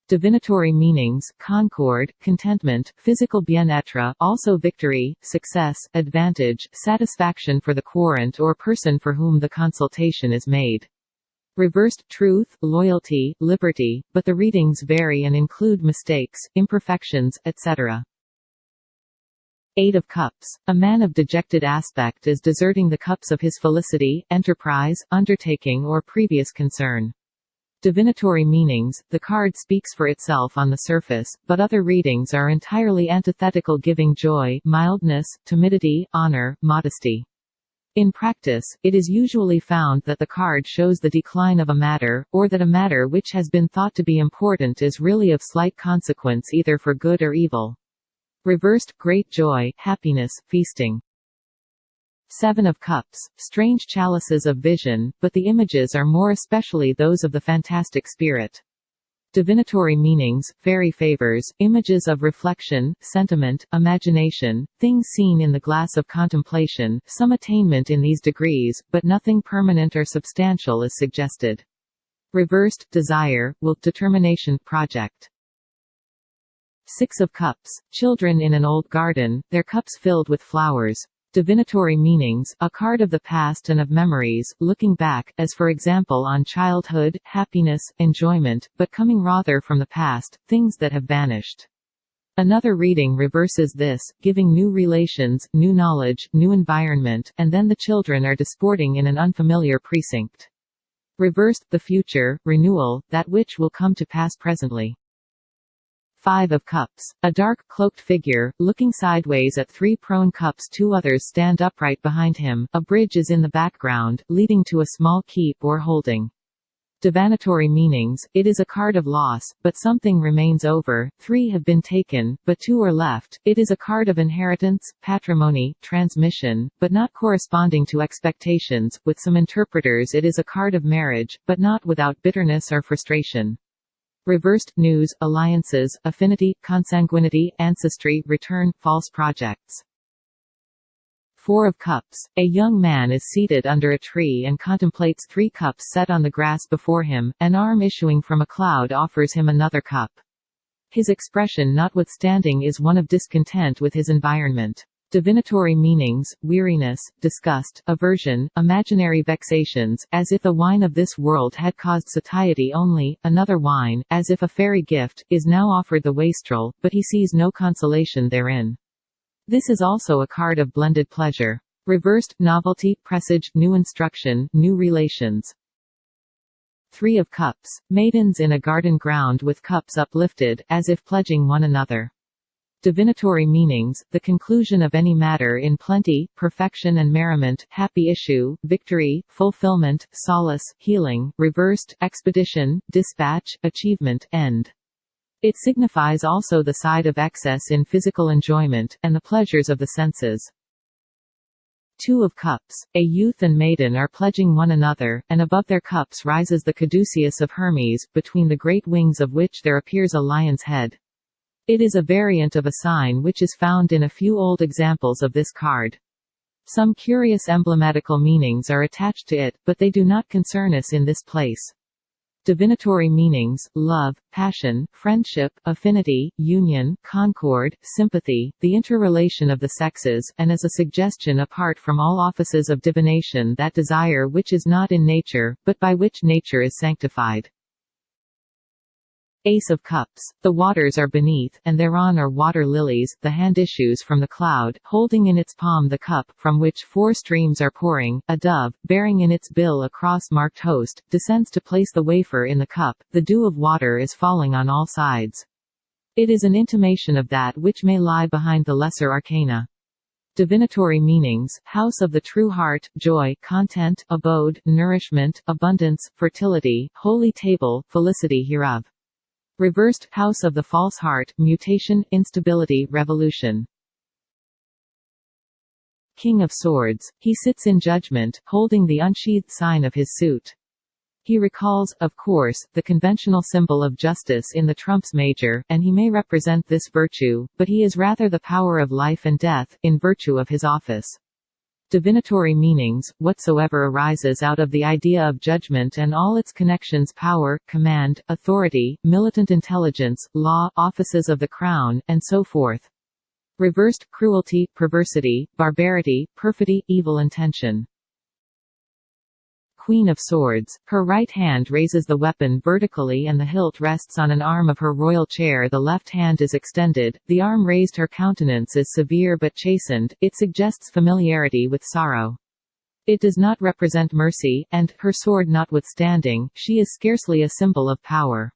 Divinatory meanings: concord, contentment, physical bien-être, also victory, success, advantage, satisfaction for the querent or person for whom the consultation is made. Reversed truth, loyalty, liberty, but the readings vary and include mistakes, imperfections, etc. 8 of Cups. A man of dejected aspect is deserting the cups of his felicity, enterprise, undertaking or previous concern. Divinatory meanings. The card speaks for itself on the surface, but other readings are entirely antithetical, giving joy, mildness, timidity, honor, modesty. In practice, it is usually found that the card shows the decline of a matter, or that a matter which has been thought to be important is really of slight consequence either for good or evil. Reversed, great joy, happiness, feasting. 7 of Cups. Strange chalices of vision, but the images are more especially those of the fantastic spirit. Divinatory meanings, fairy favors, images of reflection, sentiment, imagination, things seen in the glass of contemplation, some attainment in these degrees, but nothing permanent or substantial is suggested. Reversed, desire, will, determination, project. 6 of Cups. Children in an old garden, their cups filled with flowers. Divinatory meanings, a card of the past and of memories, looking back, as for example on childhood, happiness, enjoyment, but coming rather from the past, things that have vanished. Another reading reverses this, giving new relations, new knowledge, new environment, and then the children are disporting in an unfamiliar precinct. Reversed, the future, renewal, that which will come to pass presently. 5 of Cups. A dark, cloaked figure, looking sideways at 3 prone cups. 2 others stand upright behind him. A bridge is in the background, leading to a small keep or holding. Divinatory meanings, it is a card of loss, but something remains over. 3 have been taken, but 2 are left. It is a card of inheritance, patrimony, transmission, but not corresponding to expectations. With some interpreters it is a card of marriage, but not without bitterness or frustration. Reversed, news, alliances, affinity, consanguinity, ancestry, return, false projects. 4 of Cups. A young man is seated under a tree and contemplates 3 cups set on the grass before him. An arm issuing from a cloud offers him another cup. His expression notwithstanding is one of discontent with his environment. Divinatory meanings, weariness, disgust, aversion, imaginary vexations, as if the wine of this world had caused satiety only. Another wine, as if a fairy gift, is now offered the wastrel, but he sees no consolation therein. This is also a card of blended pleasure. Reversed, novelty, presage, new instruction, new relations. 3 of Cups. Maidens in a garden ground with cups uplifted, as if pledging one another. Divinatory meanings, the conclusion of any matter in plenty, perfection and merriment, happy issue, victory, fulfillment, solace, healing. Reversed, expedition, dispatch, achievement, end. It signifies also the side of excess in physical enjoyment, and the pleasures of the senses. 2 of Cups. A youth and maiden are pledging one another, and above their cups rises the caduceus of Hermes, between the great wings of which there appears a lion's head. It is a variant of a sign which is found in a few old examples of this card. Some curious emblematical meanings are attached to it, but they do not concern us in this place. Divinatory meanings, love, passion, friendship, affinity, union, concord, sympathy, the interrelation of the sexes, and as a suggestion apart from all offices of divination that desire which is not in nature, but by which nature is sanctified. Ace of Cups. The waters are beneath, and thereon are water lilies. The hand issues from the cloud, holding in its palm the cup, from which 4 streams are pouring. A dove, bearing in its bill a cross-marked host, descends to place the wafer in the cup. The dew of water is falling on all sides. It is an intimation of that which may lie behind the lesser arcana. Divinatory meanings, house of the true heart, joy, content, abode, nourishment, abundance, fertility, holy table, felicity hereof. Reversed, house of the false heart, mutation, instability, revolution. King of Swords. He sits in judgment, holding the unsheathed sign of his suit. He recalls, of course, the conventional symbol of justice in the trumps major, and he may represent this virtue, but he is rather the power of life and death, in virtue of his office. Divinatory meanings, whatsoever arises out of the idea of judgment and all its connections: power, command, authority, militant intelligence, law, offices of the crown, and so forth. Reversed, cruelty, perversity, barbarity, perfidy, evil intention. Queen of Swords. Her right hand raises the weapon vertically and the hilt rests on an arm of her royal chair. The left hand is extended, the arm raised. Her countenance is severe but chastened, it suggests familiarity with sorrow. It does not represent mercy, and, her sword notwithstanding, she is scarcely a symbol of power.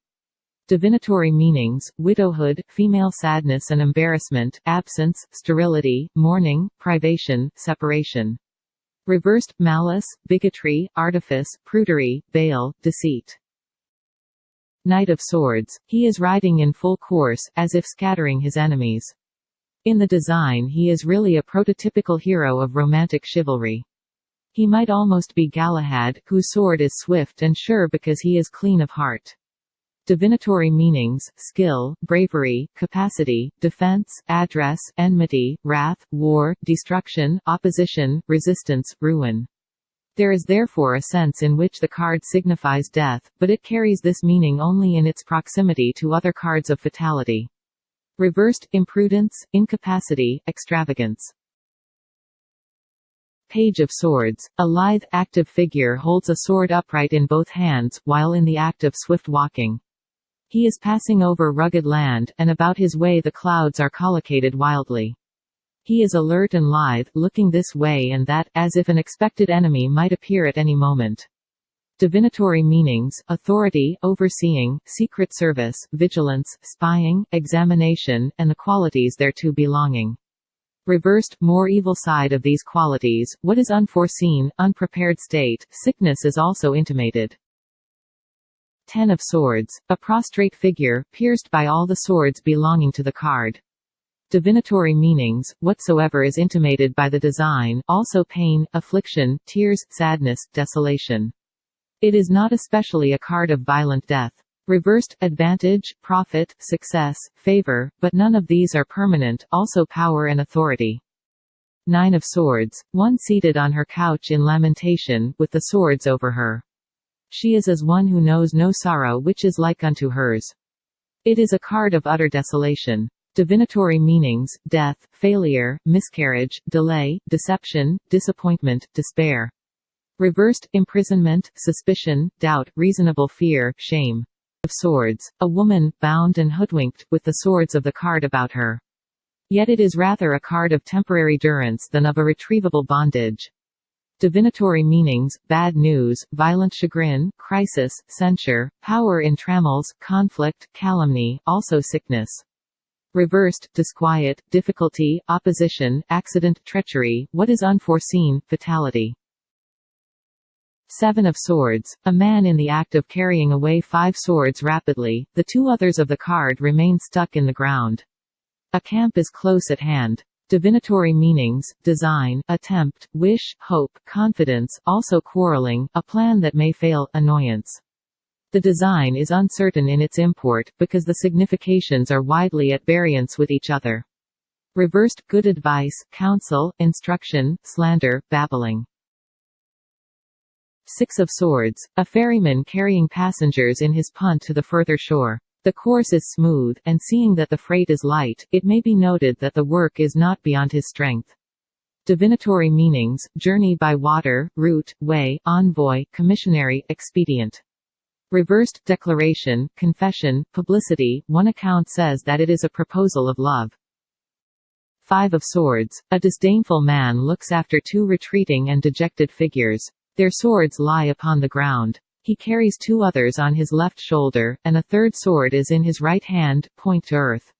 Divinatory meanings: widowhood, female sadness and embarrassment, absence, sterility, mourning, privation, separation. Reversed: malice, bigotry, artifice, prudery, bale, deceit. Knight of Swords. He is riding in full course, as if scattering his enemies. In the design he is really a prototypical hero of romantic chivalry. He might almost be Galahad, whose sword is swift and sure because he is clean of heart. Divinatory meanings: skill, bravery, capacity, defense, address, enmity, wrath, war, destruction, opposition, resistance, ruin. There is therefore a sense in which the card signifies death, but it carries this meaning only in its proximity to other cards of fatality. Reversed: imprudence, incapacity, extravagance. Page of Swords. A lithe, active figure holds a sword upright in both hands, while in the act of swift walking. He is passing over rugged land, and about his way the clouds are collocated wildly. He is alert and lithe, looking this way and that, as if an expected enemy might appear at any moment. Divinatory meanings: authority, overseeing, secret service, vigilance, spying, examination, and the qualities thereto belonging. Reversed: more evil side of these qualities, what is unforeseen, unprepared state, sickness is also intimated. Ten of Swords. A prostrate figure, pierced by all the swords belonging to the card. Divinatory meanings: whatsoever is intimated by the design, also pain, affliction, tears, sadness, desolation. It is not especially a card of violent death. Reversed: advantage, profit, success, favor, but none of these are permanent, also power and authority. Nine of Swords. One seated on her couch in lamentation, with the swords over her. She is as one who knows no sorrow which is like unto hers. It is a card of utter desolation. Divinatory meanings: death, failure, miscarriage, delay, deception, disappointment, despair. Reversed: imprisonment, suspicion, doubt, reasonable fear, shame. Of Swords. A woman, bound and hoodwinked, with the swords of the card about her. Yet it is rather a card of temporary durance than of a retrievable bondage. Divinatory meanings: bad news, violent chagrin, crisis, censure, power in trammels, conflict, calumny, also sickness. Reversed: disquiet, difficulty, opposition, accident, treachery, what is unforeseen, fatality. Seven of Swords. A man in the act of carrying away 5 swords rapidly, the 2 others of the card remain stuck in the ground. A camp is close at hand. Divinatory meanings: design, attempt, wish, hope, confidence, also quarreling, a plan that may fail, annoyance. The design is uncertain in its import, because the significations are widely at variance with each other. Reversed: good advice, counsel, instruction, slander, babbling. Six of Swords. A ferryman carrying passengers in his punt to the further shore. The course is smooth, and seeing that the freight is light, it may be noted that the work is not beyond his strength. Divinatory meanings: journey by water, route, way, envoy, commissionary, expedient. Reversed: declaration, confession, publicity, one account says that it is a proposal of love. Five of Swords. A disdainful man looks after 2 retreating and dejected figures. Their swords lie upon the ground. He carries 2 others on his left shoulder, and a third sword is in his right hand, point to earth.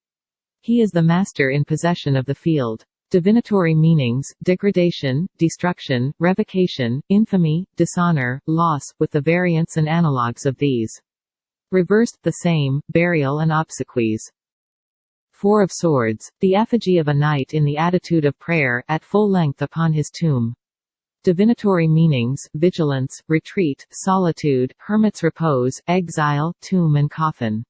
He is the master in possession of the field. Divinatory meanings: degradation, destruction, revocation, infamy, dishonor, loss, with the variants and analogues of these. Reversed: the same, burial and obsequies. Four of Swords. The effigy of a knight in the attitude of prayer, at full length upon his tomb. Divinatory meanings: vigilance, retreat, solitude, hermit's repose, exile, tomb and coffin.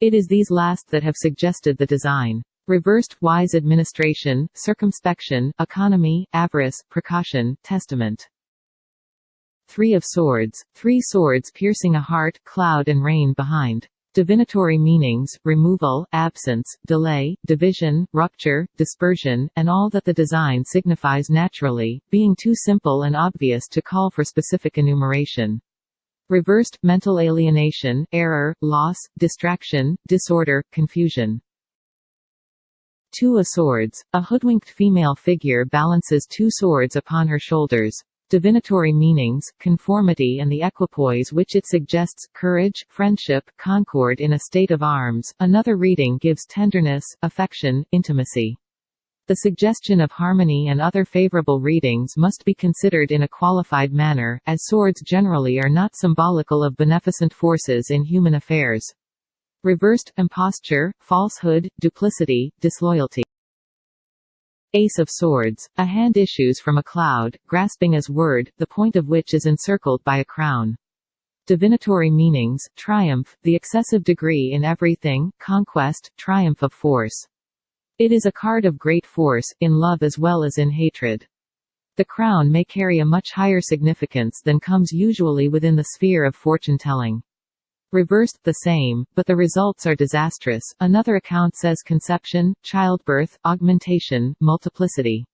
It is these last that have suggested the design. Reversed: wise administration, circumspection, economy, avarice, precaution, testament. 3 of Swords. 3 swords piercing a heart, cloud and rain behind. Divinatory meanings: removal, absence, delay, division, rupture, dispersion, and all that the design signifies naturally, being too simple and obvious to call for specific enumeration. Reversed: mental alienation, error, loss, distraction, disorder, confusion. Two of Swords. A hoodwinked female figure balances two swords upon her shoulders. Divinatory meanings: conformity and the equipoise which it suggests, courage, friendship, concord in a state of arms. Another reading gives tenderness, affection, intimacy. The suggestion of harmony and other favorable readings must be considered in a qualified manner, as swords generally are not symbolical of beneficent forces in human affairs. Reversed: imposture, falsehood, duplicity, disloyalty. Ace of Swords. A hand issues from a cloud, grasping as word, the point of which is encircled by a crown. Divinatory meanings: triumph, the excessive degree in everything, conquest, triumph of force. It is a card of great force, in love as well as in hatred. The crown may carry a much higher significance than comes usually within the sphere of fortune-telling. Reversed: the same, but the results are disastrous. Another account says conception, childbirth, augmentation, multiplicity.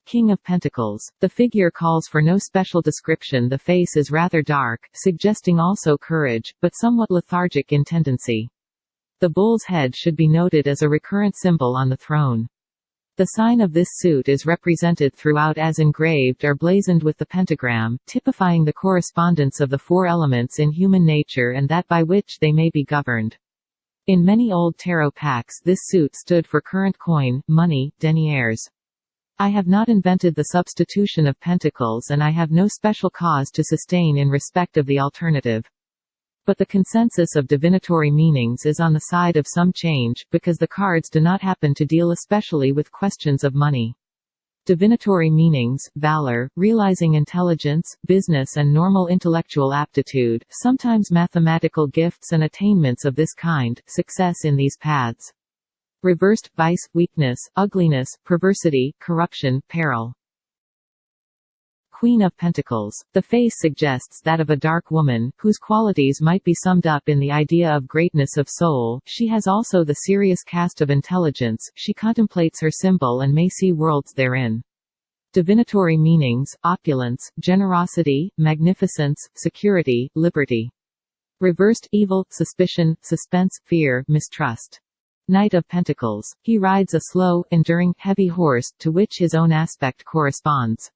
King of Pentacles. The figure calls for no special description. The face is rather dark, suggesting also courage, but somewhat lethargic in tendency. The bull's head should be noted as a recurrent symbol on the throne. The sign of this suit is represented throughout as engraved or blazoned with the pentagram, typifying the correspondence of the four elements in human nature and that by which they may be governed. In many old tarot packs this suit stood for current coin, money, deniers. I have not invented the substitution of pentacles and I have no special cause to sustain in respect of the alternative. But the consensus of divinatory meanings is on the side of some change, because the cards do not happen to deal especially with questions of money. Divinatory meanings: valor, realizing intelligence, business and normal intellectual aptitude, sometimes mathematical gifts and attainments of this kind, success in these paths. Reversed: vice, weakness, ugliness, perversity, corruption, peril. Queen of Pentacles. The face suggests that of a dark woman, whose qualities might be summed up in the idea of greatness of soul. She has also the serious cast of intelligence, she contemplates her symbol and may see worlds therein. Divinatory meanings: opulence, generosity, magnificence, security, liberty. Reversed: evil, suspicion, suspense, fear, mistrust. Knight of Pentacles. He rides a slow, enduring, heavy horse, to which his own aspect corresponds.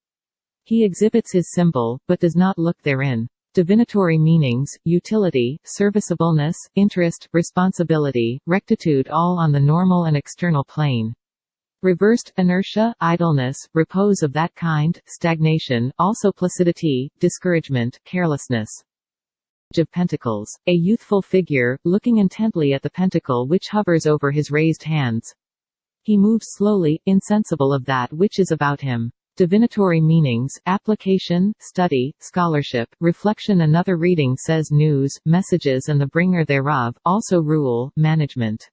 He exhibits his symbol, but does not look therein. Divinatory meanings: utility, serviceableness, interest, responsibility, rectitude, all on the normal and external plane. Reversed: inertia, idleness, repose of that kind, stagnation, also placidity, discouragement, carelessness. Page of Pentacles. A youthful figure, looking intently at the pentacle which hovers over his raised hands. He moves slowly, insensible of that which is about him. Divinatory meanings: application, study, scholarship, reflection. Another reading says news, messages and the bringer thereof, also rule, management.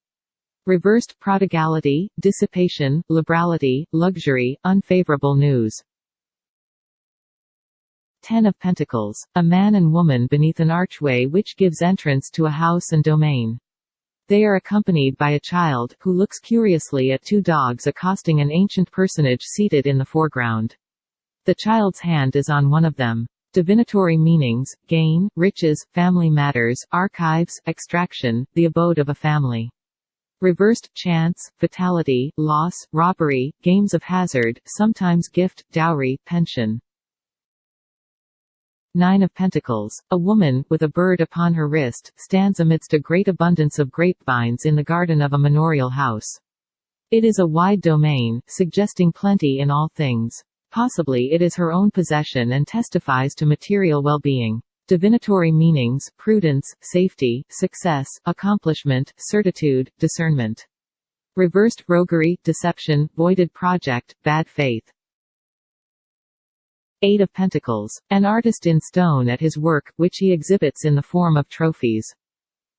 Reversed: prodigality, dissipation, liberality, luxury, unfavorable news. Ten of Pentacles. A man and woman beneath an archway which gives entrance to a house and domain. They are accompanied by a child, who looks curiously at two dogs accosting an ancient personage seated in the foreground. The child's hand is on one of them. Divinatory meanings: gain, riches, family matters, archives, extraction, the abode of a family. Reversed: chance, fatality, loss, robbery, games of hazard, sometimes gift, dowry, pension. Nine of Pentacles. A woman, with a bird upon her wrist, stands amidst a great abundance of grapevines in the garden of a manorial house. It is a wide domain, suggesting plenty in all things. Possibly it is her own possession and testifies to material well-being. Divinatory meanings: prudence, safety, success, accomplishment, certitude, discernment. Reversed: roguery, deception, voided project, bad faith. Eight of Pentacles. An artist in stone at his work, which he exhibits in the form of trophies.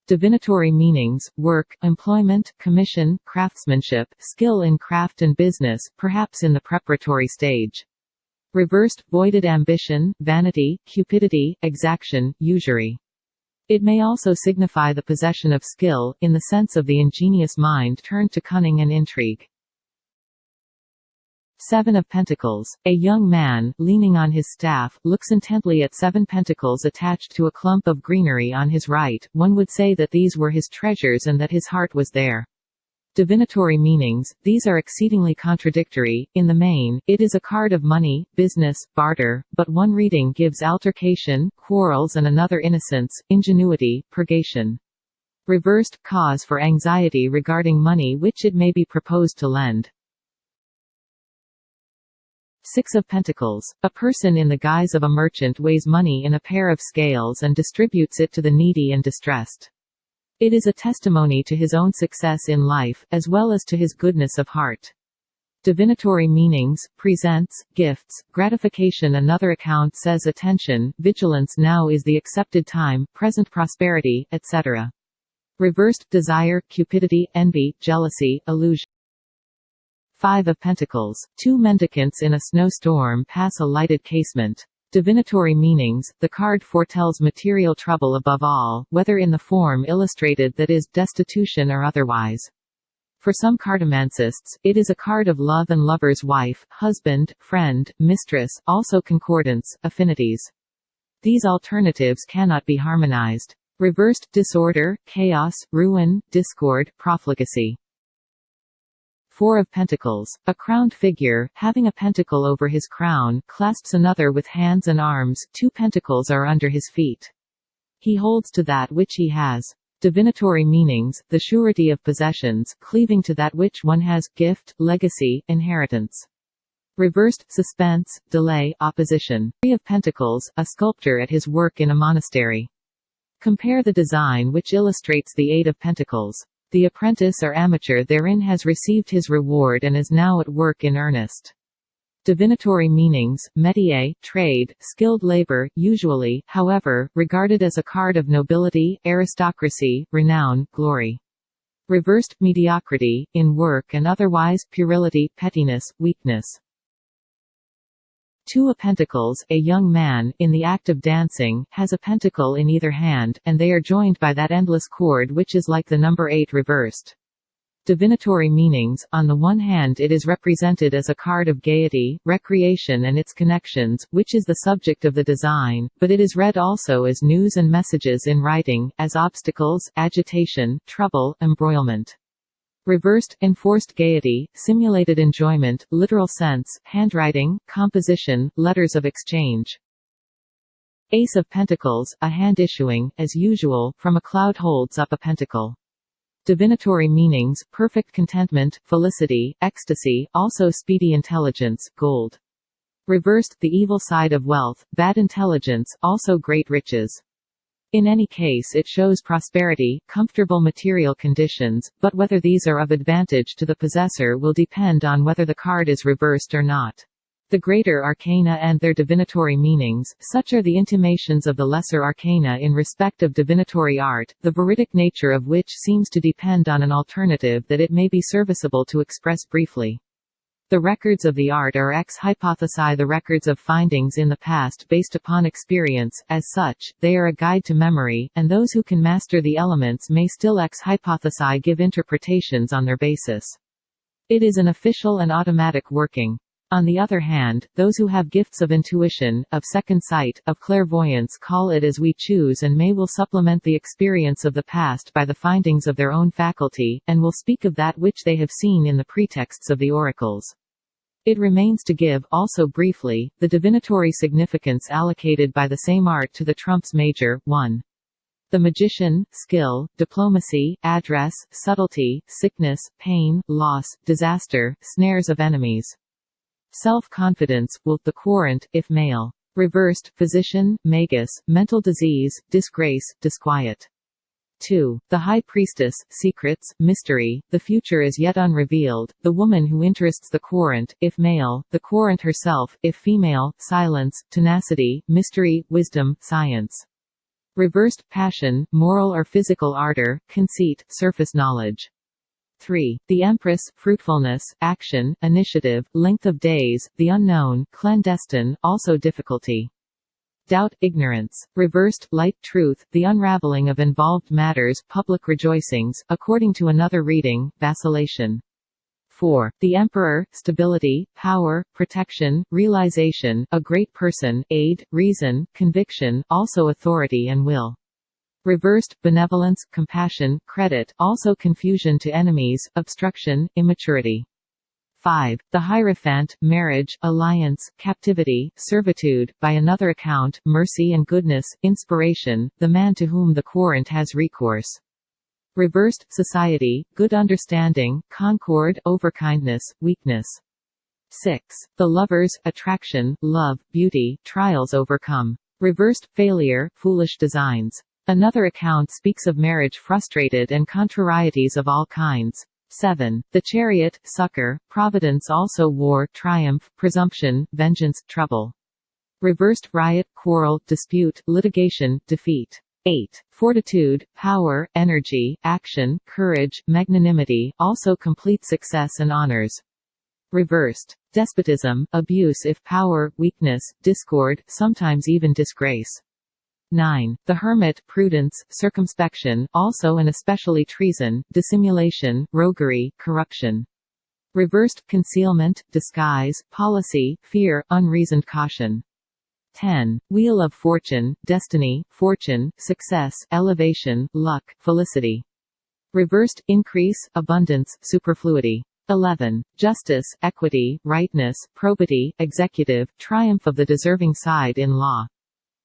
Divinatory meanings: work, employment, commission, craftsmanship, skill in craft and business, perhaps in the preparatory stage. Reversed: voided ambition, vanity, cupidity, exaction, usury. It may also signify the possession of skill, in the sense of the ingenious mind turned to cunning and intrigue. 7 of Pentacles. A young man, leaning on his staff, looks intently at 7 pentacles attached to a clump of greenery on his right. One would say that these were his treasures and that his heart was there. Divinatory meanings. These are exceedingly contradictory. In the main, it is a card of money, business, barter, but one reading gives altercation, quarrels, and another innocence, ingenuity, purgation. Reversed, cause for anxiety regarding money which it may be proposed to lend. 6 of Pentacles. A person in the guise of a merchant weighs money in a pair of scales and distributes it to the needy and distressed. It is a testimony to his own success in life, as well as to his goodness of heart. Divinatory meanings, presents, gifts, gratification. Another account says attention, vigilance. Now is the accepted time, present prosperity, etc. Reversed, desire, cupidity, envy, jealousy, illusion. 5 of Pentacles. 2 mendicants in a snowstorm pass a lighted casement. Divinatory meanings. The card foretells material trouble above all, whether in the form illustrated, that is, destitution, or otherwise. For some cartomancists, it is a card of love and lover's wife, husband, friend, mistress, also concordance, affinities. These alternatives cannot be harmonized. Reversed, disorder, chaos, ruin, discord, profligacy. 4 of Pentacles. A crowned figure, having a pentacle over his crown, clasps another with hands and arms. 2 pentacles are under his feet. He holds to that which he has. Divinatory meanings. The surety of possessions, cleaving to that which one has, gift, legacy, inheritance. Reversed, suspense, delay, opposition. 3 of Pentacles. A sculptor at his work in a monastery. Compare the design which illustrates the 8 of Pentacles. The apprentice or amateur therein has received his reward and is now at work in earnest. Divinatory meanings, métier, trade, skilled labor, usually, however, regarded as a card of nobility, aristocracy, renown, glory. Reversed, mediocrity, in work and otherwise, puerility, pettiness, weakness. 2 of Pentacles. A young man, in the act of dancing, has a pentacle in either hand, and they are joined by that endless cord which is like the number 8 reversed. Divinatory meanings. On the one hand, it is represented as a card of gaiety, recreation and its connections, which is the subject of the design, but it is read also as news and messages in writing, as obstacles, agitation, trouble, embroilment. Reversed, enforced gaiety, simulated enjoyment, literal sense, handwriting, composition, letters of exchange. Ace of Pentacles. A hand issuing, as usual, from a cloud holds up a pentacle. Divinatory meanings, perfect contentment, felicity, ecstasy, also speedy intelligence, gold. Reversed, the evil side of wealth, bad intelligence, also great riches. In any case, it shows prosperity, comfortable material conditions, but whether these are of advantage to the possessor will depend on whether the card is reversed or not. The greater arcana and their divinatory meanings, such are the intimations of the lesser arcana in respect of divinatory art, the veridic nature of which seems to depend on an alternative that it may be serviceable to express briefly. The records of the art are ex hypothesi, the records of findings in the past based upon experience. As such, they are a guide to memory, and those who can master the elements may still ex hypothesi give interpretations on their basis. It is an official and automatic working. On the other hand, those who have gifts of intuition, of second sight, of clairvoyance call it as we choose and will supplement the experience of the past by the findings of their own faculty, and will speak of that which they have seen in the pretexts of the oracles. It remains to give, also briefly, the divinatory significance allocated by the same art to the trumps major. 1. The magician, skill, diplomacy, address, subtlety, sickness, pain, loss, disaster, snares of enemies. Self-confidence, will, the quorant, if male. Reversed, physician, magus, mental disease, disgrace, disquiet. 2. The high priestess, secrets, mystery, the future is yet unrevealed, the woman who interests the quorant, if male, the quorant herself, if female, silence, tenacity, mystery, wisdom, science. Reversed, passion, moral or physical ardor, conceit, surface knowledge. 3. The empress, fruitfulness, action, initiative, length of days, the unknown, clandestine, also difficulty. doubt, ignorance. Reversed, light, truth, the unraveling of involved matters, public rejoicings, according to another reading, vacillation. 4. The emperor, stability, power, protection, realization, a great person, aid, reason, conviction, also authority and will. Reversed, benevolence, compassion, credit, also confusion to enemies, obstruction, immaturity. 5. The Hierophant, marriage, alliance, captivity, servitude, by another account, mercy and goodness, inspiration, the man to whom the querent has recourse. Reversed, society, good understanding, concord, overkindness, weakness. 6. The lovers, attraction, love, beauty, trials overcome. Reversed, failure, foolish designs. Another account speaks of marriage frustrated and contrarieties of all kinds. 7. The chariot, succor, providence, also war, triumph, presumption, vengeance, trouble. Reversed, riot, quarrel, dispute, litigation, defeat. 8. Fortitude, power, energy, action, courage, magnanimity, also complete success and honors. Reversed. Despotism, abuse if power, weakness, discord, sometimes even disgrace. 9. The hermit, prudence, circumspection, also and especially treason, dissimulation, roguery, corruption. Reversed, concealment, disguise, policy, fear, unreasoned caution. 10. Wheel of fortune, destiny, fortune, success, elevation, luck, felicity. Reversed, increase, abundance, superfluity. 11. Justice, equity, rightness, probity, executive, triumph of the deserving side in law.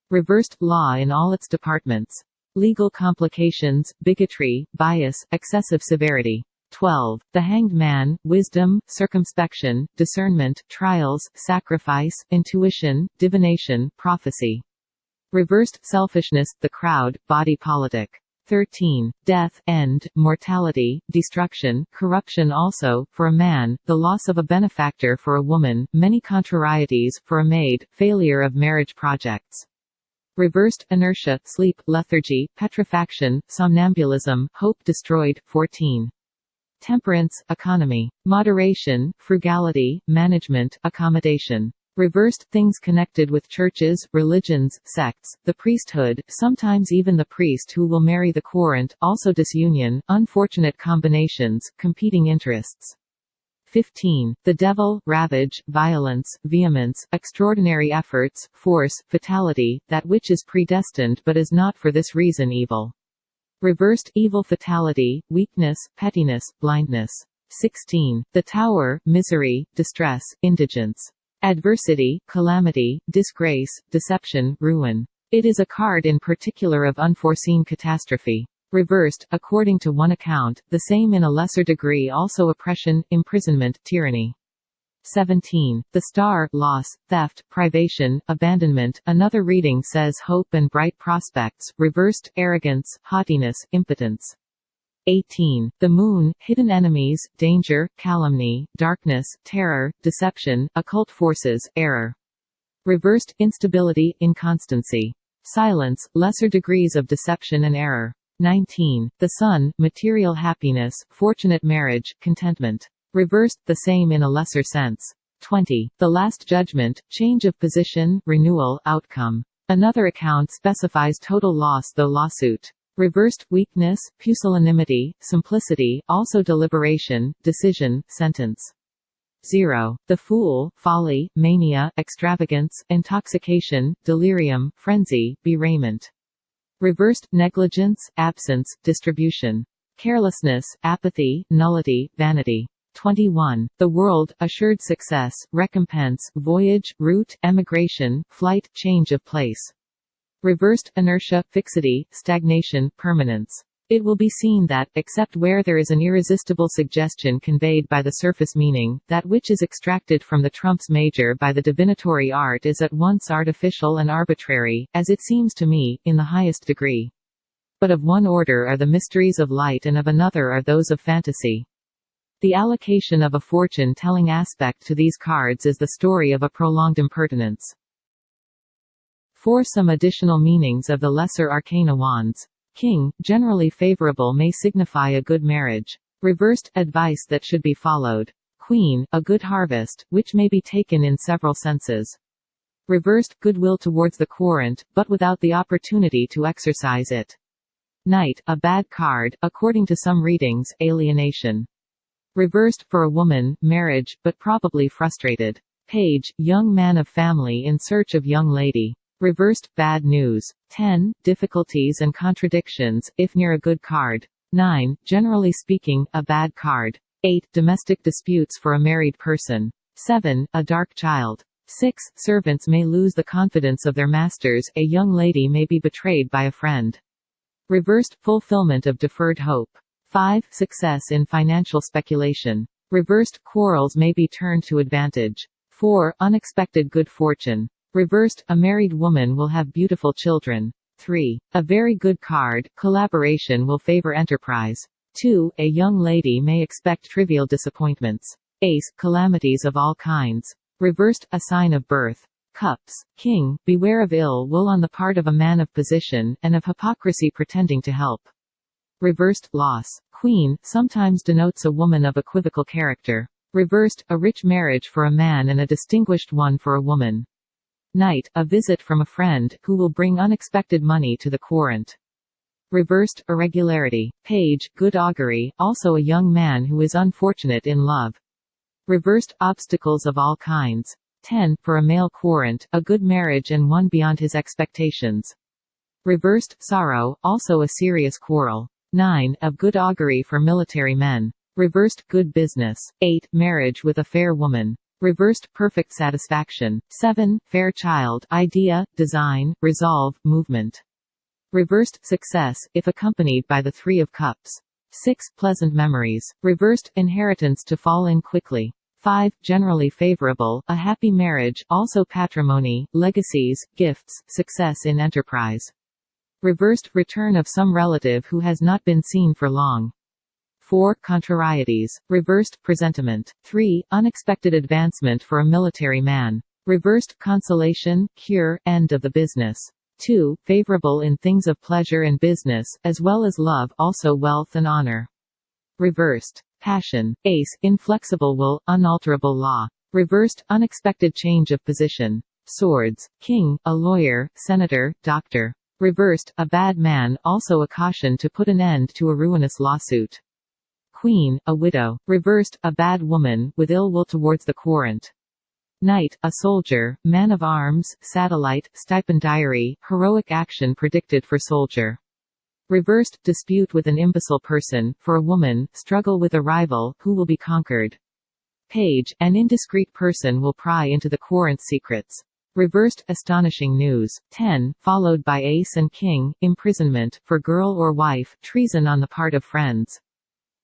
Reversed, law in all its departments. Legal complications, bigotry, bias, excessive severity. 12. The hanged man, wisdom, circumspection, discernment, trials, sacrifice, intuition, divination, prophecy. Reversed, selfishness, the crowd, body politic. 13. Death, end, mortality, destruction, corruption also, for a man, the loss of a benefactor for a woman, many contrarieties, for a maid, failure of marriage projects. Reversed, inertia, sleep, lethargy, petrifaction, somnambulism, hope destroyed. 14. Temperance, economy. Moderation, frugality, management, accommodation. Reversed, things connected with churches, religions, sects, the priesthood, sometimes even the priest who will marry the querent, also disunion, unfortunate combinations, competing interests. 15. The devil, ravage, violence, vehemence, extraordinary efforts, force, fatality, that which is predestined but is not for this reason evil. Reversed, evil, fatality, weakness, pettiness, blindness. 16. The tower, misery, distress, indigence. Adversity, calamity, disgrace, deception, ruin. It is a card in particular of unforeseen catastrophe. Reversed, according to one account, the same in a lesser degree also oppression, imprisonment, tyranny. 17. The star, loss, theft, privation, abandonment. Another reading says hope and bright prospects. Reversed, arrogance, haughtiness, impotence. 18. The moon, hidden enemies, danger, calumny, darkness, terror, deception, occult forces, error. Reversed, instability, inconstancy. Silence, lesser degrees of deception and error. 19. The sun, material happiness, fortunate marriage, contentment. Reversed, the same in a lesser sense. 20. The last judgment, change of position, renewal, outcome. Another account specifies total loss though lawsuit. Reversed, weakness, pusillanimity, simplicity, also deliberation, decision, sentence. 0. The fool, folly, mania, extravagance, intoxication, delirium, frenzy, bewrayment. Reversed, negligence, absence, distribution. Carelessness, apathy, nullity, vanity. 21. The world, assured success, recompense, voyage, route, emigration, flight, change of place. Reversed, inertia, fixity, stagnation, permanence. It will be seen that, except where there is an irresistible suggestion conveyed by the surface meaning, that which is extracted from the trumps major by the divinatory art is at once artificial and arbitrary, as it seems to me, in the highest degree. But of one order are the mysteries of light and of another are those of fantasy. The allocation of a fortune-telling aspect to these cards is the story of a prolonged impertinence. For some additional meanings of the lesser arcana wands. King, generally favorable, may signify a good marriage. Reversed, advice that should be followed. Queen, a good harvest, which may be taken in several senses. Reversed, goodwill towards the querent, but without the opportunity to exercise it. Knight, a bad card, according to some readings, alienation. Reversed, for a woman, marriage, but probably frustrated. Page, young man of family in search of young lady. Reversed, bad news. 10. Difficulties and contradictions, if near a good card. 9. Generally speaking, a bad card. 8. Domestic disputes for a married person. 7. A dark child. 6. Servants may lose the confidence of their masters, a young lady may be betrayed by a friend. Reversed, fulfillment of deferred hope. 5. Success in financial speculation. Reversed, quarrels may be turned to advantage. 4. Unexpected good fortune. Reversed, a married woman will have beautiful children. 3. A very good card, collaboration will favor enterprise. 2. A young lady may expect trivial disappointments. Ace, calamities of all kinds. Reversed, a sign of birth. Cups. King, beware of ill will on the part of a man of position, and of hypocrisy pretending to help. Reversed, loss. Queen, sometimes denotes a woman of equivocal character. Reversed, a rich marriage for a man and a distinguished one for a woman. Knight, a visit from a friend, who will bring unexpected money to the querent. Reversed, irregularity. Page, good augury, also a young man who is unfortunate in love. Reversed, obstacles of all kinds. 10. For a male querent, a good marriage and one beyond his expectations. Reversed, sorrow, also a serious quarrel. 9. Of good augury for military men. Reversed, good business. 8. Marriage with a fair woman. Reversed, perfect satisfaction. 7. Fair child, idea, design, resolve, movement. Reversed, success, if accompanied by the 3 of cups. 6. Pleasant memories. Reversed, inheritance to fall in quickly. 5. Generally favorable, a happy marriage, also patrimony, legacies, gifts, success in enterprise. Reversed, return of some relative who has not been seen for long. 4. Contrarieties. Reversed, presentiment. 3. Unexpected advancement for a military man. Reversed, consolation, cure, end of the business. 2. Favorable in things of pleasure and business, as well as love, also wealth and honor. Reversed. Passion. Ace, inflexible will, unalterable law. Reversed, unexpected change of position. Swords. King, a lawyer, senator, doctor. Reversed, a bad man, also a caution to put an end to a ruinous lawsuit. Queen, a widow. Reversed, a bad woman, with ill will towards the querent. Knight, a soldier, man of arms, satellite, stipendiary, heroic action predicted for soldier. Reversed, dispute with an imbecile person, for a woman, struggle with a rival, who will be conquered. Page, an indiscreet person will pry into the querent's secrets. Reversed, astonishing news. 10, followed by ace and king, imprisonment, for girl or wife, treason on the part of friends.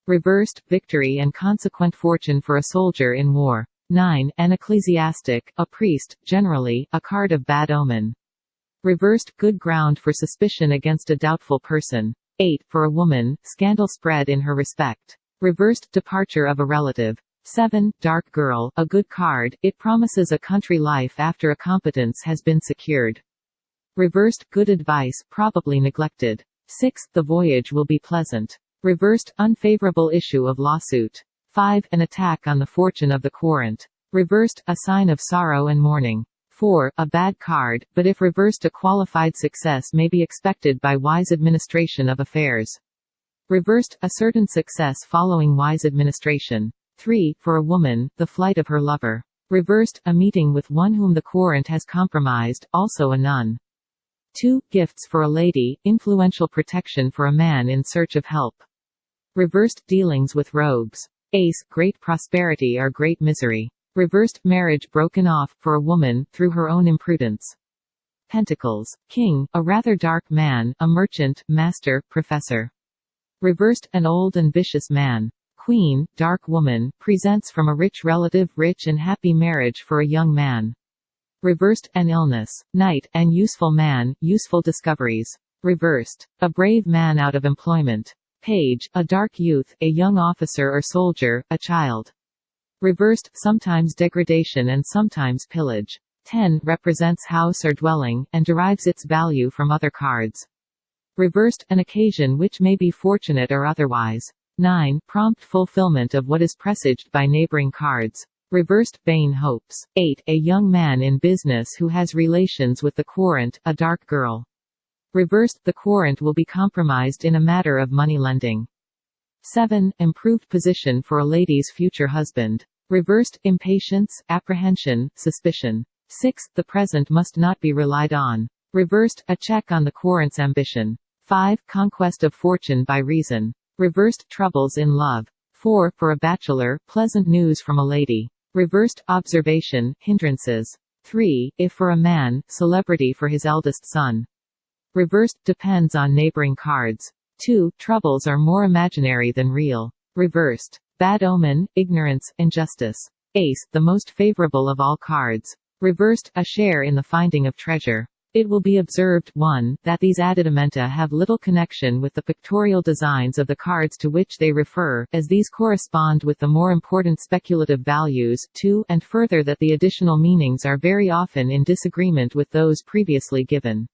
Reversed, victory and consequent fortune for a soldier in war. 9, an ecclesiastic, a priest, generally, a card of bad omen. Reversed, good ground for suspicion against a doubtful person. 8, for a woman, scandal spread in her respect. Reversed, departure of a relative. 7, dark girl, a good card, it promises a country life after a competence has been secured. Reversed, good advice, probably neglected. 6, the voyage will be pleasant. Reversed, unfavorable issue of lawsuit. 5, an attack on the fortune of the querent. Reversed, a sign of sorrow and mourning. 4, a bad card, but if reversed, a qualified success may be expected by wise administration of affairs. Reversed, a certain success following wise administration. 3, for a woman, the flight of her lover. Reversed, a meeting with one whom the querent has compromised, also a nun. 2, gifts for a lady, influential protection for a man in search of help. Reversed, dealings with rogues. Ace, great prosperity or great misery. Reversed, marriage broken off, for a woman, through her own imprudence. Pentacles. King, a rather dark man, a merchant, master, professor. Reversed, an old and vicious man. Queen, dark woman, presents from a rich relative, rich and happy marriage for a young man. Reversed, an illness. Knight, an useful man, useful discoveries. Reversed, a brave man out of employment. Page, a dark youth, a young officer or soldier, a child. Reversed, sometimes degradation and sometimes pillage. 10, represents house or dwelling, and derives its value from other cards. Reversed, an occasion which may be fortunate or otherwise. 9, prompt fulfillment of what is presaged by neighboring cards. Reversed, vain hopes. 8. A young man in business who has relations with the querent, a dark girl. Reversed, the querent will be compromised in a matter of money lending. 7. Improved position for a lady's future husband. Reversed, impatience, apprehension, suspicion. 6. The present must not be relied on. Reversed, a check on the querent's ambition. 5. Conquest of fortune by reason. Reversed, troubles in love. 4. For a bachelor, pleasant news from a lady. Reversed, observation, hindrances. 3. If for a man, celebrity for his eldest son. Reversed, depends on neighboring cards. 2. Troubles are more imaginary than real. Reversed. Bad omen, ignorance, injustice. Ace, the most favorable of all cards. Reversed, a share in the finding of treasure. It will be observed, 1, that these addendumenta have little connection with the pictorial designs of the cards to which they refer, as these correspond with the more important speculative values, 2, and further that the additional meanings are very often in disagreement with those previously given.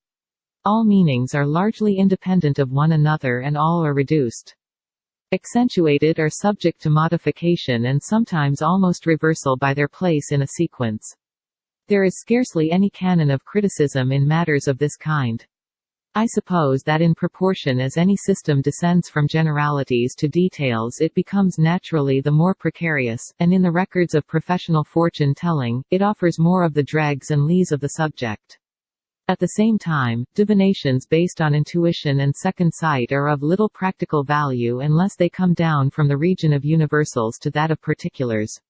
All meanings are largely independent of one another and all are reduced, accentuated or subject to modification and sometimes almost reversal by their place in a sequence. There is scarcely any canon of criticism in matters of this kind. I suppose that in proportion as any system descends from generalities to details it becomes naturally the more precarious, and in the records of professional fortune-telling, it offers more of the dregs and lees of the subject. At the same time, divinations based on intuition and second sight are of little practical value unless they come down from the region of universals to that of particulars.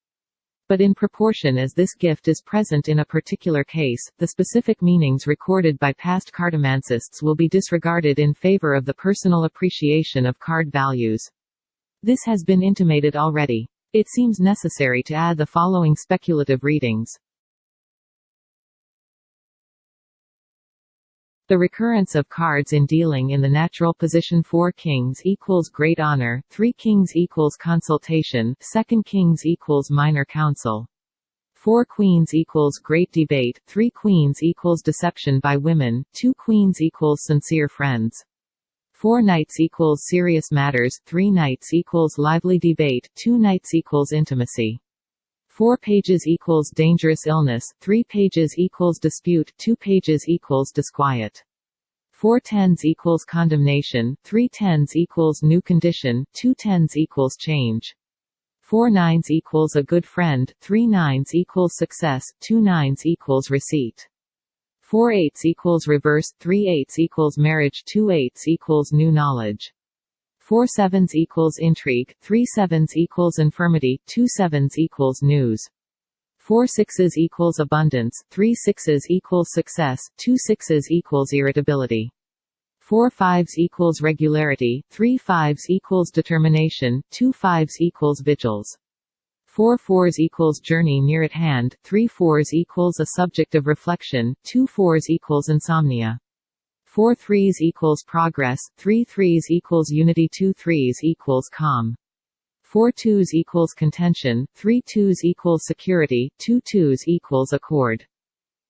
But in proportion as this gift is present in a particular case, the specific meanings recorded by past cartomancists will be disregarded in favor of the personal appreciation of card values. This has been intimated already. It seems necessary to add the following speculative readings. The recurrence of cards in dealing in the natural position 4 kings equals great honor, 3 kings equals consultation, 2 kings equals minor council. 4 queens equals great debate, 3 queens equals deception by women, 2 queens equals sincere friends. 4 knights equals serious matters, 3 knights equals lively debate, 2 knights equals intimacy. 4 pages equals dangerous illness, 3 pages equals dispute, 2 pages equals disquiet. 4 tens equals condemnation, 3 tens equals new condition, 2 tens equals change. 4 nines equals a good friend, 3 nines equals success, 2 nines equals receipt. 4 eights equals reverse, 3 eights equals marriage, 2 eights equals new knowledge. 4 sevens equals intrigue, 3 sevens equals infirmity, 2 sevens equals news. 4 sixes equals abundance, 3 sixes equals success, 2 sixes equals irritability. 4 fives equals regularity, 3 fives equals determination, 2 fives equals vigils. 4 fours equals journey near at hand, 3 fours equals a subject of reflection, 2 fours equals insomnia. 4 threes equals progress, 3 threes equals unity, 2 threes equals calm. 4 twos equals contention, 3 twos equals security, 2 twos equals accord.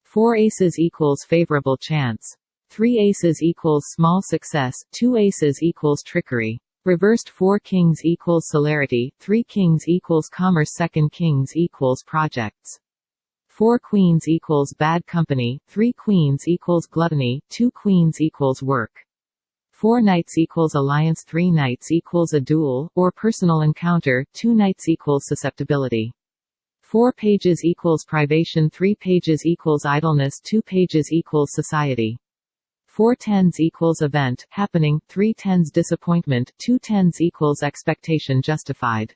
4 aces equals favorable chance. 3 aces equals small success, 2 aces equals trickery. Reversed 4 kings equals celerity, 3 kings equals commerce, 2 kings equals projects. 4 queens equals bad company, 3 queens equals gluttony, 2 queens equals work. 4 knights equals alliance, 3 knights equals a duel, or personal encounter, 2 knights equals susceptibility. 4 pages equals privation, 3 pages equals idleness, 2 pages equals society. 4 tens equals event, happening, 3 tens disappointment, 2 tens equals expectation justified.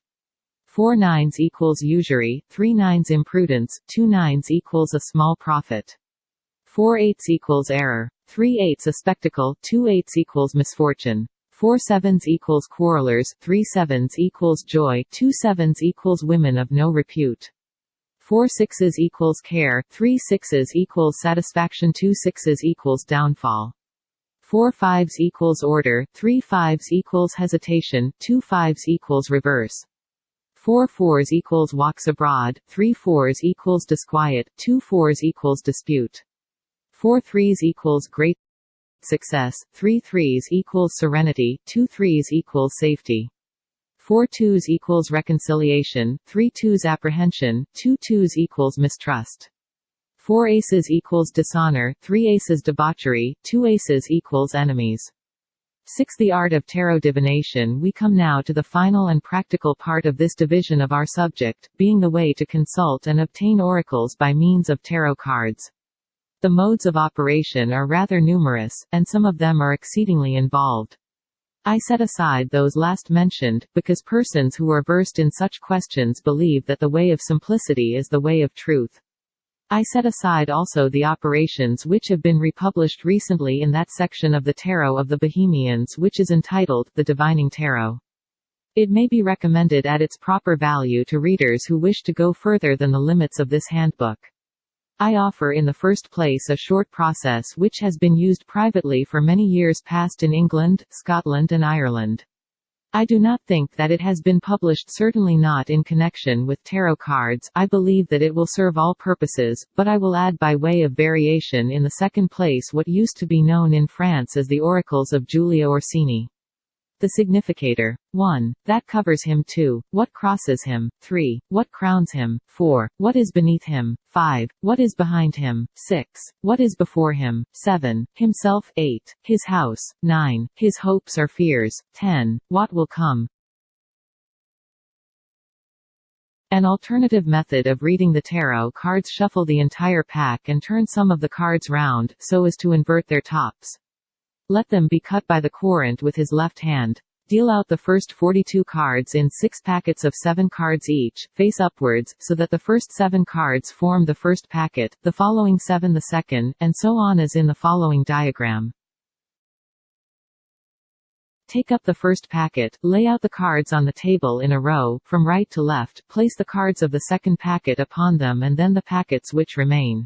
4 nines equals usury, 3 nines imprudence, 2 nines equals a small profit. 4 eights equals error, 3 eights a spectacle, 2 eights equals misfortune. 4 sevens equals quarrelers, 3 sevens equals joy, 2 sevens equals women of no repute. 4 sixes equals care, 3 sixes equals satisfaction, 2 sixes equals downfall. 4 fives equals order, 3 fives equals hesitation, 2 fives equals reverse. 4 fours equals walks abroad, 3 fours equals disquiet, 2 fours equals dispute. 4 threes equals great success, 3 threes equals serenity, 2 threes equals safety. 4 twos equals reconciliation, 3 twos apprehension, 2 twos equals mistrust. 4 aces equals dishonor, 3 aces debauchery, 2 aces equals enemies. 6. The art of tarot divination. We come now to the final and practical part of this division of our subject, being the way to consult and obtain oracles by means of tarot cards. The modes of operation are rather numerous, and some of them are exceedingly involved. I set aside those last mentioned, because persons who are versed in such questions believe that the way of simplicity is the way of truth. I set aside also the operations which have been republished recently in that section of the Tarot of the Bohemians which is entitled, The Divining Tarot. It may be recommended at its proper value to readers who wish to go further than the limits of this handbook. I offer in the first place a short process which has been used privately for many years past in England, Scotland and Ireland. I do not think that it has been published, certainly not in connection with tarot cards. I believe that it will serve all purposes, but I will add by way of variation in the second place what used to be known in France as the oracles of Giulio Orsini. The significator. 1. That covers him. 2. What crosses him. 3. What crowns him. 4. What is beneath him. 5. What is behind him. 6. What is before him. 7. Himself. 8. His house. 9. His hopes or fears. 10. What will come. An alternative method of reading the tarot cards: shuffle the entire pack and turn some of the cards round, so as to invert their tops. Let them be cut by the querent with his left hand. Deal out the first 42 cards in 6 packets of 7 cards each, face upwards, so that the first 7 cards form the first packet, the following 7 the second, and so on as in the following diagram. Take up the first packet, lay out the cards on the table in a row, from right to left, place the cards of the second packet upon them and then the packets which remain.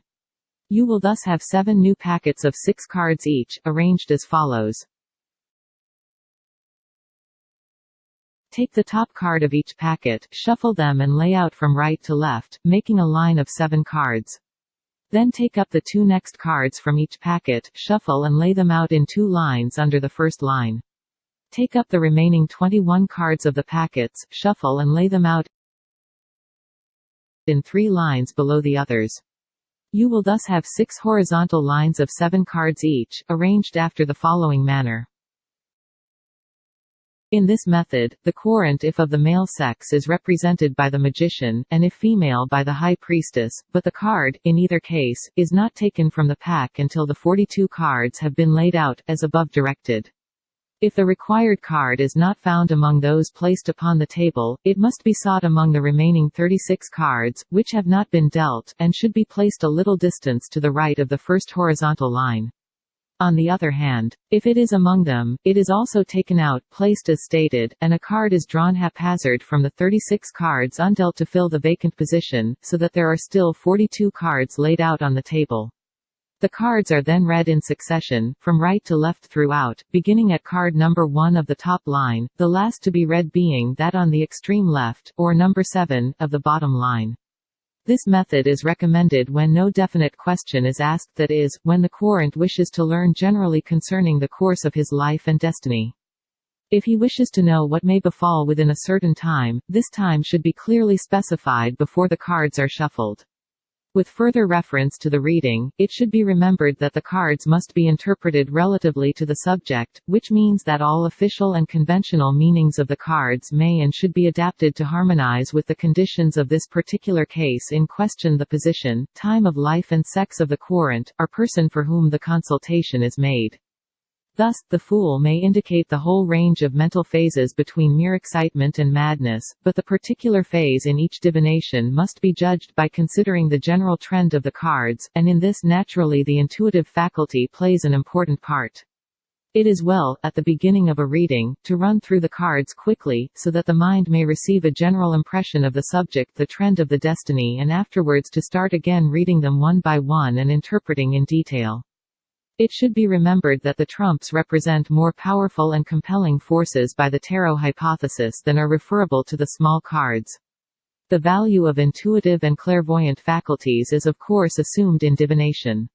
You will thus have 7 new packets of 6 cards each, arranged as follows. Take the top card of each packet, shuffle them and lay out from right to left, making a line of 7 cards. Then take up the 2 next cards from each packet, shuffle and lay them out in 2 lines under the first line. Take up the remaining 21 cards of the packets, shuffle and lay them out in 3 lines below the others. You will thus have 6 horizontal lines of 7 cards each, arranged after the following manner. In this method, the querent if of the male sex is represented by the magician, and if female by the high priestess, but the card, in either case, is not taken from the pack until the 42 cards have been laid out, as above directed. If the required card is not found among those placed upon the table, it must be sought among the remaining 36 cards, which have not been dealt, and should be placed a little distance to the right of the first horizontal line. On the other hand, if it is among them, it is also taken out, placed as stated, and a card is drawn haphazard from the 36 cards undealt to fill the vacant position, so that there are still 42 cards laid out on the table. The cards are then read in succession, from right to left throughout, beginning at card number 1 of the top line, the last to be read being that on the extreme left, or number 7, of the bottom line. This method is recommended when no definite question is asked, that is, when the querent wishes to learn generally concerning the course of his life and destiny. If he wishes to know what may befall within a certain time, this time should be clearly specified before the cards are shuffled. With further reference to the reading, it should be remembered that the cards must be interpreted relatively to the subject, which means that all official and conventional meanings of the cards may and should be adapted to harmonize with the conditions of this particular case in question: the position, time of life and sex of the querent, or person for whom the consultation is made. Thus, the Fool may indicate the whole range of mental phases between mere excitement and madness, but the particular phase in each divination must be judged by considering the general trend of the cards, and in this naturally the intuitive faculty plays an important part. It is well, at the beginning of a reading, to run through the cards quickly, so that the mind may receive a general impression of the subject, the trend of the destiny, and afterwards to start again reading them one by one and interpreting in detail. It should be remembered that the trumps represent more powerful and compelling forces by the tarot hypothesis than are referable to the small cards. The value of intuitive and clairvoyant faculties is of course assumed in divination.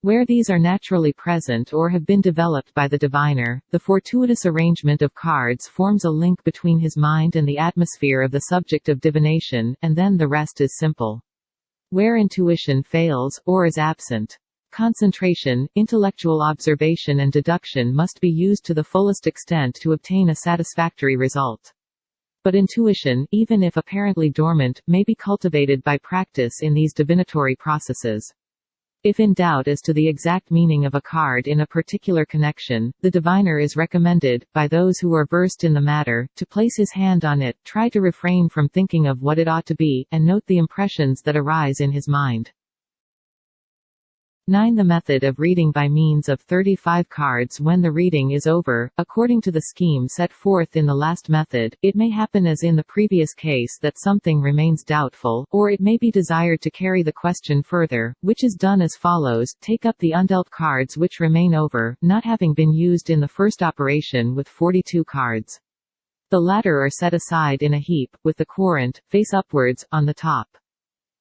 Where these are naturally present or have been developed by the diviner, the fortuitous arrangement of cards forms a link between his mind and the atmosphere of the subject of divination, and then the rest is simple. Where intuition fails, or is absent, concentration, intellectual observation and deduction must be used to the fullest extent to obtain a satisfactory result. But intuition, even if apparently dormant, may be cultivated by practice in these divinatory processes. If in doubt as to the exact meaning of a card in a particular connection, the diviner is recommended, by those who are versed in the matter, to place his hand on it, try to refrain from thinking of what it ought to be, and note the impressions that arise in his mind. 9. The method of reading by means of 35 cards. When the reading is over, according to the scheme set forth in the last method, it may happen as in the previous case that something remains doubtful, or it may be desired to carry the question further, which is done as follows: take up the undealt cards which remain over, not having been used in the first operation with 42 cards. The latter are set aside in a heap, with the querent, face upwards, on the top.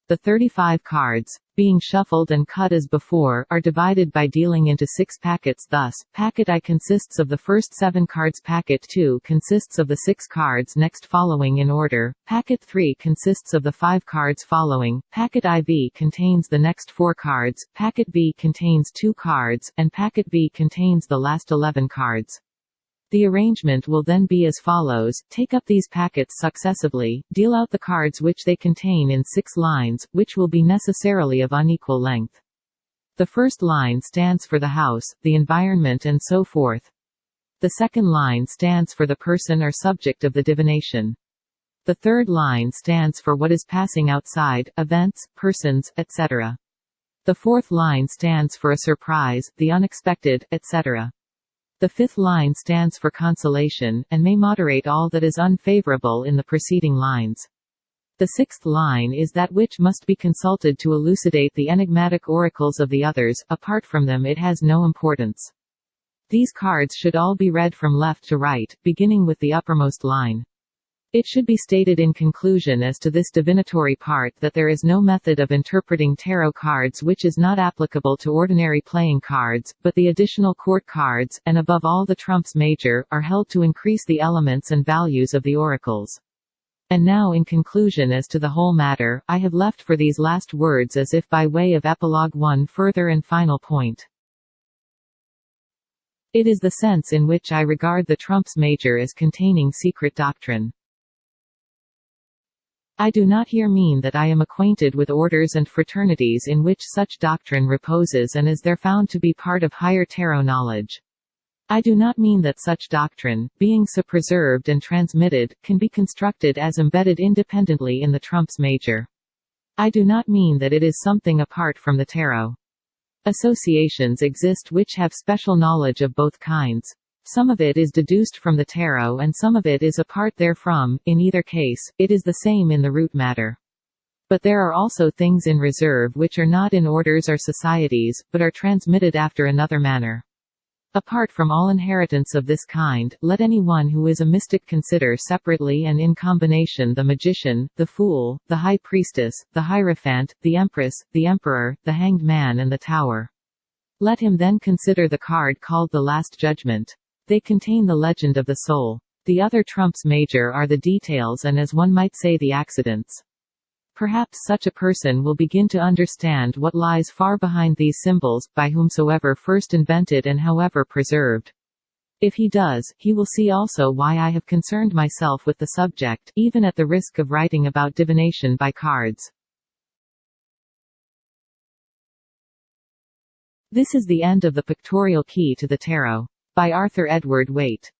The 35 cards, being shuffled and cut as before, are divided by dealing into 6 packets. Thus, packet I consists of the first 7 cards, packet 2 consists of the 6 cards next following in order, packet 3 consists of the 5 cards following, packet IV contains the next 4 cards, packet V contains 2 cards, and packet V contains the last 11 cards. The arrangement will then be as follows: take up these packets successively, deal out the cards which they contain in 6 lines, which will be necessarily of unequal length. The first line stands for the house, the environment and so forth. The second line stands for the person or subject of the divination. The third line stands for what is passing outside, events, persons, etc. The fourth line stands for a surprise, the unexpected, etc. The fifth line stands for consolation, and may moderate all that is unfavorable in the preceding lines. The sixth line is that which must be consulted to elucidate the enigmatic oracles of the others; apart from them it has no importance. These cards should all be read from left to right, beginning with the uppermost line. It should be stated in conclusion as to this divinatory part that there is no method of interpreting tarot cards which is not applicable to ordinary playing cards, but the additional court cards, and above all the trumps major, are held to increase the elements and values of the oracles. And now in conclusion as to the whole matter, I have left for these last words as if by way of epilogue one further and final point. It is the sense in which I regard the trumps major as containing secret doctrine. I do not here mean that I am acquainted with orders and fraternities in which such doctrine reposes and is there found to be part of higher tarot knowledge. I do not mean that such doctrine, being so preserved and transmitted, can be constructed as embedded independently in the trumps major. I do not mean that it is something apart from the tarot. Associations exist which have special knowledge of both kinds. Some of it is deduced from the tarot and some of it is apart therefrom; in either case, it is the same in the root matter. But there are also things in reserve which are not in orders or societies, but are transmitted after another manner. Apart from all inheritance of this kind, let any one who is a mystic consider separately and in combination the magician, the fool, the high priestess, the hierophant, the empress, the emperor, the hanged man and the tower. Let him then consider the card called the Last Judgment. They contain the legend of the soul. The other trumps major are the details and, as one might say, the accidents. Perhaps such a person will begin to understand what lies far behind these symbols, by whomsoever first invented and however preserved. If he does, he will see also why I have concerned myself with the subject, even at the risk of writing about divination by cards. This is the end of the Pictorial Key to the Tarot. By Arthur Edward Waite.